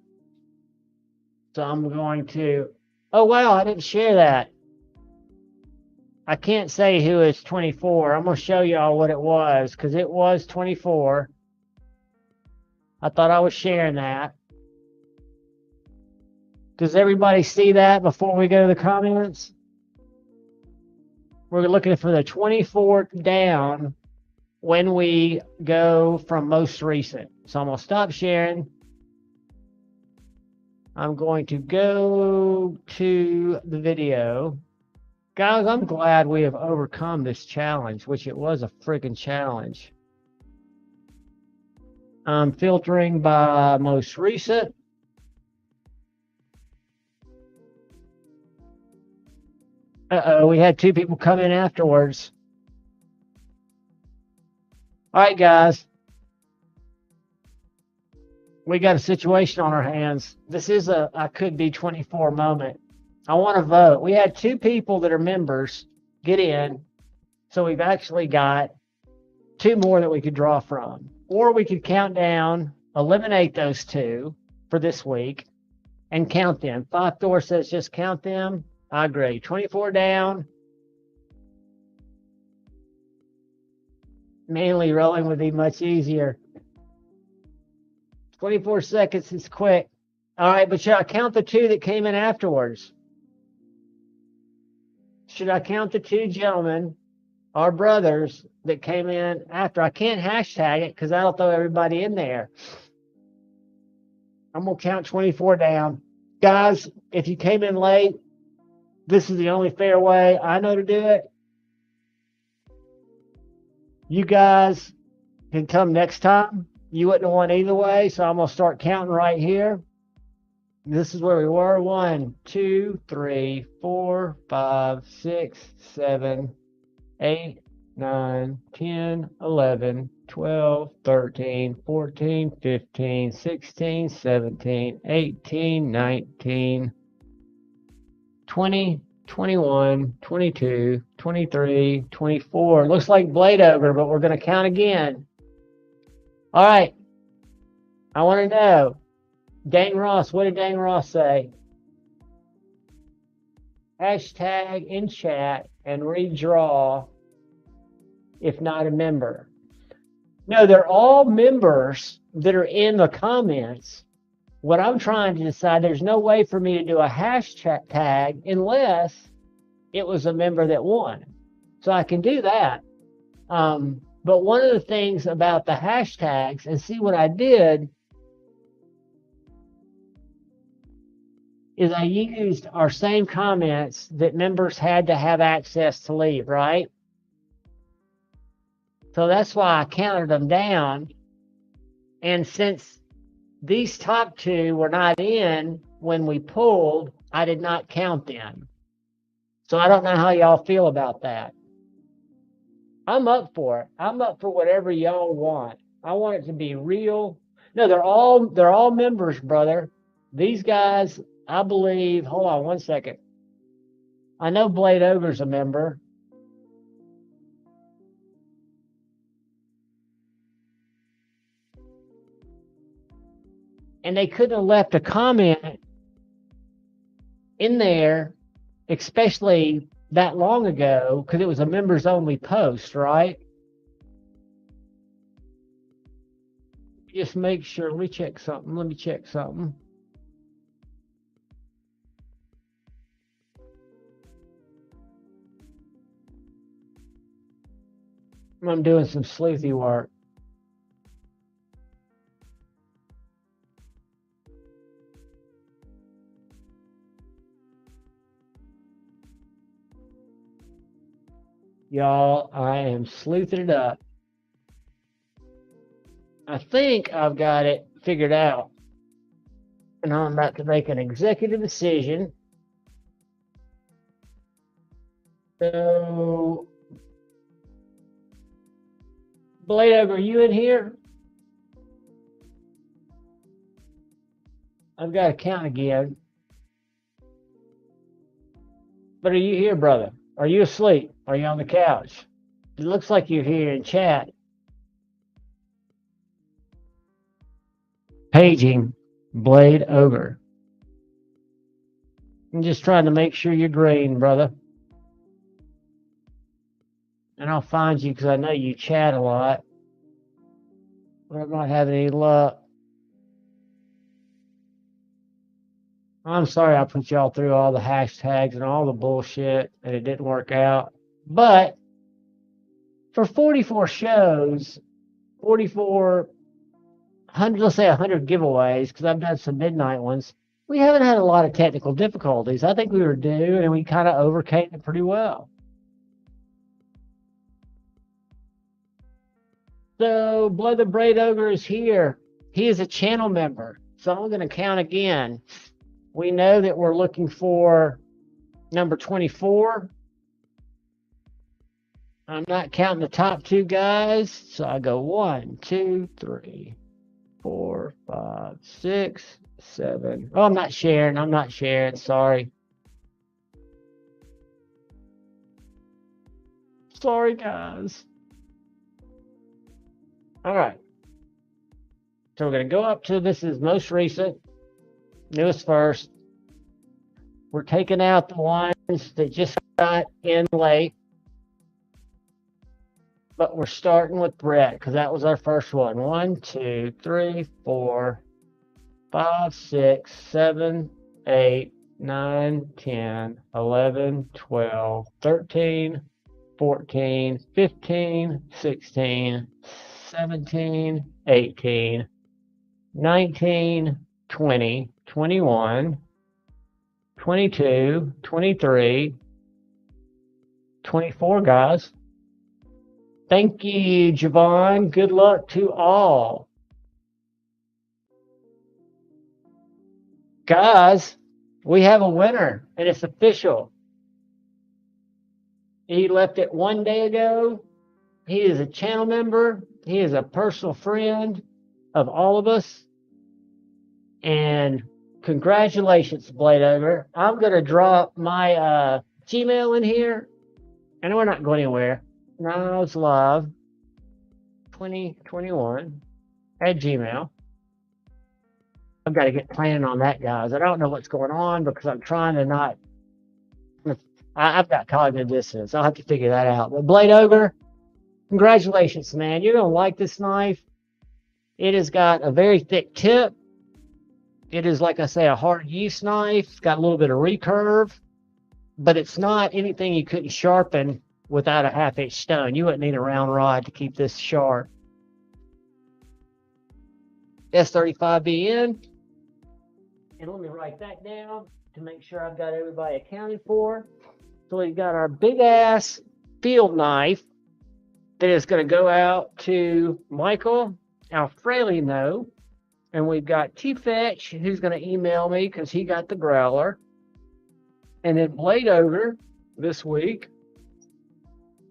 So I'm going to, oh wow, I didn't share that. I can't say who is 24. I'm going to show y'all what it was because it was 24. I thought I was sharing that. Does everybody see that before we go to the comments? We're looking for the 24 down when we go from most recent. So I'm going to stop sharing. I'm going to go to the video. Guys, I'm glad we have overcome this challenge, which it was a freaking challenge. I'm filtering by most recent. Uh-oh, we had 2 people come in afterwards. All right, guys. We got a situation on our hands. This is a I could be 24 moment. I want to vote. We had 2 people that are members get in. So we've actually got 2 more that we could draw from. Or we could count down, eliminate those 2 for this week, and count them. 5 Thor says just count them. I agree. 24 down. Mainly rolling would be much easier. 24 seconds is quick. All right, but should I count the 2 that came in afterwards? Should I count the 2 gentlemen, our brothers, that came in after? I can't hashtag it because that'll throw everybody in there. I'm going to count 24 down. Guys, if you came in late, this is the only fair way I know to do it. You guys can come next time. You wouldn't have won either way, so I'm going to start counting right here. This is where we were. 1, 2, 3, 4, 5, 6, 7, 8, 9, 10, 11, 12, 13, 14, 15, 16, 17, 18, 19, 20, 21, 22, 23, 24. Looks like Blade over, but we're going to count again. All right. I want to know, Dane Ross, what did Dane Ross say? Hashtag in chat and redraw if not a member. No, they're all members that are in the comments. What I'm trying to decide, there's no way for me to do a hashtag unless it was a member that won. So I can do that. But one of the things about the hashtags, and see what I did, is I used our same comments that members had to have access to leave, right? So that's why I counted them down. And since these top 2 were not in when we pulled, I did not count them. So I don't know how y'all feel about that. I'm up for it. I'm up for whatever y'all want. I want it to be real. No, they're all members, brother. These guys, I believe, hold on one second. I know Blade Ogre's a member. And they couldn't have left a comment in there, especially that long ago, because it was a members only post, right? Just make sure. Let me check something. I'm doing some sleuthy work. Y'all, I am sleuthing it up. I think I've got it figured out. And I'm about to make an executive decision. So, Blade Ogre, are you in here? I've got to count again. But are you here, brother? Are you asleep? Are you on the couch? It looks like you're here in chat. Paging Blade Ogre. I'm just trying to make sure you're green, brother. And I'll find you because I know you chat a lot. But I'm not having any luck. I'm sorry I put y'all through all the hashtags and all the bullshit and it didn't work out. But for 44 shows, 4,400, let's say 100 giveaways, because I've done some midnight ones, we haven't had a lot of technical difficulties. I think we were due and we kind of overcame it pretty well. So Blood the Braid Ogre is here. He is a channel member. So I'm going to count again. We know that we're looking for number 24. I'm not counting the top two guys. So I go 1, 2, 3, 4, 5, 6, 7. Oh, I'm not sharing. Sorry. Sorry, guys. All right. So we're going to go up to this is most recent, newest first. We're taking out the ones that just got in late. But we're starting with Brett because that was our first one. 1, 2, 3, 4, 5, 6, 7, 8, 9, 10, 11, 12, 13, 14, 15, 16, 17, 18, 19, 20, 21, 22, 23, 24 guys. Thank you, Javon. Good luck to all. Guys, we have a winner, and it's official. He left it 1 day ago. He is a channel member. He is a personal friend of all of us. And congratulations, Blade Ogre. I'm going to drop my Gmail in here. And we're not going anywhere. Now it's live 2021 at Gmail. I've got to get planning on that, guys. I don't know what's going on because I'm trying to not. I've got cognitive dissonance. I'll have to figure that out. But Blade Ogre, congratulations, man. You're going to like this knife. It has got a very thick tip. It is, like I say, a hard use knife. It's got a little bit of recurve, but it's not anything you couldn't sharpen without a 1/2-inch stone. You wouldn't need a round rod to keep this sharp. S35BN. And let me write that down to make sure I've got everybody accounted for. So we've got our big ass field knife that is going to go out to Michael Alfrelino. And we've got T-Fetch, who's going to email me because he got the Growler. And then Blade Ogre this week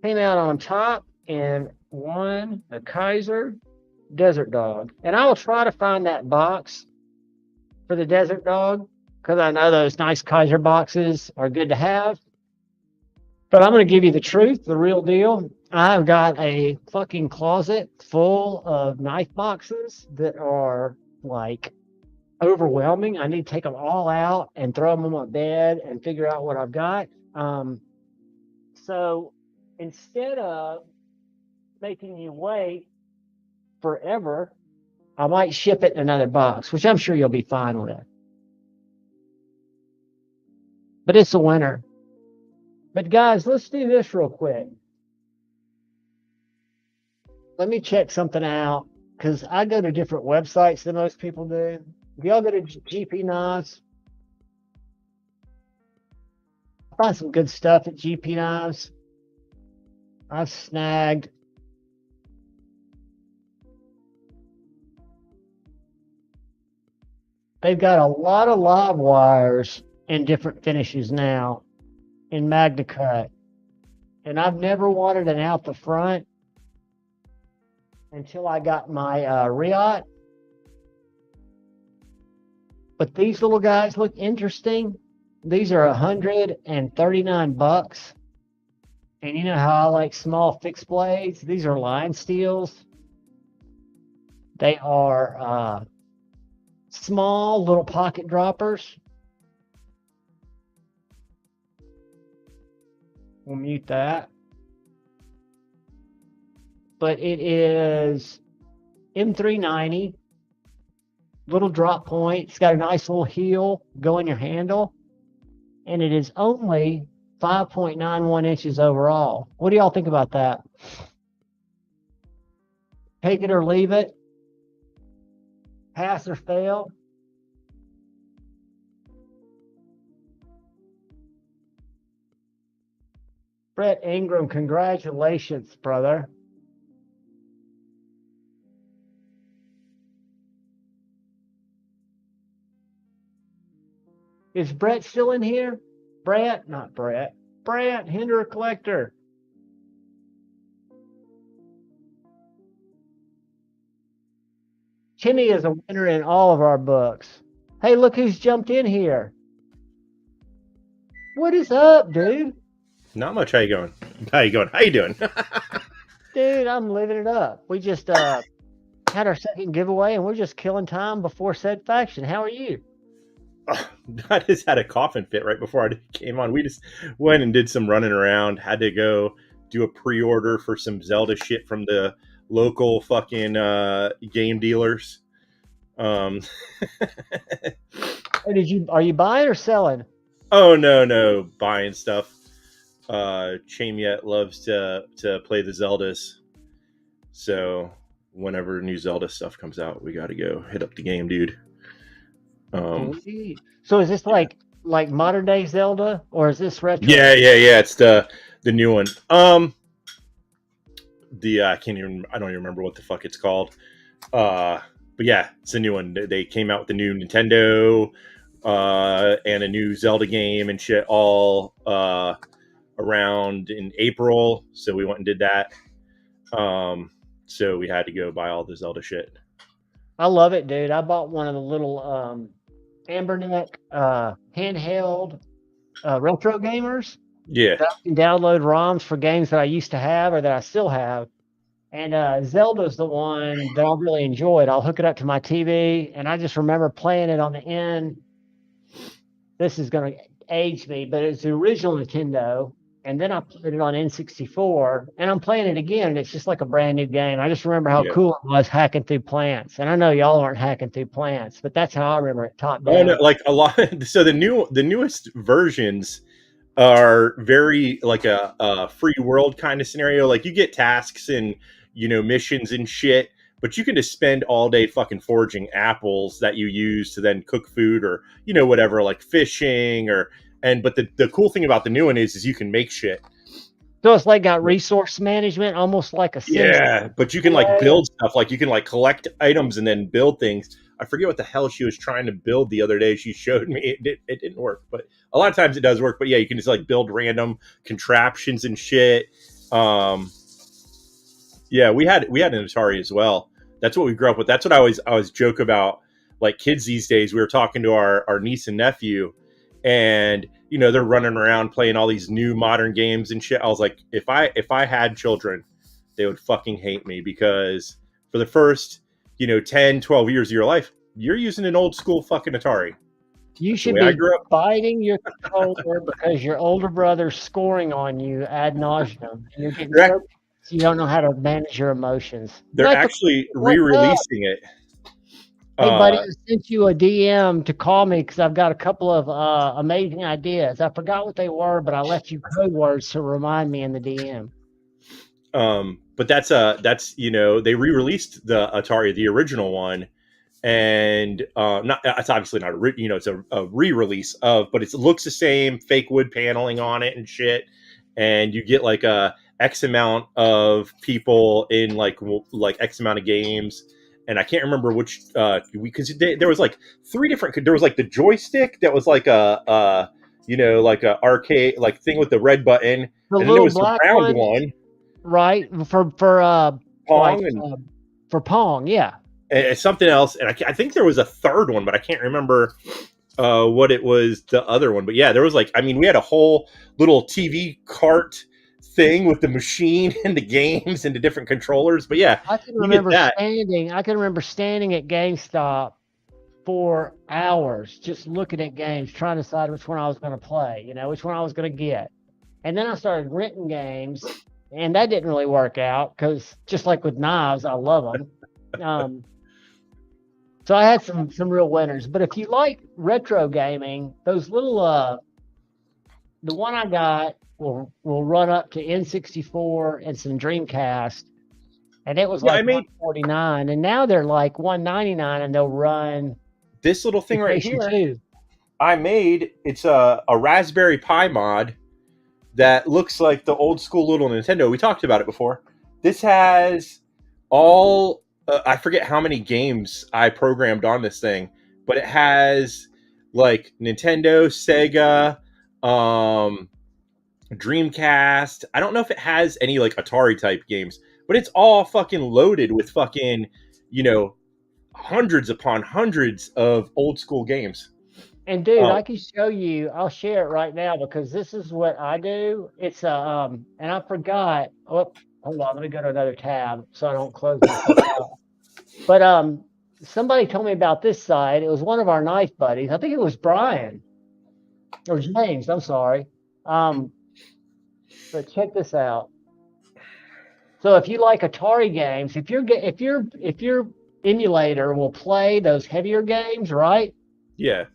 came out on top and won the Kaiser Desert Dog. And I will try to find that box for the Desert Dog because I know those nice Kaiser boxes are good to have. But I'm going to give you the truth, the real deal. I've got a fucking closet full of knife boxes that are like overwhelming. I need to take them all out and throw them on my bed and figure out what I've got. So instead of making you wait forever, I might ship it in another box, which I'm sure you'll be fine with. But it's a winner. But guys, let's do this real quick. Let me check something out because I go to different websites than most people do. If y'all go to GP Knives, I find some good stuff at GP Knives. I've snagged They've got a lot of live wires in different finishes now in Magna Cut. And I've never wanted an out the front until I got my Riot. But these little guys look interesting. These are $139. And you know how I like small fixed blades? These are line steels. They are small little pocket droppers. We'll mute that. But it is M390, little drop point. It's got a nice little heel go in your handle. And it is only 5.91 inches overall. What do y'all think about that? Take it or leave it? Pass or fail? Brett Ingram, congratulations, brother. Is Brett still in here? Brett, not Brett. Brett, Hinderer Collector. Timmy is a winner in all of our books. Hey, look who's jumped in here. What is up, dude? Not much. How you going? How you going? How you doing? Dude, I'm living it up. We just had our second giveaway, and we're just killing time before said faction. How are you? I just had a coughing fit right before I came on. We just went and did some running around. Had to go do a pre-order for some Zelda shit from the local fucking game dealers. Hey, are you buying or selling? Oh no, buying stuff. Chamiet loves to play the Zeldas, so whenever new Zelda stuff comes out, we got to go hit up the game, dude. So is this like modern day Zelda, or is this retro? Yeah. It's the new one. I don't even remember what the fuck it's called. But yeah, it's a new one. They came out with the new Nintendo and a new Zelda game and shit all around in April. So we went and did that. So we had to go buy all the Zelda shit. I love it, dude. I bought one of the little Amberneck handheld retro gamers. Yeah. That I can download ROMs for games that I used to have or that I still have. And Zelda's the one that I really enjoyed. I'll hook it up to my TV, and I just remember playing it on the end. This is going to age me, but it's the original Nintendo. And then I played it on N64, and I'm playing it again, and it's just like a brand new game. I just remember how cool it was hacking through plants. And I know y'all aren't hacking through plants, but that's how I remember it top down. Oh, no, like a lot. So the newest versions are very like a free world kind of scenario. Like you get tasks and missions and shit, but you can just spend all day fucking foraging apples that you use to then cook food or whatever, like fishing but the cool thing about the new one is you can make shit. So it's like got resource management, almost like a Sims. Yeah, but you can like build stuff, like you can like collect items and then build things. I forget what the hell she was trying to build the other day. She showed me it didn't work, but a lot of times it does work. But yeah, you can just like build random contraptions and shit. Yeah, we had an Atari as well. That's what we grew up with. That's what I always joke about. Like kids these days, we were talking to our niece and nephew, and they're running around playing all these new modern games and shit. I was like, if I had children, they would fucking hate me, because for the first 10, 12 years of your life, you're using an old school fucking Atari. You should be biting your controller because your older brother's scoring on you ad nauseum, and you're getting so you don't know how to manage your emotions. They're actually re-releasing it. Hey, buddy, I sent you a DM to call me because I've got a couple of amazing ideas. I forgot what they were, but I left you code words to remind me in the DM. But that's they re-released the Atari, the original one, and it's obviously not it's a re-release but it looks the same, fake wood paneling on it and shit, and you get like a X amount of people in like X amount of games. and I can't remember which because there was like 3 different. There was like the joystick that was like a like a arcade like thing with the red button, The and then there little was the black round one, one, right? For Pong, like and for Pong, yeah. something else, and I think there was a third one, but I can't remember what it was. The other one, but yeah, there was like we had a whole little TV cart thing with the machine and the games and the different controllers. But yeah, I can you get remember that. standing at GameStop for hours just looking at games, trying to decide which one I was going to play, which one I was going to get. And then I started renting games, and that didn't really work out because just like with knives, I love them. So I had some real winners. But if you like retro gaming, those little the one I got will run up to N64 and some Dreamcast, and it was like $149, and now they're like $199, and they'll run this little thing right PlayStation here. 2. I made it's a Raspberry Pi mod that looks like the old school little Nintendo. We talked about it before. This has all I forget how many games I programmed on this thing, but it has like Nintendo, Sega, Dreamcast. I don't know if it has any like Atari type games, but it's all fucking loaded with fucking, hundreds upon hundreds of old school games. And dude, I can show you. I'll share it right now because this is what I do. It's and I forgot. Oh, hold on, let me go to another tab so I don't close myself out. But somebody told me about this site. It was one of our knife buddies. I think it was Brian or James. I'm sorry. But check this out. So if you like Atari games, if your emulator will play those heavier games, right? Yeah.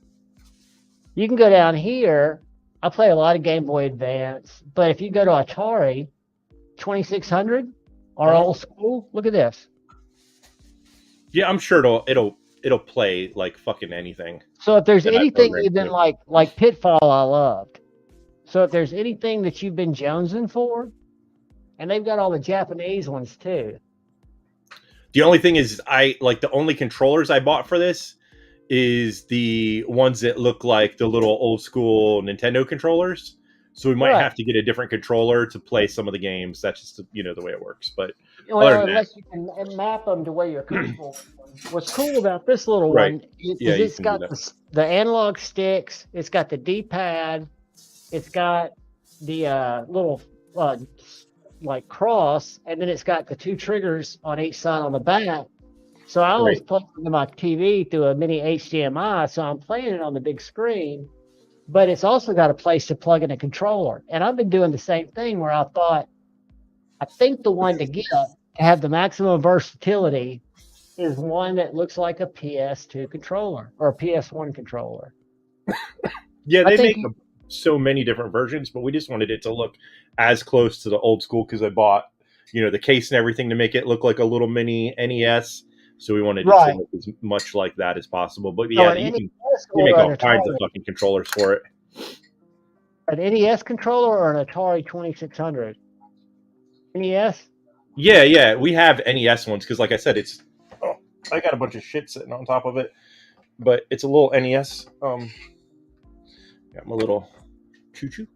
You can go down here. I play a lot of Game Boy Advance, but if you go to Atari 2600 or old school, look at this. Yeah, I'm sure it'll play like fucking anything. So if there's anything you've been like Pitfall, I loved. So if there's anything that you've been jonesing for, and they've got all the Japanese ones too. The only thing is the only controllers I bought for this is the ones that look like the little old school Nintendo controllers. So we might have to get a different controller to play some of the games. That's just the way it works. But unless you can map them to where you're comfortable. What's cool about this little one is it's got the analog sticks, it's got the D-pad, it's got the little like cross, and then it's got the 2 triggers on each side on the back. So I always plug into my TV through a mini HDMI, so I'm playing it on the big screen. But it's also got a place to plug in a controller. And I've been doing the same thing where I think the one to get to have the maximum versatility is one that looks like a PS2 controller or a PS1 controller. Yeah, they make so many different versions, but we just wanted it to look as close to the old school because I bought, the case and everything to make it look like a little mini NES. So we wanted it to look as much like that as possible. But yeah, you make all kinds of fucking controllers for it. An NES controller or an Atari 2600? NES? Yeah. We have NES ones because, like I said, I got a bunch of shit sitting on top of it. But it's a little NES. Got my little choo-choo.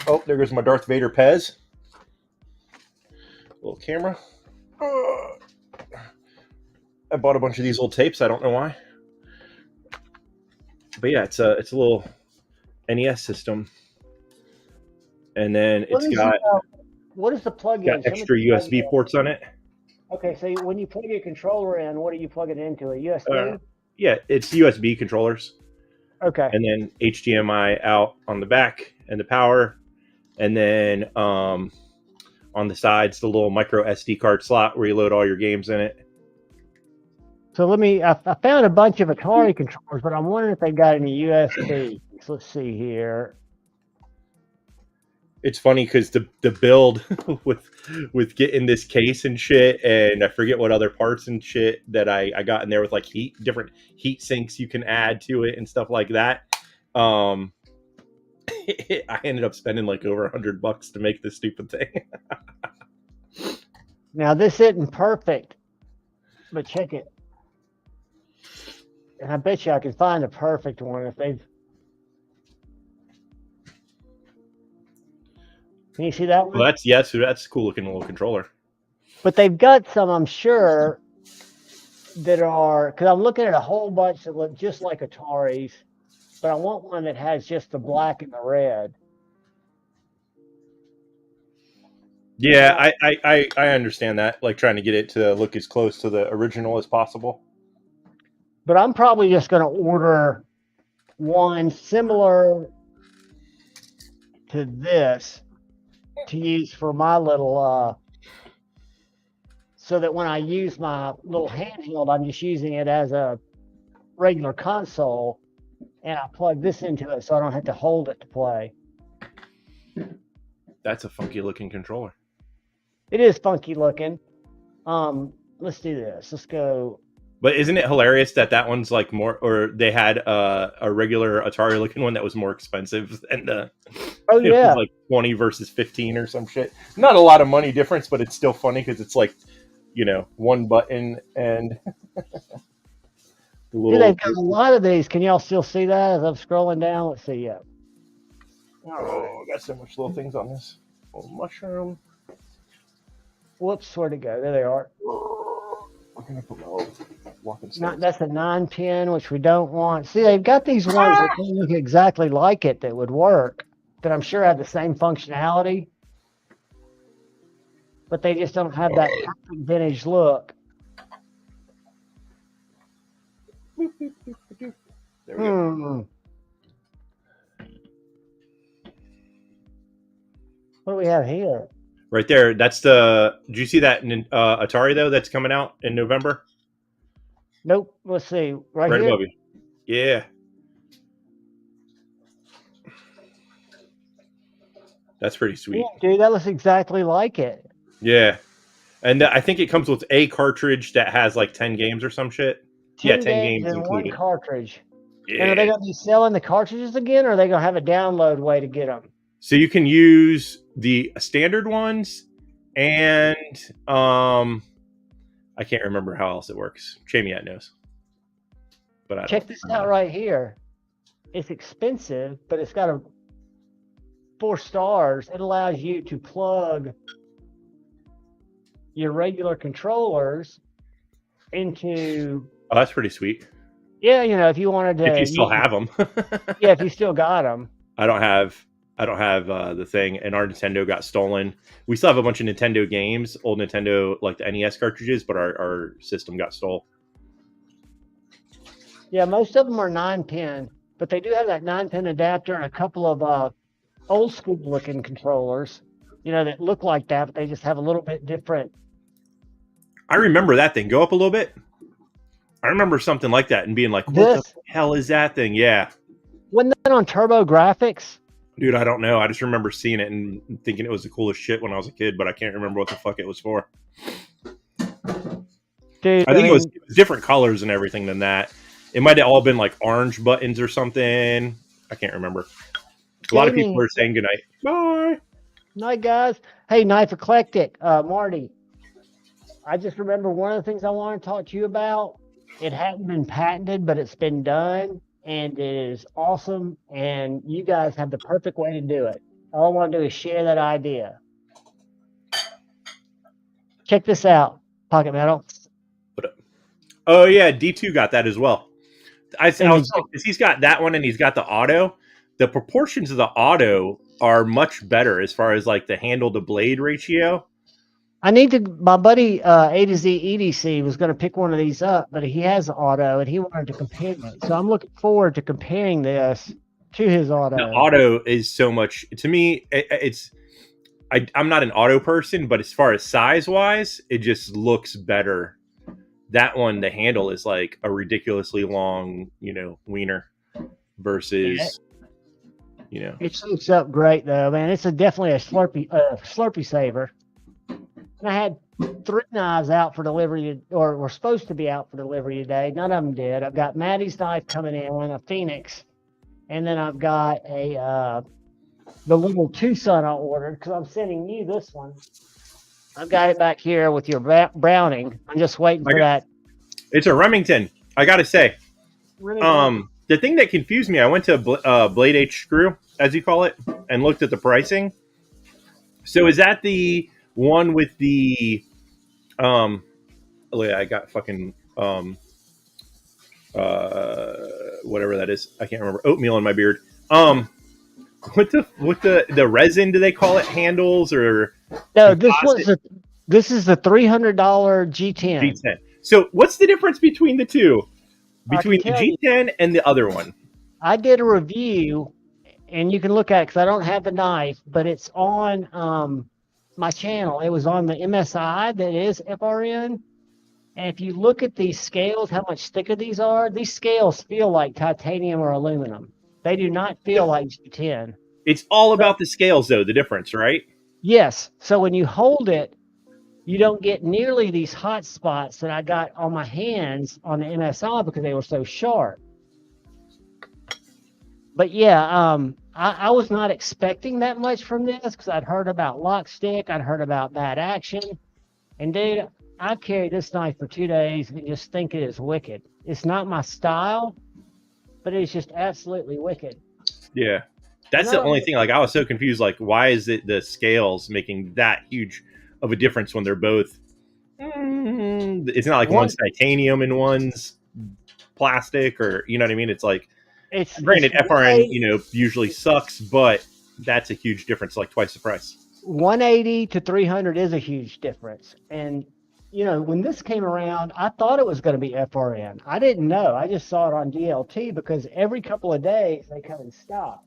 Oh, there goes my Darth Vader Pez. Little camera. I bought a bunch of these old tapes. I don't know why, but yeah, it's a little NES system, and then what is the plug-in? Got extra USB ports on it. Okay, so when you plug your controller in, what are you plugging into? A USB? Yeah, it's USB controllers. Okay, and then HDMI out on the back and the power, and then on the sides, the little micro SD card slot where you load all your games in it. So I found a bunch of Atari controllers, but I'm wondering if they got any USB. So let's see here. It's funny because the build with getting this case and shit, and I forget what other parts and shit that I got in there with like different heat sinks you can add to it and stuff like that. I ended up spending like over $100 to make this stupid thing. Now this isn't perfect, but check it. And I bet you I could find a perfect one if they've. Can you see that one? Well, that's a cool looking little controller. But they've got some, I'm sure, that are, because I'm looking at a whole bunch that look just like Ataris, but I want one that has just the black and the red. Yeah, I understand that. Like trying to get it to look as close to the original as possible. But I'm probably just going to order one similar to this to use for my little, so that when I use my little handheld, I'm just using it as a regular console, and I plug this into it so I don't have to hold it to play. That's a funky looking controller. It is funky looking. Let's do this. Let's go. But isn't it hilarious that one's like more, or they had a regular Atari looking one that was more expensive than the. Oh yeah, it was like 20 versus 15 or some shit. Not a lot of money difference, but it's still funny because it's like, one button and. Dude, they've got a lot of these. Can y'all still see that as I'm scrolling down? Let's see. Yeah. Oh, I got so much little things on this. Oh, mushroom. Whoops, where'd it go? There they are. I'm gonna put my little walking stick. That's a 9-pin, which we don't want. See, they've got these ones that don't look exactly like it that would work, that I'm sure have the same functionality, but they just don't have that perfect vintage look. There we go. What do we have here? Right there. That's the. Did you see that Atari though? That's coming out in November. Nope. Let's see. Right here. Above you. Yeah. That's pretty sweet. Yeah, dude, that looks exactly like it. Yeah, and I think it comes with a cartridge that has like 10 games or some shit. 10 games in included. One cartridge. Yeah. And are they going to be selling the cartridges again, or are they going to have a download way to get them? So you can use the standard ones, and I can't remember how else it works. Chamiat knows. But check this out right here. It's expensive, but it's got 4 stars. It allows you to plug your regular controllers into. Oh, that's pretty sweet. Yeah, if you wanted to. If you still have them. Yeah, if you still got them. I don't have the thing, and our Nintendo got stolen. We still have a bunch of Nintendo games, old Nintendo, like the NES cartridges, but our system got stolen. Yeah, most of them are 9-pin, but they do have that 9-pin adapter and a couple of old school looking controllers, that look like that, but they just have a little bit different. I remember that thing. Go up a little bit. I remember something like that and being like, what the hell is that thing? Yeah. Wasn't that on Turbo Graphics? Dude, I don't know. I just remember seeing it and thinking it was the coolest shit when I was a kid, but I can't remember what the fuck it was for. Dude, I think it was different colors and everything than that. It might have all been like orange buttons or something. I can't remember. A lot of people were saying goodnight. Bye. Night, guys. Hey, Knife Eclectic, Marty. I just remember one of the things I want to talk to you about. It hadn't been patented, but it's been done, and it is awesome, and you guys have the perfect way to do it. All I want to do is share that idea. Check this out, Pocket Metal. Oh, yeah, D2 got that as well. He's got that one, and he's got the auto. The proportions of the auto are much better as far as like the handle to blade ratio. My buddy A to Z EDC was going to pick one of these up, but he has the auto and he wanted to compare it. So I'm looking forward to comparing this to his auto. The auto is so much, to me, I'm not an auto person, but as far as size wise, it just looks better. That one, the handle is like a ridiculously long, wiener versus, It shoots up great though, man. It's definitely a Slurpee saver. And I had 3 knives out for delivery, or were supposed to be out for delivery today. None of them did. I've got Maddie's knife coming in, a Phoenix, and then I've got the little Tucson I ordered because I'm sending you this one. I've got it back here with your Browning. I'm just waiting for that. It's a Remington. I gotta say, Remington. the thing that confused me, I went to Blade H Screw, as you call it, and looked at the pricing. So is that the one with the oh yeah, I got fucking whatever that is. I can't remember. Oatmeal in my beard. What the resin do they call it? Handles or no? This is the $300 G10. G10. So what's the difference between the two? Between the G10 and the other one? I did a review, and you can look at it because I don't have the knife, but it's on my channel. It was on the MSI that is FRN. And if you look at these scales, how much thicker these scales feel like titanium or aluminum. They do not feel like G10. It's all about the scales, though, the difference, right? Yes. So when you hold it, you don't get nearly these hot spots that I got on my hands on the MSI because they were so sharp. But yeah, I was not expecting that much from this because I'd heard about lock stick, I'd heard about bad action. And dude, I've carried this knife for 2 days and just think it is wicked. It's not my style, but it's just absolutely wicked. Yeah. That's the only thing. Like, I was so confused. Like, why is it the scales making that huge of a difference when they're both? It's not like one's titanium and one's plastic, or you know what I mean. It's like, granted, FRN usually sucks, but that's a huge difference, like twice the price. 180 to 300 is a huge difference, and when this came around, I thought it was going to be FRN. I didn't know. I just saw it on DLT because every couple of days they come in stock.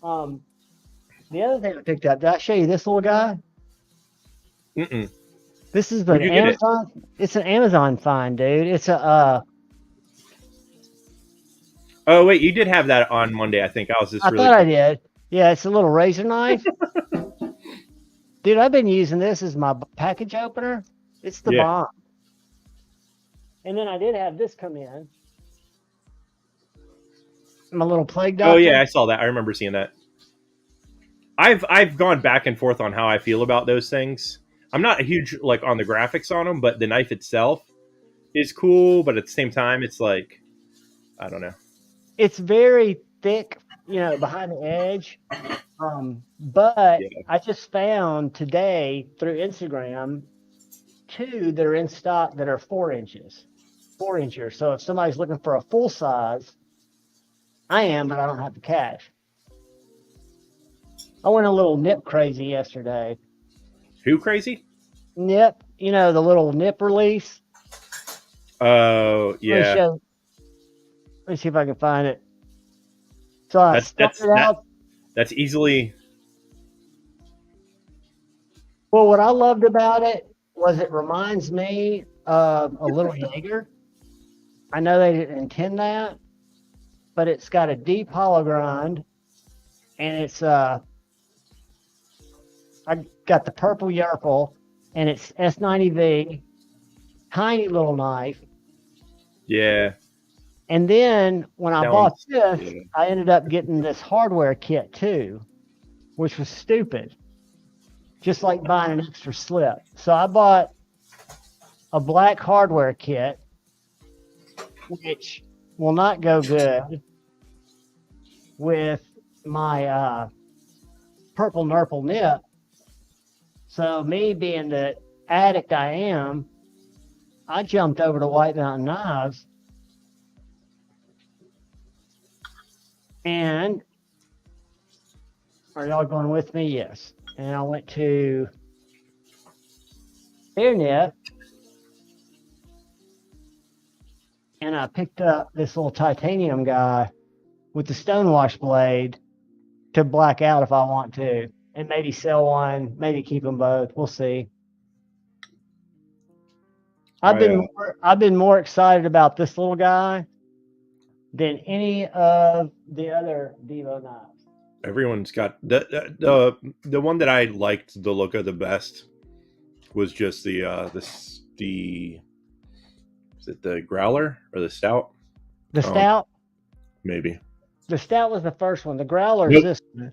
The other thing I picked up, did I show you this little guy? Mm-mm. This is an Amazon. It's an Amazon find, dude. It's a. Oh wait, you did have that on Monday, I think. I thought I did. Yeah, it's a little razor knife. Dude, I've been using this as my package opener. It's the bomb. And then I did have this come in. My little plague doctor. Oh yeah, I saw that. I remember seeing that. I've gone back and forth on how I feel about those things. I'm not a huge on the graphics on them, but the knife itself is cool. But at the same time, it's like, I don't know. It's very thick, behind the edge. But I just found today through Instagram 2 that are in stock that are 4 inches. 4-incher. So if somebody's looking for a full size, I am, but I don't have the cash. I went a little nip crazy yesterday. Who crazy? Nip, the little nip release. Oh, yeah. Let me see if I can find it. So I stuck it out. That's easily. Well, what I loved about it was it reminds me of a little Jaeger. I know they didn't intend that, but it's got a deep hollow grind, and it's I got the purple Yerkel, and it's S90V, tiny little knife. Yeah. And then when I bought this, I ended up getting this hardware kit too, which was stupid. Just like buying an extra slip. So I bought a black hardware kit, which will not go good with my purple nurple nip. So me being the addict I am, I jumped over to White Mountain Knives. And are y'all going with me? Yes. And I went to their nip and I picked up this little titanium guy with the stonewash blade to black out if I want to, and maybe sell one, maybe keep them both. We'll see. I've been more excited about this little guy than any of the other Devo knives. Everyone's got the one that I liked the look of the best was just the is it the Growler or the Stout? The Stout? Maybe. The Stout was the first one. The Growler is this one.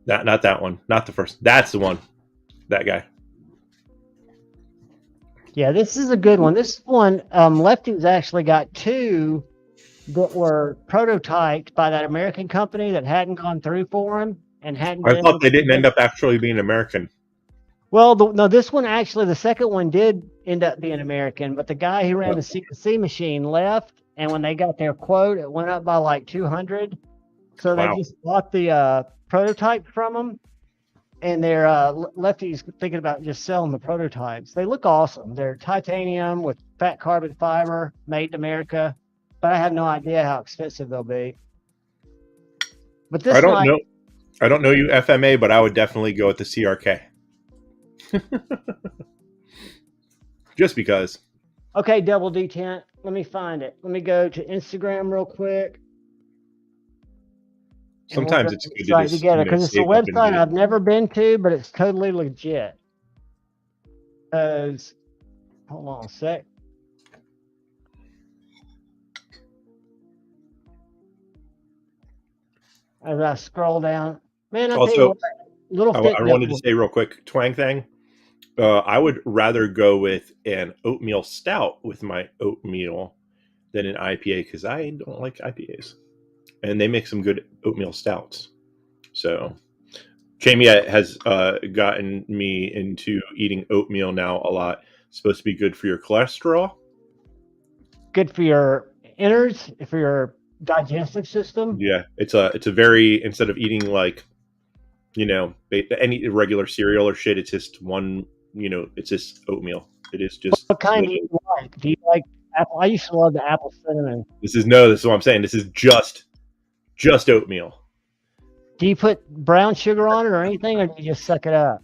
Not that one. Not the first. That's the one. That guy. Yeah, this is a good one. This one, Lefty's actually got two that were prototyped by that American company that hadn't gone through for him and hadn't I been. thought they didn't end up actually being American. Well, no, this one actually, the second one did end up being American, but the guy who ran the CNC machine left, and when they got their quote, it went up by like 200. So Wow. they just bought the prototype from them, and they're Lefty's thinking about just selling the prototypes. They look awesome. They're titanium with fat carbon fiber, made in America, but I have no idea how expensive they'll be. But this I don't know. I don't know you FMA, but I would definitely go with the CRK. Just because. Okay, Double D Tent. Let me find it. Let me go to Instagram real quick. Sometimes it's good to just together because it's a save up and website do it. I've never been to, but it's totally legit. Because, hold on a sec. As I scroll down, man, I tell you what, little fit. I wanted to say real quick, twang thing. I would rather go with an oatmeal stout with my oatmeal than an IPA because I don't like IPAs, and they make some good oatmeal stouts. So, Jamie has gotten me into eating oatmeal now a lot. It's supposed to be good for your cholesterol. Good for your innards, for your digestive system. Yeah, it's a very, instead of eating like, any regular cereal or shit, it's just one, it's just oatmeal. It is just. What kind do you like? Do you like apple? I used to love the apple cinnamon. This is what I'm saying. This is just oatmeal. Do you put brown sugar on it or anything, or do you just suck it up?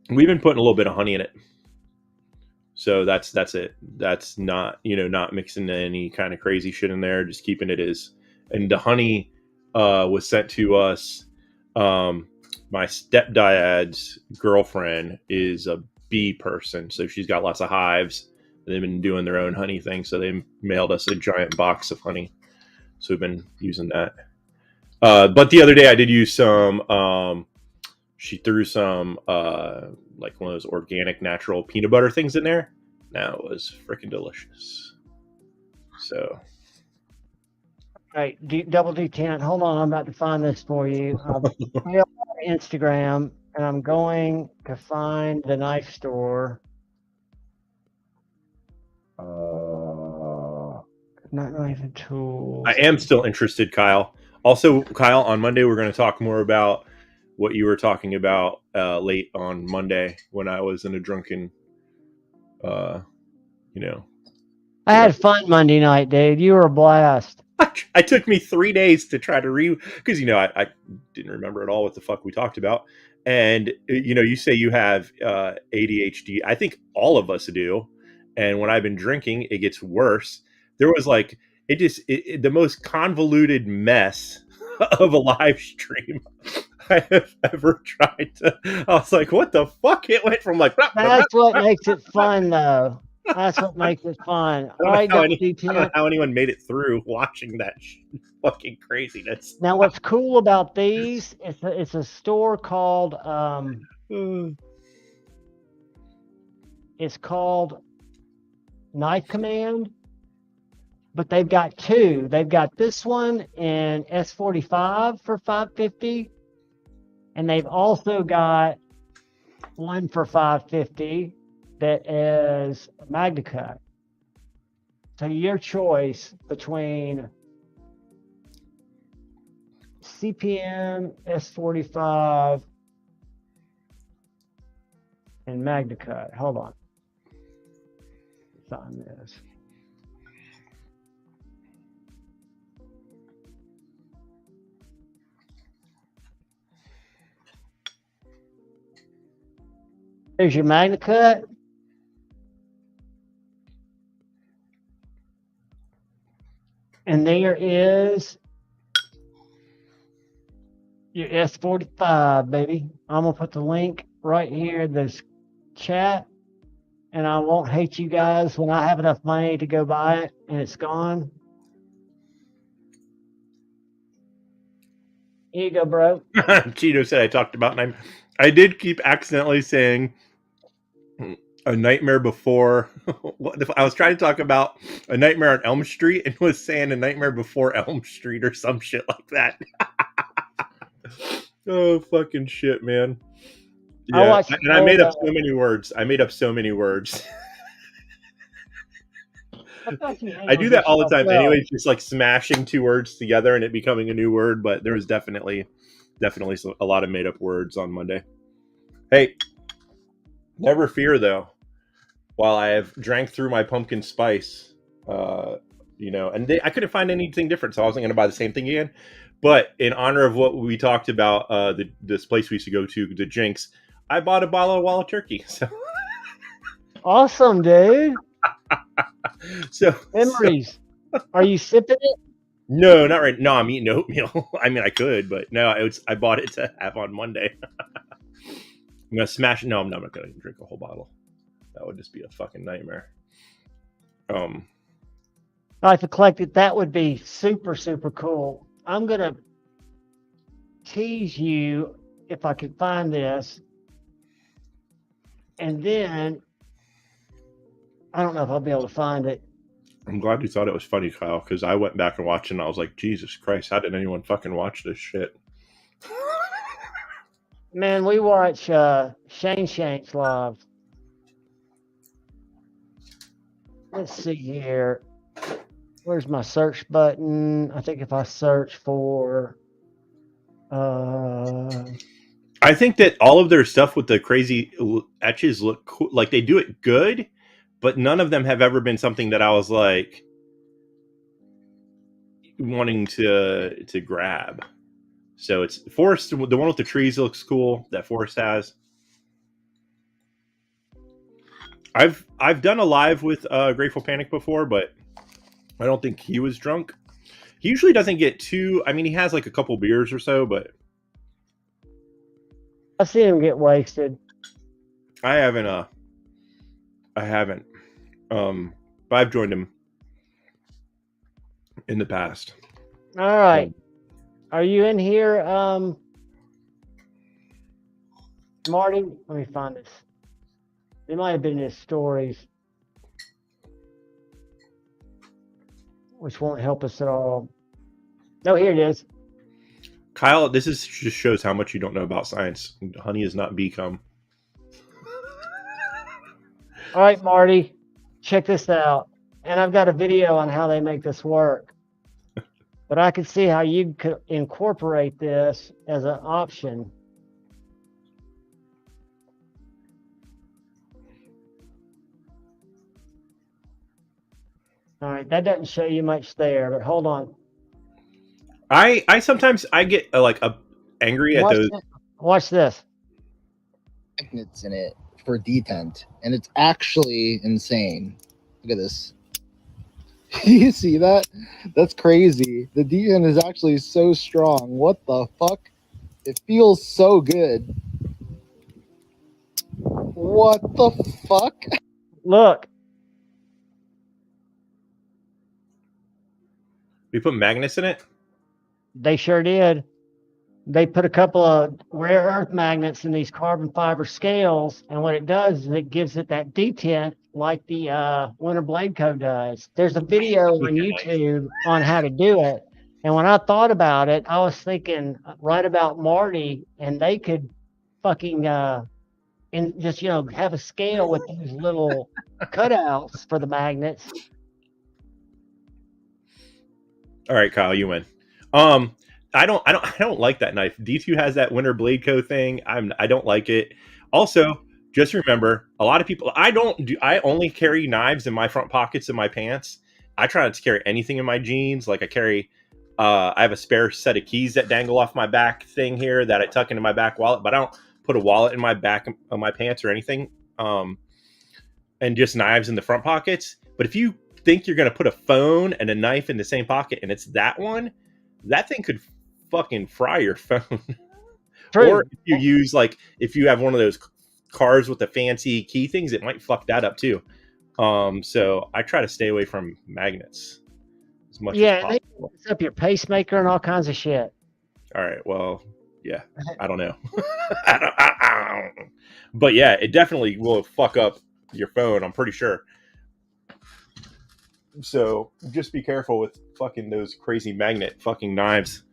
We've been putting a little bit of honey in it. So that's it. That's not, not mixing any kind of crazy shit in there, just keeping it as. And the honey was sent to us. My stepdad's girlfriend is a bee person, so she's got lots of hives. They've been doing their own honey thing, so they mailed us a giant box of honey. So we've been using that. But the other day I did use some. She threw some like one of those organic natural peanut butter things in there. Now it was freaking delicious. So. All right, Double D Tent. Hold on, I'm about to find this for you. Instagram, and I'm going to find the knife store. Not knife and tools. I am still interested, Kyle. Also, Kyle, on Monday we're going to talk more about what you were talking about late on Monday when I was in a drunken, I had fun Monday night, dude. You were a blast. It took me 3 days to try to because I didn't remember at all what the fuck we talked about. And you say you have ADHD. I think all of us do. And when I've been drinking, it gets worse. There was like the most convoluted mess of a live stream I have ever tried to. I was like, what the fuck? It went from like. That's what makes it fun, though. That's what makes it fun. All right, I don't know how anyone made it through watching that fucking craziness. Now, what's cool about these? It's a store called. It's called Knife Command, but they've got two. They've got this one in S45 for $550, and they've also got one for $550 that is MagnaCut. So your choice between CPM, S45, and MagnaCut. Hold on. Find this. There's your MagnaCut. And there is your S45, baby. I'm going to put the link right here in this chat. And I won't hate you guys when I have enough money to go buy it and it's gone. Here you go, bro. Cheeto said I talked about, and I did keep accidentally saying A Nightmare Before. What if I was trying to talk about A Nightmare on Elm Street and was saying A Nightmare Before Elm Street or some shit like that. Oh, fucking shit, man. Yeah, and I made up so many words. I do that all the time anyway, just like smashing two words together and it becoming a new word, but there was definitely a lot of made up words on Monday. Hey, never fear though. While I have drank through my pumpkin spice, and I couldn't find anything different, so I wasn't going to buy the same thing again. But in honor of what we talked about, this place we used to go to, the Jinx, I bought a bottle of Wild Turkey. So awesome, dude. So memories. Are you sipping it? No, not right. No, I'm eating oatmeal. I mean, I could, but no, I bought it to have on Monday. I'm gonna smash it. No, I'm not gonna drink a whole bottle. That would just be a fucking nightmare. If I collected, that would be super, super cool. I'm gonna tease you if I could find this, and then I don't know if I'll be able to find it. I'm glad you thought it was funny, Kyle, because I went back and watched it and I was like, Jesus Christ, how did anyone fucking watch this shit? Man, we watch Shane Shanks live. Let's see here. Where's my search button? I think if I search for... I think that all of their stuff with the crazy etches look cool. Like, they do it good, but none of them have ever been something that I was like wanting to grab. So it's Forest, the one with the trees looks cool that Forest has. I've done a live with Grateful Panic before, but I don't think he was drunk. He usually doesn't get too, I mean, he has like a couple beers or so, but I've seen him get wasted. I haven't, but I've joined him in the past. All right. Are you in here, Marty? Let me find this. It might have been his stories, which won't help us at all. No, here it is. Kyle, this just shows how much you don't know about science. Honey is not bee cum. All right, Marty, check this out. And I've got a video on how they make this work. But I could see how you could incorporate this as an option. All right, that doesn't show you much there, but hold on. I sometimes I get angry at those. Watch this. Magnets in it for detent, and it's actually insane. Look at this. You see that? That's crazy. The detent is actually so strong. What the fuck? It feels so good. What the fuck? Look. We put magnets in it? They sure did. They put a couple of rare earth magnets in these carbon fiber scales, and what it does is it gives it that detent like the Winter Blade Co. does. There's a video on YouTube on how to do it, and when I thought about it, I was thinking right about Marty, and they could fucking and just have a scale with these little cutouts for the magnets. All right, Kyle, you win. I don't like that knife. D2 has that Winter Blade Co. thing. I don't like it. Also, just remember, a lot of people, I only carry knives in my front pockets of my pants. I try not to carry anything in my jeans. Like I have a spare set of keys that dangle off my back thing here that I tuck into my back wallet, but I don't put a wallet in my back of my pants or anything. And just knives in the front pockets. But if you think you're going to put a phone and a knife in the same pocket and it's that one, that thing could fucking fry your phone. True. Or if you use if you have one of those cars with the fancy key things, it might fuck that up too. So I try to stay away from magnets as much as possible. They mess up your pacemaker and all kinds of shit. All right, well, yeah, I don't know. But yeah, it definitely will fuck up your phone. I'm pretty sure. So just be careful with fucking those crazy magnet fucking knives.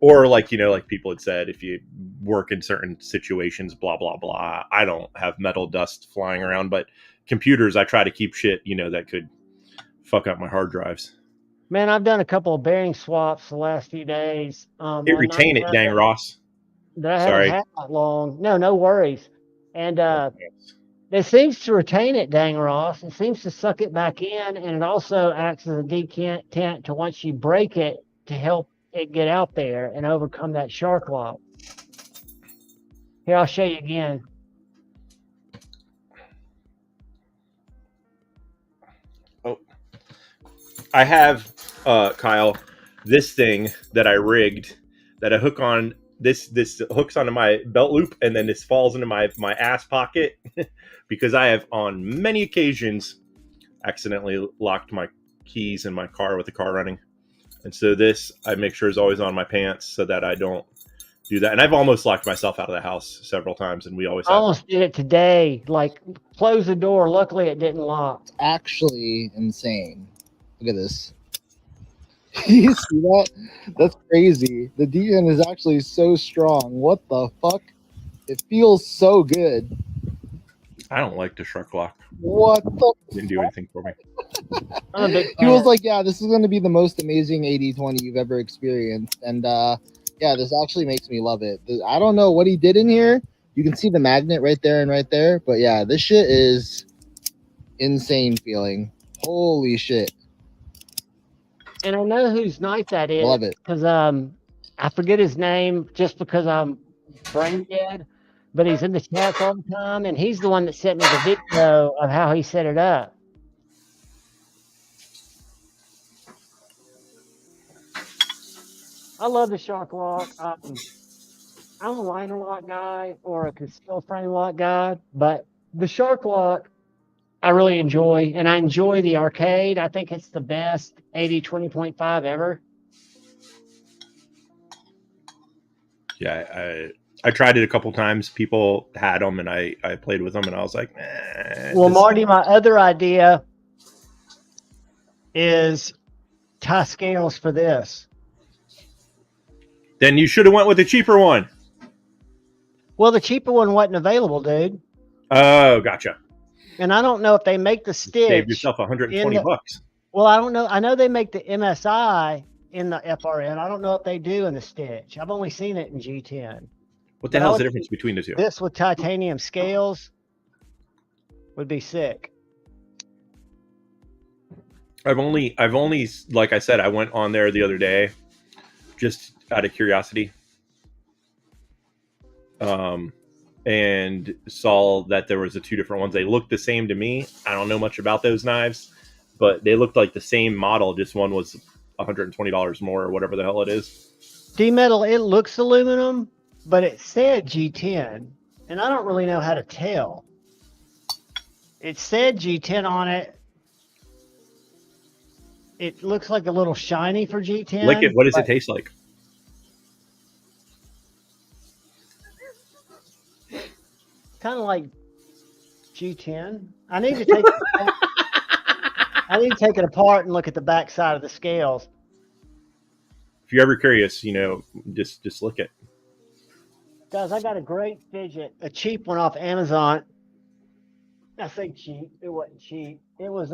Or like, like people had said, if you work in certain situations, blah, blah, blah. I don't have metal dust flying around, but computers, I try to keep shit, that could fuck up my hard drives. Man, I've done a couple of bearing swaps the last few days. Retain it, dang Ross. That I haven't Sorry. had that long. No worries. And it seems to retain it, dang Ross. It seems to suck it back in, and it also acts as a decantant to once you break it to help it get out there and overcome that shark lock. Here, I'll show you again. Oh, I have, Kyle, this thing that I rigged that I hook on. This hooks onto my belt loop, and then this falls into my ass pocket because I have on many occasions accidentally locked my keys in my car with the car running. And so this I make sure is always on my pants so that I don't do that. And I've almost locked myself out of the house several times, and we always almost did it today. Like, close the door. Luckily, it didn't lock. It's actually insane. Look at this. You see that? That's crazy. The DN is actually so strong. What the fuck? It feels so good. I don't like the shark lock. What the? Didn't do anything for me. I'm a big He was like, yeah, this is going to be the most amazing 80/20 you've ever experienced. And yeah, this actually makes me love it. I don't know what he did in here. You can see the magnet right there and right there. But yeah, this shit is insane feeling. Holy shit. And I know whose knife that is. Love it. Because I forget his name just because I'm brain dead. But he's in the chats all the time, and he's the one that sent me the video of how he set it up. I love the shark lock. I'm a liner lock guy or a concealed frame lock guy, but the shark lock I really enjoy, and I enjoy the arcade. I think it's the best 80/20.5 ever. Yeah, I tried it a couple times. People had them, and I played with them, and I was like, Well, Marty, my other idea is tie scales for this. Then you should have went with the cheaper one. Well, the cheaper one wasn't available, dude. Oh, gotcha. And I don't know if they make the stitch. Save yourself $120 bucks. Well, I don't know. I know they make the MSI in the FRN. I don't know if they do in the stitch. I've only seen it in G10. What the hell is the difference between the two? This with titanium scales would be sick. I've only, like I said, I went on there the other day, just out of curiosity, and saw that there was the two different ones. They looked the same to me. I don't know much about those knives, but they looked like the same model. Just one was $120 more, or whatever the hell it is. D-metal, it looks aluminum, but it said G10, and I don't really know how to tell. It said G10 on it. It looks like a little shiny for G10. Lick it. What does it taste like? Kind of like G10. I need to take it apart. I need to take it apart and look at the back side of the scales. If you're ever curious, just lick it. Guys, I got a great fidget, a cheap one off Amazon. I say cheap. It wasn't cheap. It was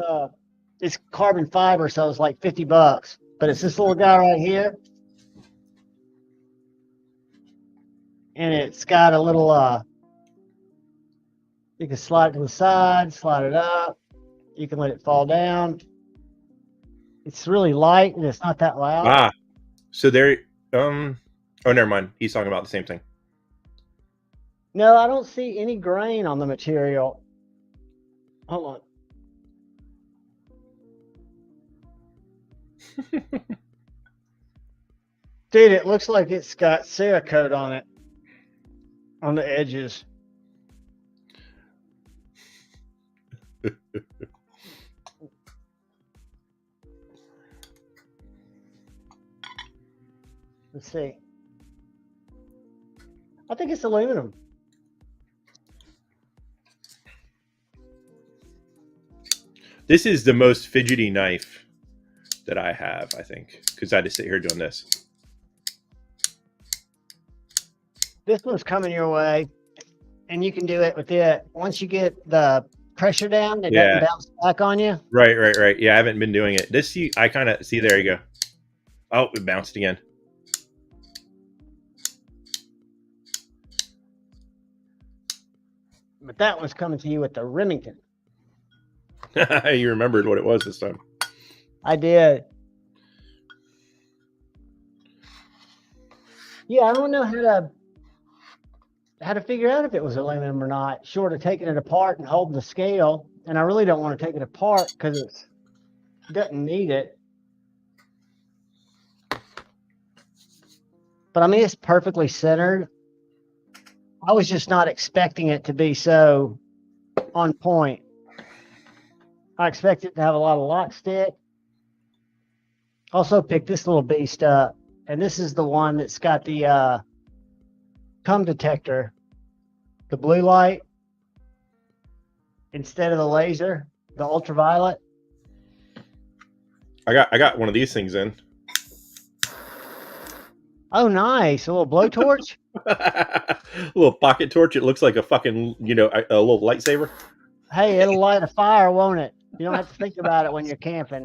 it's carbon fiber, so it's like $50. But it's this little guy right here. And it's got a little you can slide it to the side, slide it up. You can let it fall down. It's really light and it's not that loud. Ah, so there. Oh, never mind. He's talking about the same thing. No, I don't see any grain on the material. Hold on. Dude, it looks like it's got Cerakote on it, on the edges. Let's see. I think it's aluminum. This is the most fidgety knife that I have, I think, because I had to sit here doing this. This one's coming your way, and you can do it with it. Once you get the pressure down, it doesn't bounce back on you. Right. Yeah, I haven't been doing it. This, I kind of see. There you go. Oh, it bounced again. But that one's coming to you with the Remington. You remembered what it was this time. I did. Yeah, I don't know how to figure out if it was aluminum or not, short of taking it apart and holding the scale. And I really don't want to take it apart because it doesn't need it. But I mean, it's perfectly centered. I was just not expecting it to be so on point. I expect it to have a lot of lock stick. Also picked this little beast up, and this is the one that's got the cum detector, the blue light instead of the laser, the ultraviolet. I got one of these things in. Oh, nice. A little blowtorch. A little pocket torch. It looks like a fucking, a little lightsaber. Hey, it'll light a fire, won't it? You don't have to think about it when you're camping.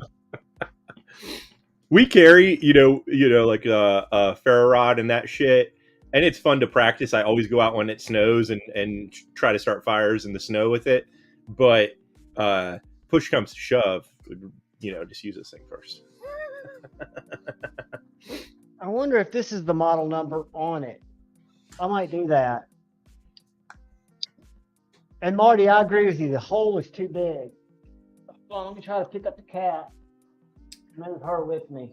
We carry, like a ferro rod and that shit, and it's fun to practice. I always go out when it snows and try to start fires in the snow with it. But push comes to shove, just use this thing first. I wonder if this is the model number on it. I might do that. And Marty, I agree with you. The hole is too big. Well, let me try to pick up the cat. Move her with me.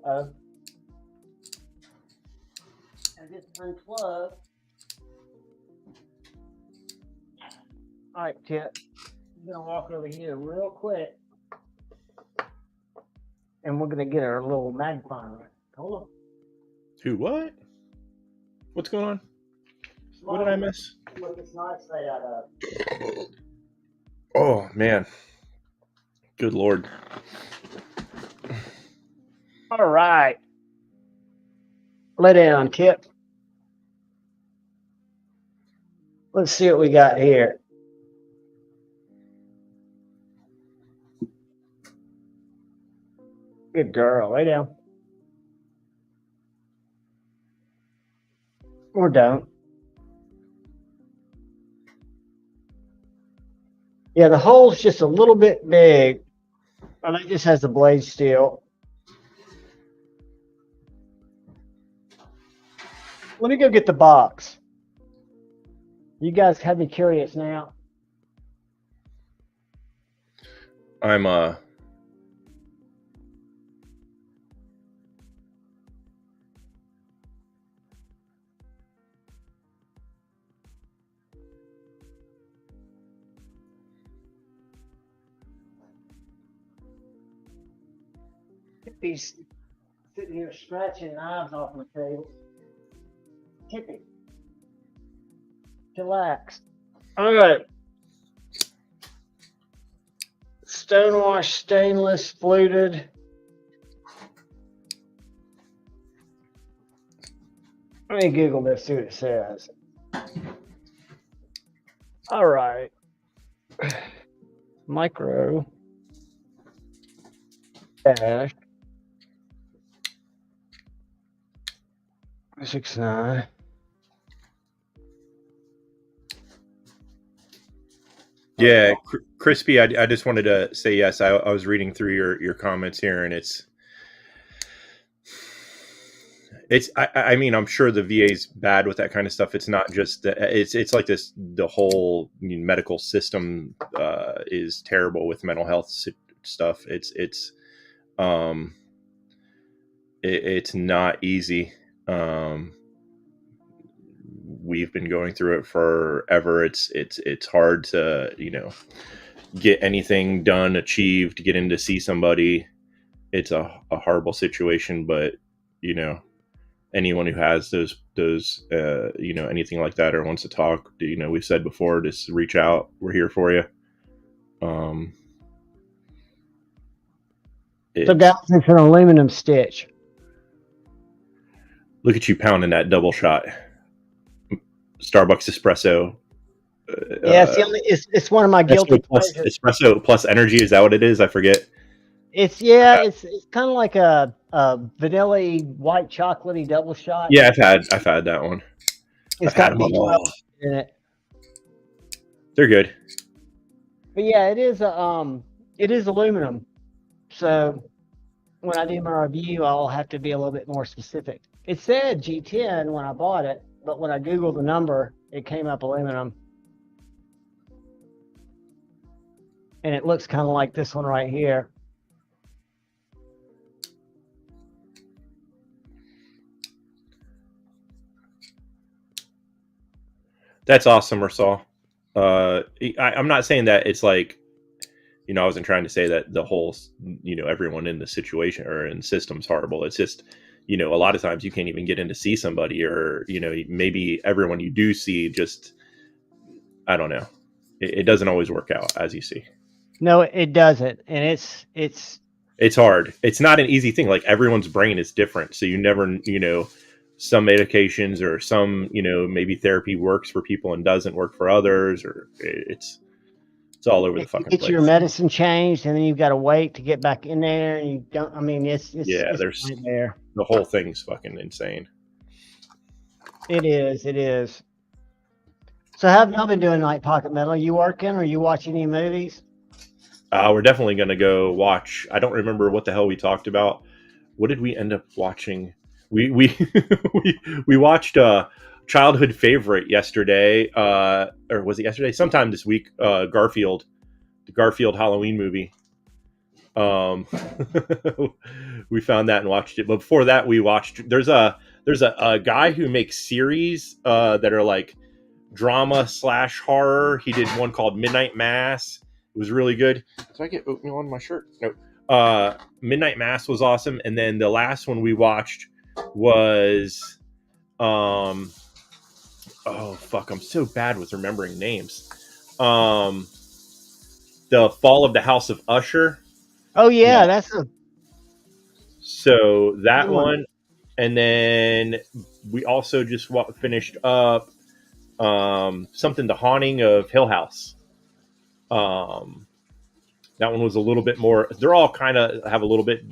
And just unplug. All right, Kit. I'm gonna walk over here real quick, and we're gonna get our little magnifying. Hold on. Who? What? What's going on? What did I miss? Look, it's nice stay out of. Oh man. Good Lord. All right. Lay down, Kip. Let's see what we got here. Good girl. Lay down. Or don't. Yeah, the hole's just a little bit big. And it just has the blade steel. Let me go get the box. You guys have me curious now. I'm Tippy's sitting here scratching knives off the table. Tippy, relax. All right. Stonewash stainless fluted. Let me Google this, see what it says. All right. Micro dash 69. Yeah, Crispy, I just wanted to say yes. I was reading through your comments here, and it's I mean, I'm sure the VA's bad with that kind of stuff. It's not just it's like this. The whole medical system is terrible with mental health stuff. It's not easy. We've been going through it forever. It's hard to get anything done, achieved, get in to see somebody. It's a horrible situation, but anyone who has those anything like that or wants to talk, we've said before, just reach out. We're here for you. So guys, it's an aluminum stitch. Look at you pounding that double shot Starbucks espresso. Yeah, it's one of my guilty pleasures. Espresso plus energy, is that what it is? I forget. It's kind of like a vanilla white chocolatey double shot. Yeah, I've had that one. It's got B12 in it. They're good. But yeah, it is aluminum. So when I do my review, I'll have to be a little bit more specific. It said G10 when I bought it, but when I Googled the number, it came up aluminum. And it looks kind of like this one right here. That's awesome, Ursal. I'm not saying that it's like, I wasn't trying to say that the whole, everyone in the situation or in the system's horrible. It's just, a lot of times you can't even get in to see somebody, or, maybe everyone you do see just, I don't know. It doesn't always work out, as you see. No, it doesn't. And it's hard. It's not an easy thing. Like, everyone's brain is different. So you never, some medications or some, maybe therapy works for people and doesn't work for others, or it's all over the fucking place. Get your medicine changed, and then you've got to wait to get back in there. And you don't, it's there's right there. The whole thing's fucking insane. It is. So how have y'all been doing, like Pocket Metal? Are you working, or are you watching any movies? We're definitely going to go watch. I don't remember what the hell we talked about. What did we end up watching? We watched a childhood favorite yesterday, or was it yesterday? Sometime this week. Garfield, the Garfield Halloween movie. We found that and watched it. But before that, we watched. There's a guy who makes series that are like drama / horror. He did one called Midnight Mass. It was really good. Did I get oatmeal on my shirt? No. Midnight Mass was awesome, and then the last one we watched was oh fuck, I'm so bad with remembering names. The Fall of the House of Usher. Oh yeah, that's so that one. And then we also just finished up something, The Haunting of Hill House. That one was a little bit more. They're all kind of have a little bit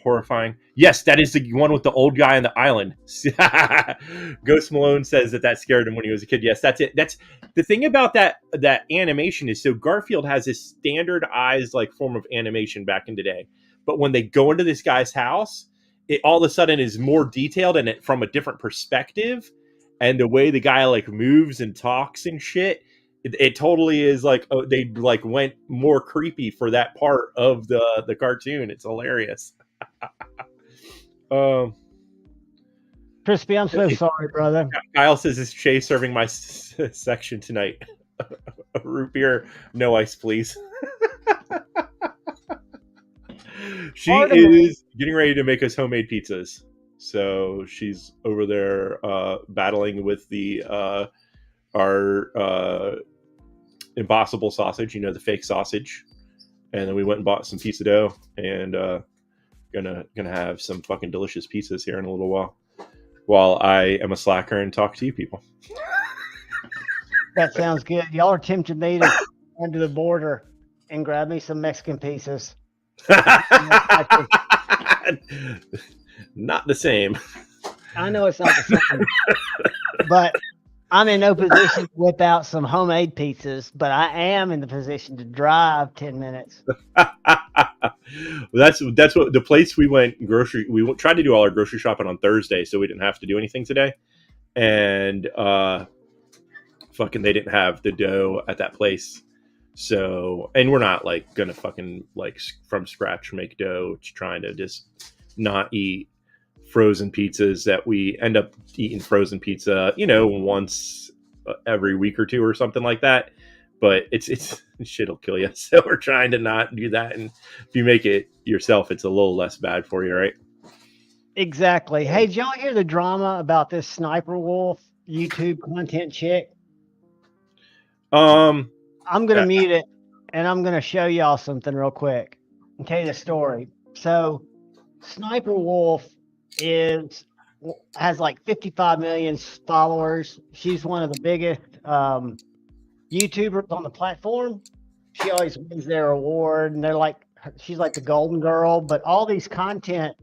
horrifying. Yes, that is the one with the old guy on the island. Ghost Malone says that scared him when he was a kid. Yes, that's it. That's the thing about that animation is, so Garfield has this standardized like form of animation back in the day, but when they go into this guy's house, it all of a sudden is more detailed and it from a different perspective, and the way the guy like moves and talks and shit, it totally is like, they like went more creepy for that part of the cartoon. It's hilarious. Crispy, I'm so sorry, brother. Kyle says, is Shay serving my section tonight? A root beer, no ice, please. She is getting ready to make us homemade pizzas. So she's over there battling with the our Impossible sausage, the fake sausage. And then we went and bought some pizza dough, and gonna have some fucking delicious pizzas here in a little while I am a slacker and talk to you people. That sounds good. Y'all are tempting me to go to the border and grab me some Mexican pizzas. Not the same. I know it's not the same, but I'm in no position to whip out some homemade pizzas, but I am in the position to drive 10 minutes. That's what the place we went grocery. We tried to do all our grocery shopping on Thursday, so we didn't have to do anything today. And fucking, they didn't have the dough at that place. So, and we're not like gonna fucking like from scratch make dough. It's trying to just not eat frozen pizzas that we end up eating frozen pizza, once every week or two or something like that. But it's shit'll kill you. So we're trying to not do that. And if you make it yourself, it's a little less bad for you, right? Exactly. Hey, did y'all hear the drama about this Sniper Wolf YouTube content chick? I'm gonna mute it. and I'm going to show y'all something real quick and tell you the story. So, Sniper Wolf has like 55 million followers. She's one of the biggest YouTubers on the platform. She always wins their award, and she's like the golden girl. But all these content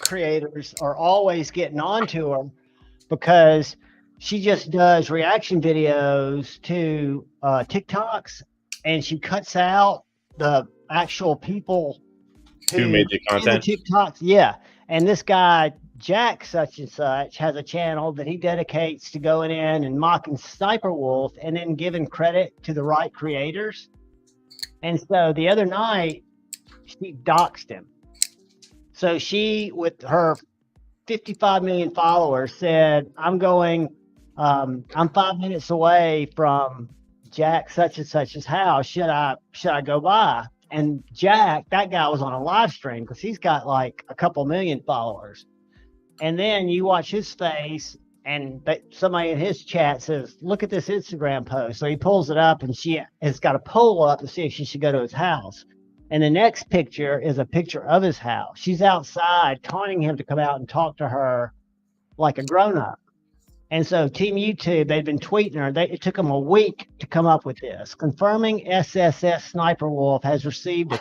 creators are always getting onto her because she just does reaction videos to TikToks, and she cuts out the actual people Who made the content? The TikToks. Yeah, and this guy Jack such and such has a channel that he dedicates to going in and mocking Sniper Wolf and then giving credit to the right creators. And so the other night she doxed him. So she, with her 55 million followers, said, I'm 5 minutes away from Jack such and such's house. Should I go by? And Jack, that guy was on a live stream because he's got like a couple million followers. And then you watch his face, and somebody in his chat says, look at this Instagram post. So he pulls it up, and she has got a poll up to see if she should go to his house. And the next picture is a picture of his house. She's outside taunting him to come out and talk to her like a grown-up. And so Team YouTube, they've been tweeting her. It took them a week to come up with this. Confirming SSS Sniper Wolf has received a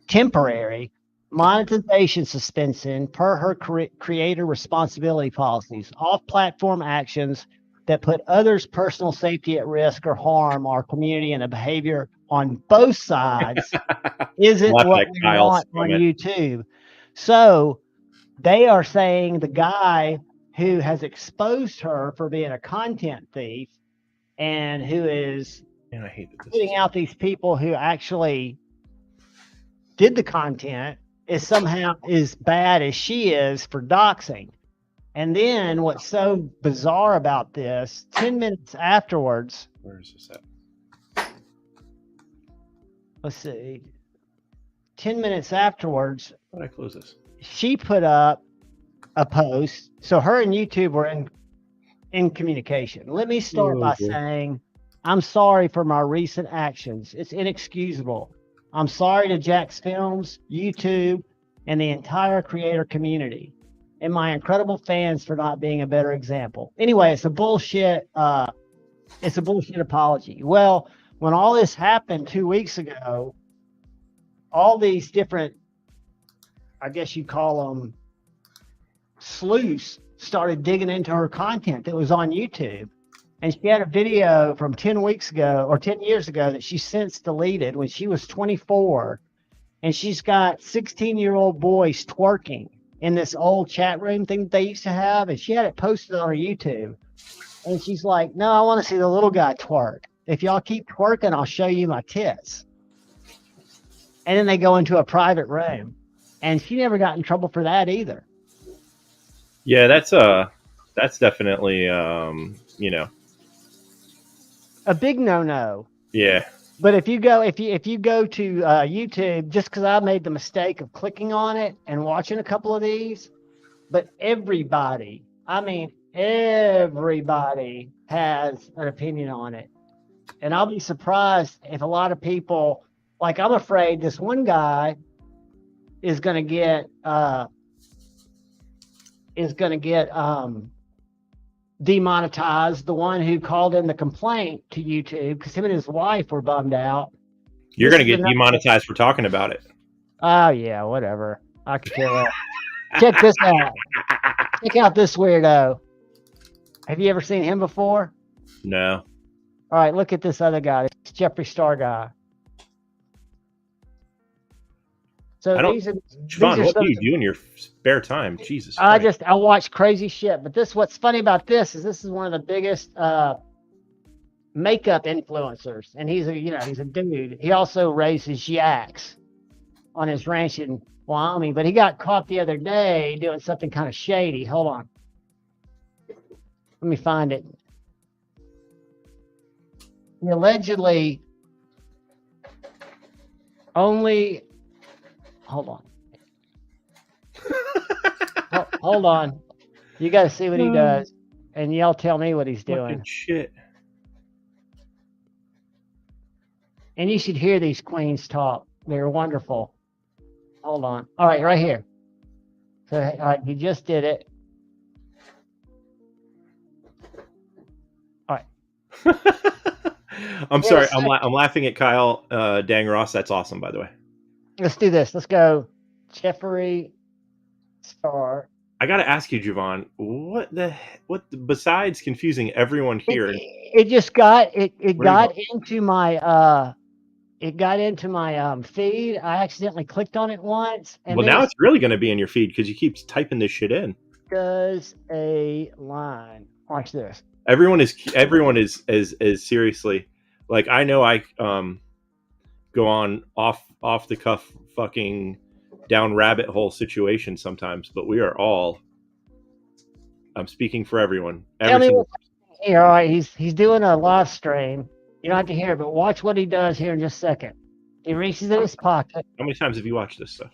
temporary monetization suspension per her creator responsibility policies. Off-platform actions that put others' personal safety at risk or harm our community and the behavior on both sides isn't what we want on YouTube. So they are saying the guy who has exposed her for being a content thief and who is putting out these people who actually did the content is somehow as bad as she is for doxing. And then what's so bizarre about this, 10 minutes afterwards, where is this at? Let's see. 10 minutes afterwards, how did I close this? She put up a post. So her and YouTube were in communication. Let me start by saying, I'm sorry for my recent actions. It's inexcusable. I'm sorry to Jack's Films, YouTube, and the entire creator community, and my incredible fans for not being a better example. Anyway, it's a bullshit apology. Well, when all this happened 2 weeks ago, all these different, I guess you call them sleuths, started digging into her content that was on YouTube. And she had a video from 10 weeks ago or 10 years ago that she since deleted when she was 24. And she's got 16-year-old boys twerking in this old chat room thing that they used to have. And she had it posted on her YouTube. And she's like, no, I want to see the little guy twerk. If y'all keep twerking, I'll show you my tits. And then they go into a private room. And she never got in trouble for that either. Yeah, that's definitely, a big no-no. Yeah. But if you go to YouTube, just because I made the mistake of clicking on it and watching a couple of these, but everybody has an opinion on it. And I'll be surprised if a lot of people, like, I'm afraid this one guy is going to get demonetized, the one who called in the complaint to YouTube, because him and his wife were bummed out. You're going to get demonetized for talking about it. Oh, yeah, whatever. I could care less. Check this out. Check out this weirdo. Have you ever seen him before? No. All right, look at this other guy. This Jeffree Star guy. So Siobhan, what do you do in your spare time? Jesus. I watch crazy shit. But what's funny about this is one of the biggest makeup influencers, and he's a dude. He also raises yaks on his ranch in Wyoming, but he got caught the other day doing something kind of shady. Hold on. Let me find it. He allegedly only... Hold on. Hold on. You got to see what he does, and y'all tell me what he's doing. Fucking shit. And you should hear these queens talk. They're wonderful. Hold on. All right, right here. So you just did it. All right. I'm sorry. I'm laughing at Kyle Dang Ross. That's awesome, by the way. Let's do this. Let's go. Jeffree Star. I got to ask you, Javon, besides confusing everyone here? It just got it got into my feed. I accidentally clicked on it once. And well, now it's really going to be in your feed because you keep typing this shit in. Does a line. Watch this. Everyone is seriously, like, I know I go on off the cuff fucking down rabbit hole situation sometimes, but we are all, I'm speaking for everyone. Tell me what here. All right, he's doing a live stream. You don't have to hear it, but watch what he does here in just a second. He reaches in his pocket. How many times have you watched this stuff?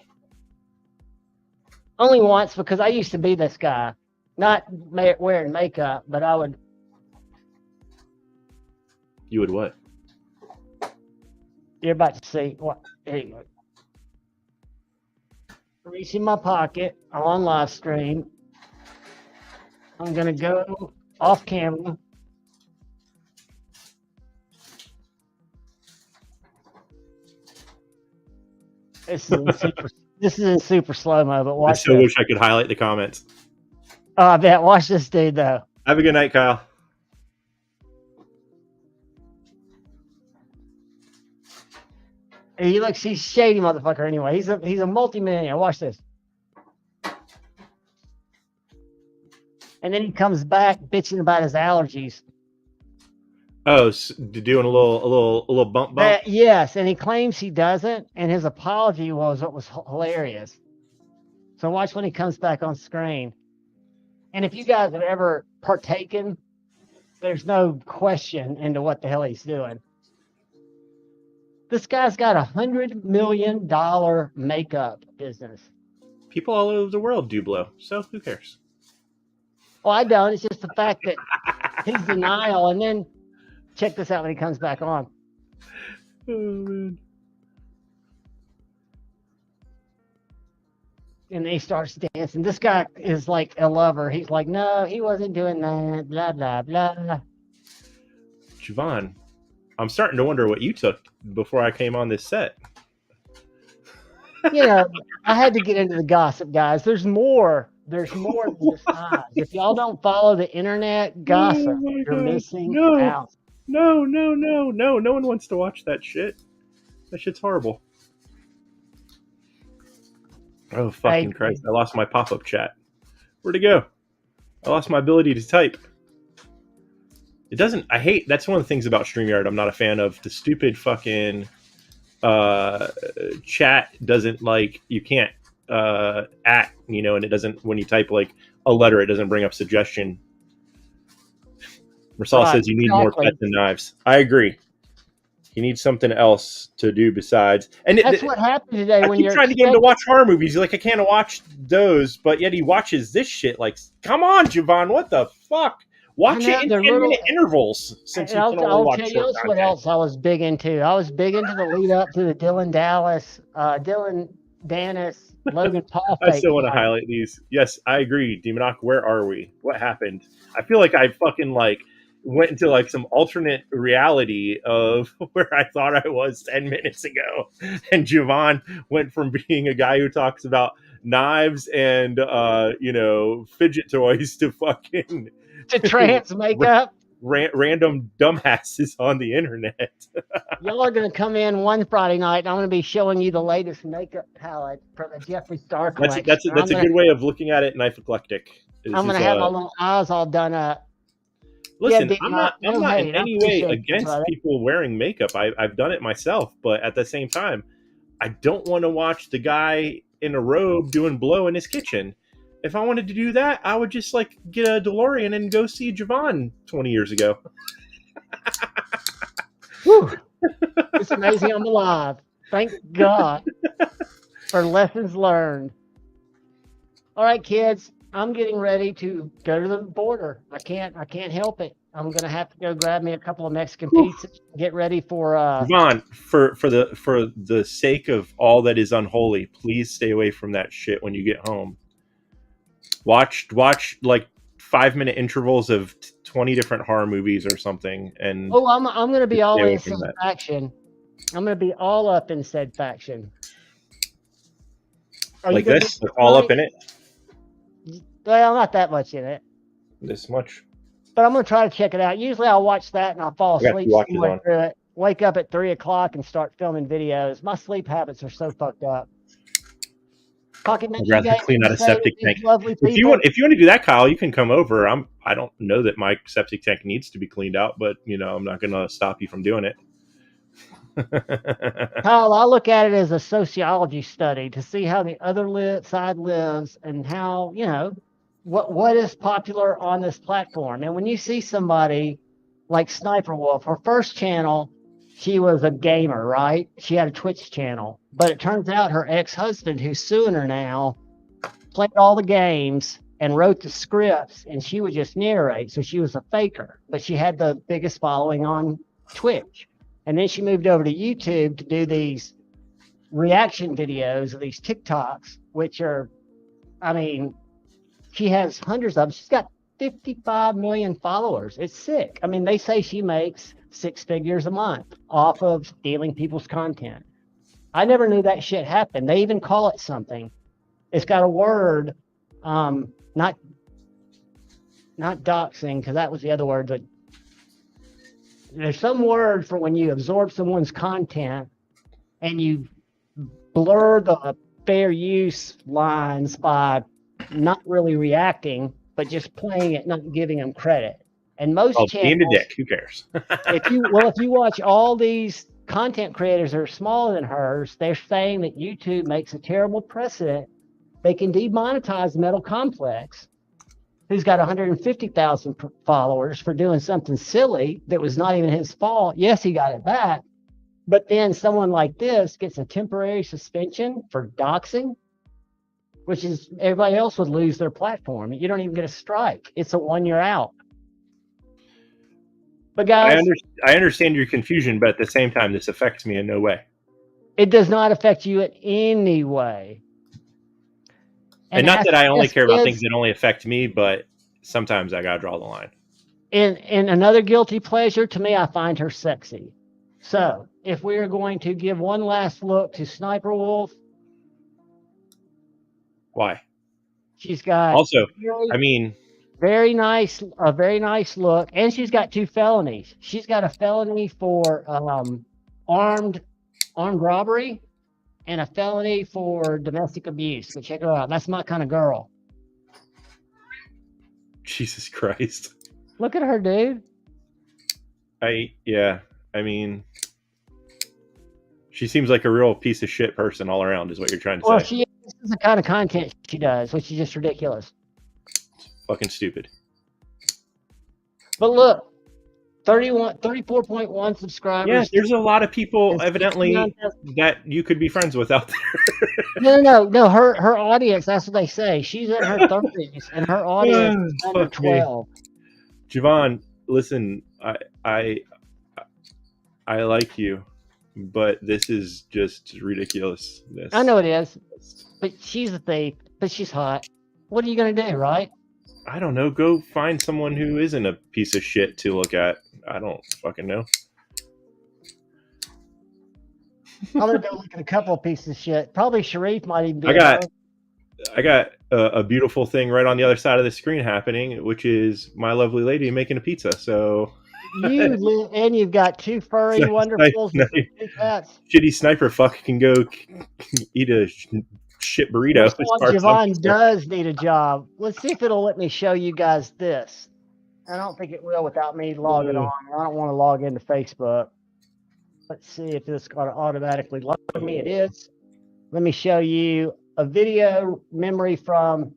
Only once, because I used to be this guy. Not wearing makeup, but I would. You would what? You're about to see what. Here you go. Reach in my pocket. I'm on live stream. I'm gonna go off camera. This is in super slow mo, but watch. I still wish I could highlight the comments. Oh, I bet. Watch this dude though. Have a good night, Kyle. He looks, he's shady motherfucker anyway. He's a multi-millionaire. Watch this. And then he comes back bitching about his allergies. Oh, so doing a little bump. Yes, and he claims he doesn't, and his apology was what was hilarious. So watch when he comes back on screen. And if you guys have ever partaken, there's no question into what the hell he's doing. This guy's got $100 million makeup business. People all over the world do blow, so who cares? Well, I don't. It's just the fact that his denial, and then check this out when he comes back on. Oh, man. And he starts dancing. This guy is like a lover. He's like, no, he wasn't doing that, blah, blah, blah. Javon, I'm starting to wonder what you took before I came on this set. You know, I had to get into the gossip, guys. There's more than just eyes. If y'all don't follow the internet gossip, you're missing out. No one wants to watch that shit. That shit's horrible. Oh, fucking Christ. I lost my pop-up chat. Where'd it go? I lost my ability to type. It doesn't, that's one of the things about StreamYard I'm not a fan of. The stupid fucking chat doesn't, like, you can't and it doesn't, when you type like a letter, it doesn't bring up suggestion. Rasal says you need more pets and knives. I agree. You need something else to do besides. And that's what happened today. When you're trying to get him to watch horror movies, he's like, I can't watch those, but yet he watches this shit. Like, come on, Javon, what the fuck? Watch it in 10-minute intervals. Since I'll tell you what else I was big into. I was big into the lead up to the Dylan Dennis, Logan Paul. I still want to highlight these. Yes, I agree. Demonoc, where are we? What happened? I feel like I fucking went into like some alternate reality of where I thought I was 10 minutes ago. And Javon went from being a guy who talks about knives and fidget toys to fucking to trans makeup. Random dumbasses on the internet. Y'all are going to come in one Friday night, and I'm going to be showing you the latest makeup palette from the Jeffree Star collection. That's a good way of looking at it. Knife eclectic. I'm going to have my little eyes all done up. Listen, I'm not in any way against people wearing makeup. I've done it myself, but at the same time, I don't want to watch the guy in a robe doing blow in his kitchen. If I wanted to do that, I would just get a DeLorean and go see Javon 20 years ago. Whew. It's amazing I'm alive. Thank God for lessons learned. All right, kids, I'm getting ready to go to the border. I can't help it. I'm gonna have to go grab me a couple of Mexican pizzas. Get ready for Vaughn, for the sake of all that is unholy, please stay away from that shit when you get home. Watch like 5-minute intervals of 20 different horror movies or something, and Oh, I'm gonna be all stay away in from said that. faction. I'm gonna be all up in said faction. Are you Like gonna this, be all up Mike? in it. Well, not that much in it, This much. but I'm gonna try to check it out. Usually, I'll watch that and I'll fall I got 2 asleep watches somewhere on. through it. Wake up at 3 o'clock and start filming videos. My sleep habits are so fucked up. Talking about I'd you rather guys clean out a say septic these tank. lovely If people. you want to do that, Kyle, you can come over. I don't know that my septic tank needs to be cleaned out, but I'm not gonna stop you from doing it. Kyle, I look at it as a sociology study to see how the other side lives and how, what is popular on this platform. And when you see somebody like Sniper Wolf, her first channel, she was a gamer, right? She had a Twitch channel. But it turns out her ex-husband, who's suing her now, played all the games and wrote the scripts, and she would just narrate. So she was a faker, but she had the biggest following on Twitch. And then she moved over to YouTube to do these reaction videos of these TikToks, which are, I mean, she has hundreds of them. She's got 55 million followers. It's sick. I mean, they say she makes 6 figures a month off of stealing people's content. I never knew that shit happened. They even call it something. It's got a word, not doxing, because that was the other word, but there's some word for when you absorb someone's content and you blur the fair use lines by not really reacting, but just playing it, not giving them credit. And most being a channels, dick, who cares? if you watch all these content creators that are smaller than hers, they're saying that YouTube makes a terrible precedent. They can demonetize Metal Complex, who's got 150,000 followers, for doing something silly that was not even his fault. Yes, he got it back. But then someone like this gets a temporary suspension for doxing, which is everybody else would lose their platform. You don't even get a strike. It's a 1 year out. But guys, I understand your confusion, but at the same time, this affects me in no way. it does not affect you in any way. And not that I only care about things kids, that only affect me, but sometimes I gotta draw the line. in another guilty pleasure, to me, I find her sexy. So if we are going to give one last look to Sniper Wolf, Why? she's got Also, really, I mean, a very nice look, and she's got 2 felonies. She's got a felony for armed robbery and a felony for domestic abuse. So check her out. That's my kind of girl. Jesus Christ. Look at her, dude. I mean, she seems like a real piece of shit person all around, is what you're trying to Well, say. this is the kind of content she does, which is just ridiculous. Fucking stupid. But look, 34.1 subscribers. Yeah, there's a lot of people, It's evidently, 69,000. that you could be friends with out there. No. Her audience, that's what they say. She's in her 30s, and her audience is under 12. Javon, listen, I like you, but this is just ridiculous. I know it is, but she's a thief, but she's hot. What are you going to do, right? I don't know. Go find someone who isn't a piece of shit to look at. I don't fucking know. I'm going to go look at a couple of pieces of shit. Probably Sharif might even be. I got a beautiful thing right on the other side of the screen happening, which is my lovely lady making a pizza. So and you've got 2 furry wonderfuls and 2 cats. Shitty sniper fuck can go eat a shit burrito. Javon does need a job. Let's see if it'll let me show you guys this. I don't think it will without me logging on. I don't want to log into Facebook. Let's see if this is going to automatically log me. It is. Let me show you a video memory from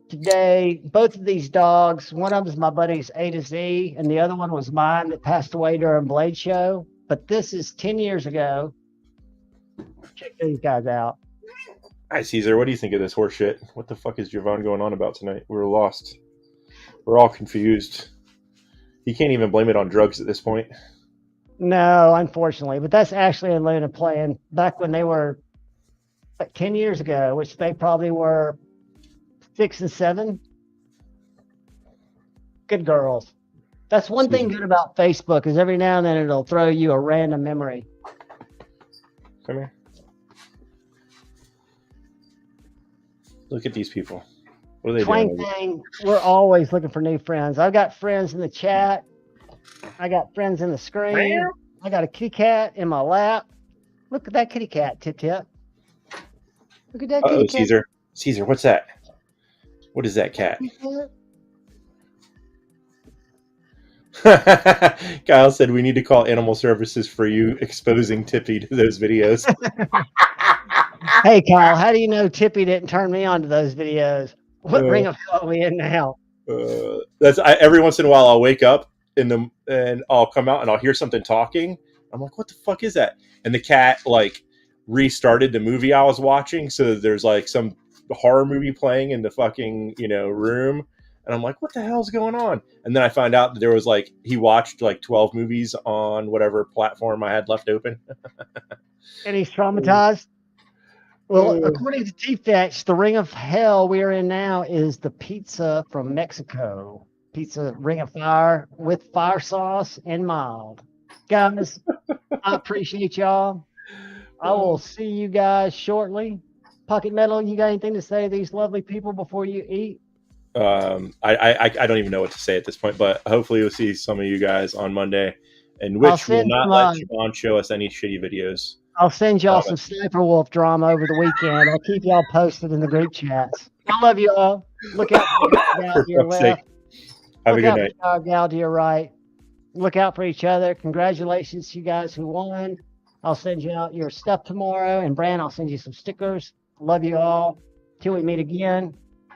today. Both of these dogs, one of them is my buddy's A to Z, and the other one was mine that passed away during Blade Show. But this is 10 years ago. Check these guys out. Hi, Caesar. What do you think of this horse shit? What the fuck is Javon going on about tonight? We're lost. We're all confused. You can't even blame it on drugs at this point. No, unfortunately, but that's actually in Luna playing back when they were like 10 years ago, which they probably were 6 and 7. Good girls. That's one thing good about Facebook is every now and then it'll throw you a random memory. Come here. Look at these people. What are they Twang doing? Thing, we're always looking for new friends. I've got friends in the chat. I got friends in the screen. I got a kitty cat in my lap. Look at that kitty cat, Tip Tip. Look at that kitty cat. Caesar. Caesar, what's that? What is that cat? Kyle said we need to call animal services for you exposing Tippy to those videos. Hey, Kyle, how do you know Tippy didn't turn me on to those videos? What ring of hell are we in now? Every once in a while I'll wake up and I'll come out and I'll hear something talking. I'm like, what the fuck is that? And the cat like restarted the movie I was watching. So there's like some horror movie playing in the fucking, room. And I'm like, what the hell's going on? And then I find out that there was like, he watched like 12 movies on whatever platform I had left open. And he's traumatized? Well, according to T-Fetch, the ring of hell we are in now is the pizza from Mexico. Pizza ring of fire with fire sauce and mild. Guys, I appreciate y'all. I will see you guys shortly. Pocket Metal, you got anything to say to these lovely people before you eat? I don't even know what to say at this point, but hopefully we'll see some of you guys on Monday, and which will not let Siobhan show us any shitty videos. I'll send y'all some Sniper Wolf drama over the weekend. I'll keep y'all posted in the group chats. I love you all. Look out for the gal to your left. Have a good night. Look out for the gal to your right. Look out for each other. Congratulations to you guys who won. I'll send you out your stuff tomorrow. And Bran, I'll send you some stickers. Love you all. Till we meet again.